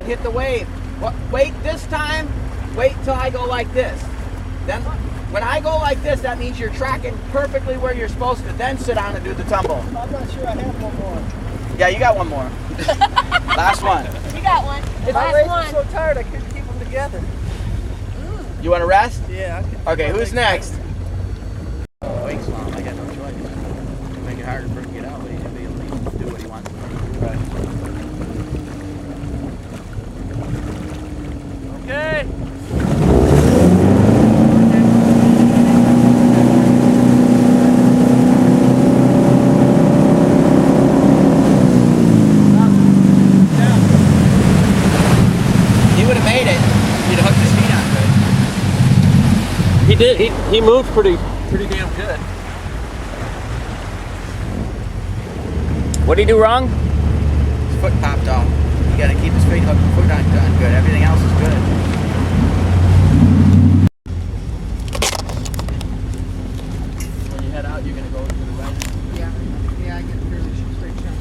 [SPEAKER 1] Hit the wave. Wait this time, wait till I go like this. Then when I go like this, that means you're tracking perfectly where you're supposed to. Then sit down and do the tumble.
[SPEAKER 10] I'm not sure I have one more.
[SPEAKER 1] Yeah, you got one more. Last one.
[SPEAKER 9] You got one.
[SPEAKER 10] My
[SPEAKER 9] Last
[SPEAKER 10] legs
[SPEAKER 9] one.
[SPEAKER 10] are so tired I couldn't keep them together.
[SPEAKER 1] You want to rest?
[SPEAKER 10] Yeah.
[SPEAKER 1] Okay, who's next? Wake's long. I got no choice. Make it harder for him to get out, but he's gonna be able to do what he wants to do.
[SPEAKER 10] Okay.
[SPEAKER 3] He did. He moved pretty damn good. What did he do wrong?
[SPEAKER 1] His foot popped off. You gotta keep his foot on good. Everything else is good. When you head out, you're gonna go to the right.
[SPEAKER 6] Yeah, I get a fairly straight shot.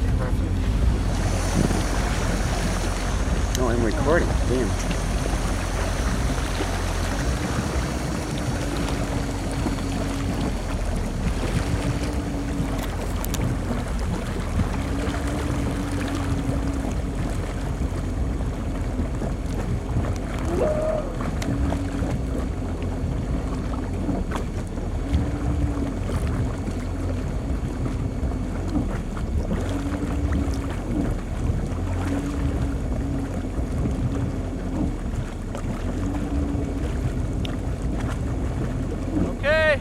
[SPEAKER 1] No, I'm recording. Damn.
[SPEAKER 3] Okay.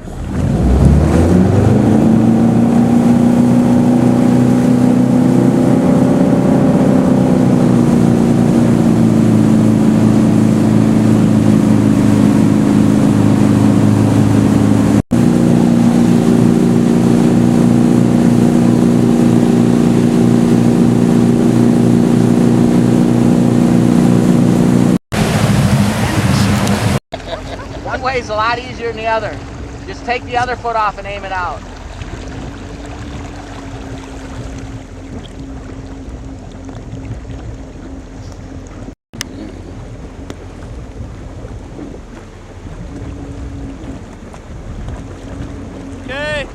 [SPEAKER 1] One way is a lot easier than the other. Just take the other foot off and aim it out.
[SPEAKER 3] Okay.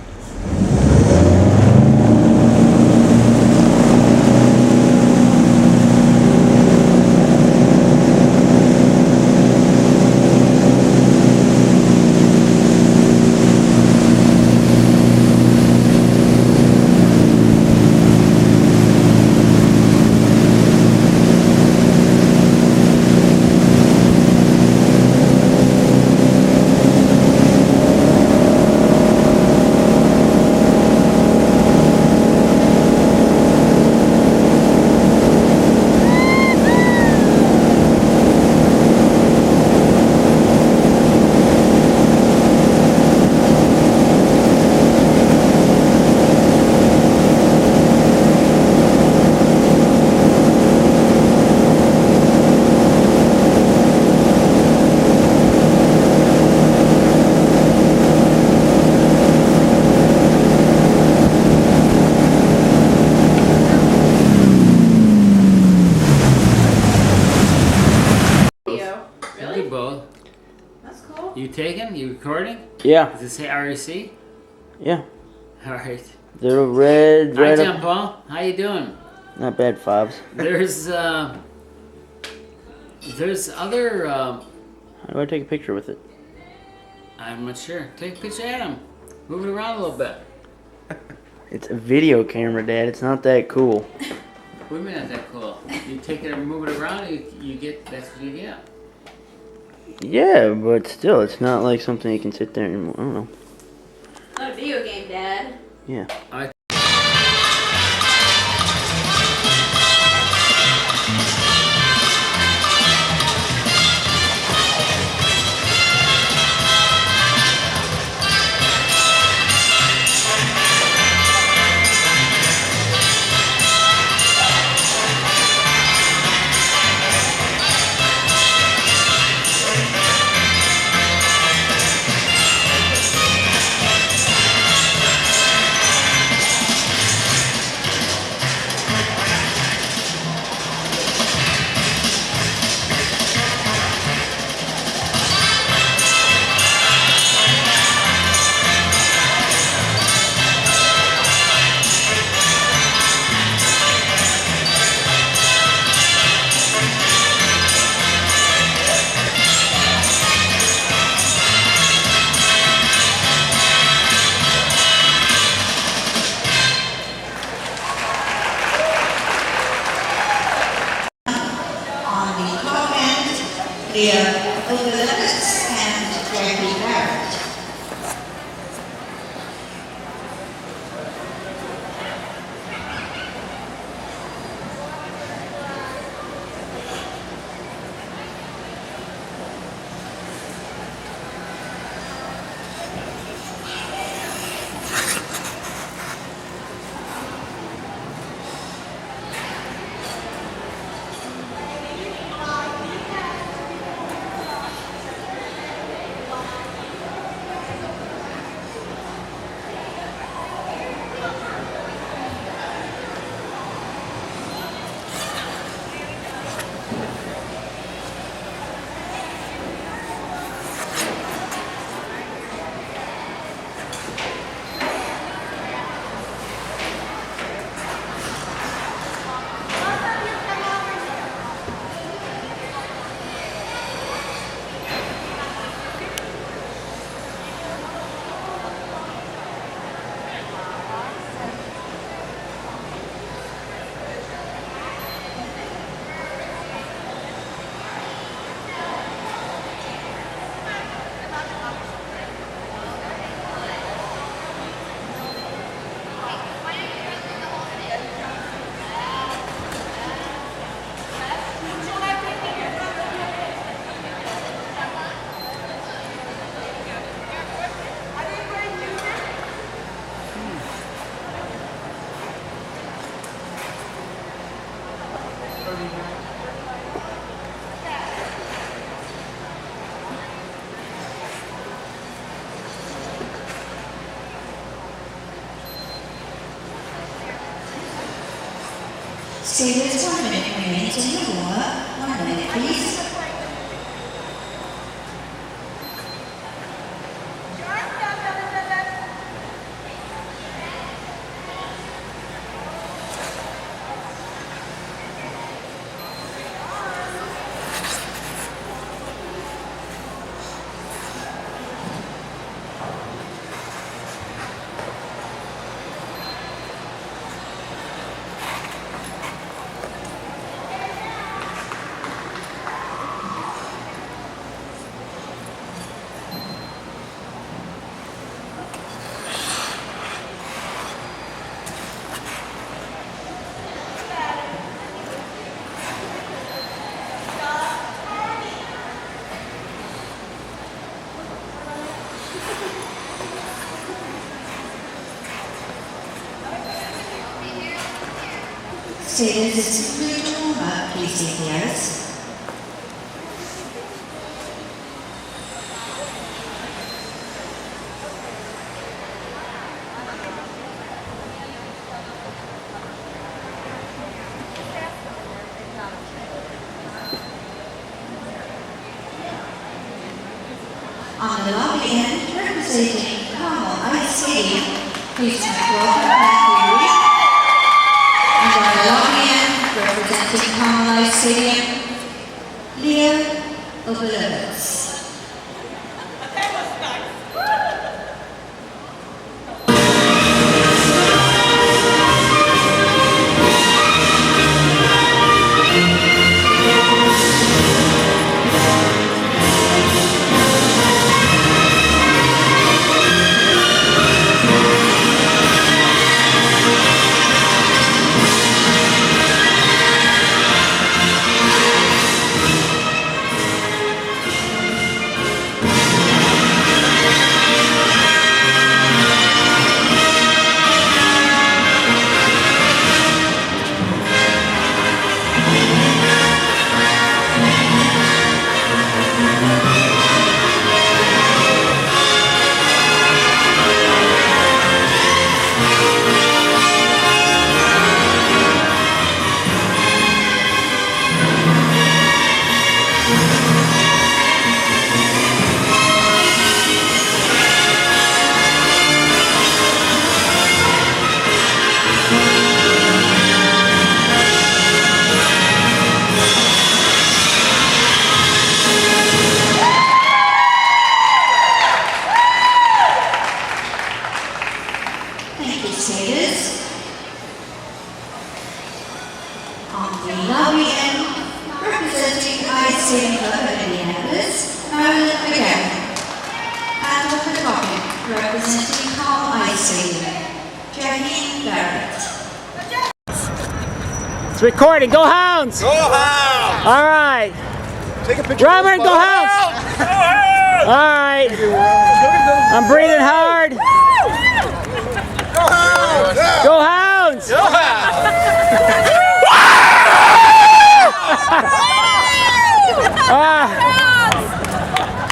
[SPEAKER 8] Good both. That's cool. You taking? You recording?
[SPEAKER 1] Yeah.
[SPEAKER 8] Does it say REC?
[SPEAKER 1] Yeah.
[SPEAKER 8] All right.
[SPEAKER 1] Little red.
[SPEAKER 8] Hi, John Paul. How you doing?
[SPEAKER 1] Not bad, Fobs.
[SPEAKER 8] There's other.
[SPEAKER 1] How do I take a picture with it?
[SPEAKER 8] I'm not sure. Take a picture at him. Move it around a little bit.
[SPEAKER 1] It's a video camera, Dad. It's not that cool.
[SPEAKER 8] What do you mean not that cool? You take it and move it around, you get. That's what you get.
[SPEAKER 1] Yeah, but still, it's not like something you can sit there and, I don't know.
[SPEAKER 9] It's not a video game, Dad.
[SPEAKER 1] Yeah.
[SPEAKER 11] Seipel Training remains in the water. 1 minute, please. Seipel Training, please take notes. On the lobby end, representing Carmel Ice Stadium, please make welcome back to you. And on the lobby end, representing Carmel Ice Stadium, Leo Overloads. Thank you, skaters. On the lobby end, representing Ice Skating Club of Indianapolis, Marilyn McGarry. And on the pocket, representing Carl Ice Skating, Jackie Barrett.
[SPEAKER 8] It's recording. Go Hounds!
[SPEAKER 10] Go Hounds!
[SPEAKER 8] All right.
[SPEAKER 10] Take a picture.
[SPEAKER 8] Robert, go Hounds!
[SPEAKER 10] Go Hounds!
[SPEAKER 8] All right. I'm breathing hard.
[SPEAKER 10] Go Hounds!
[SPEAKER 8] Go Hounds!
[SPEAKER 10] Go Hounds!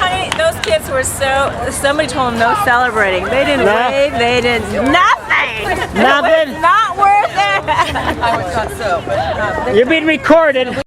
[SPEAKER 9] Honey, those kids were somebody told them no celebrating. They didn't wave, they did nothing.
[SPEAKER 8] Nothing?
[SPEAKER 9] Not worth it.
[SPEAKER 6] I would thought so, but
[SPEAKER 8] You're being recorded.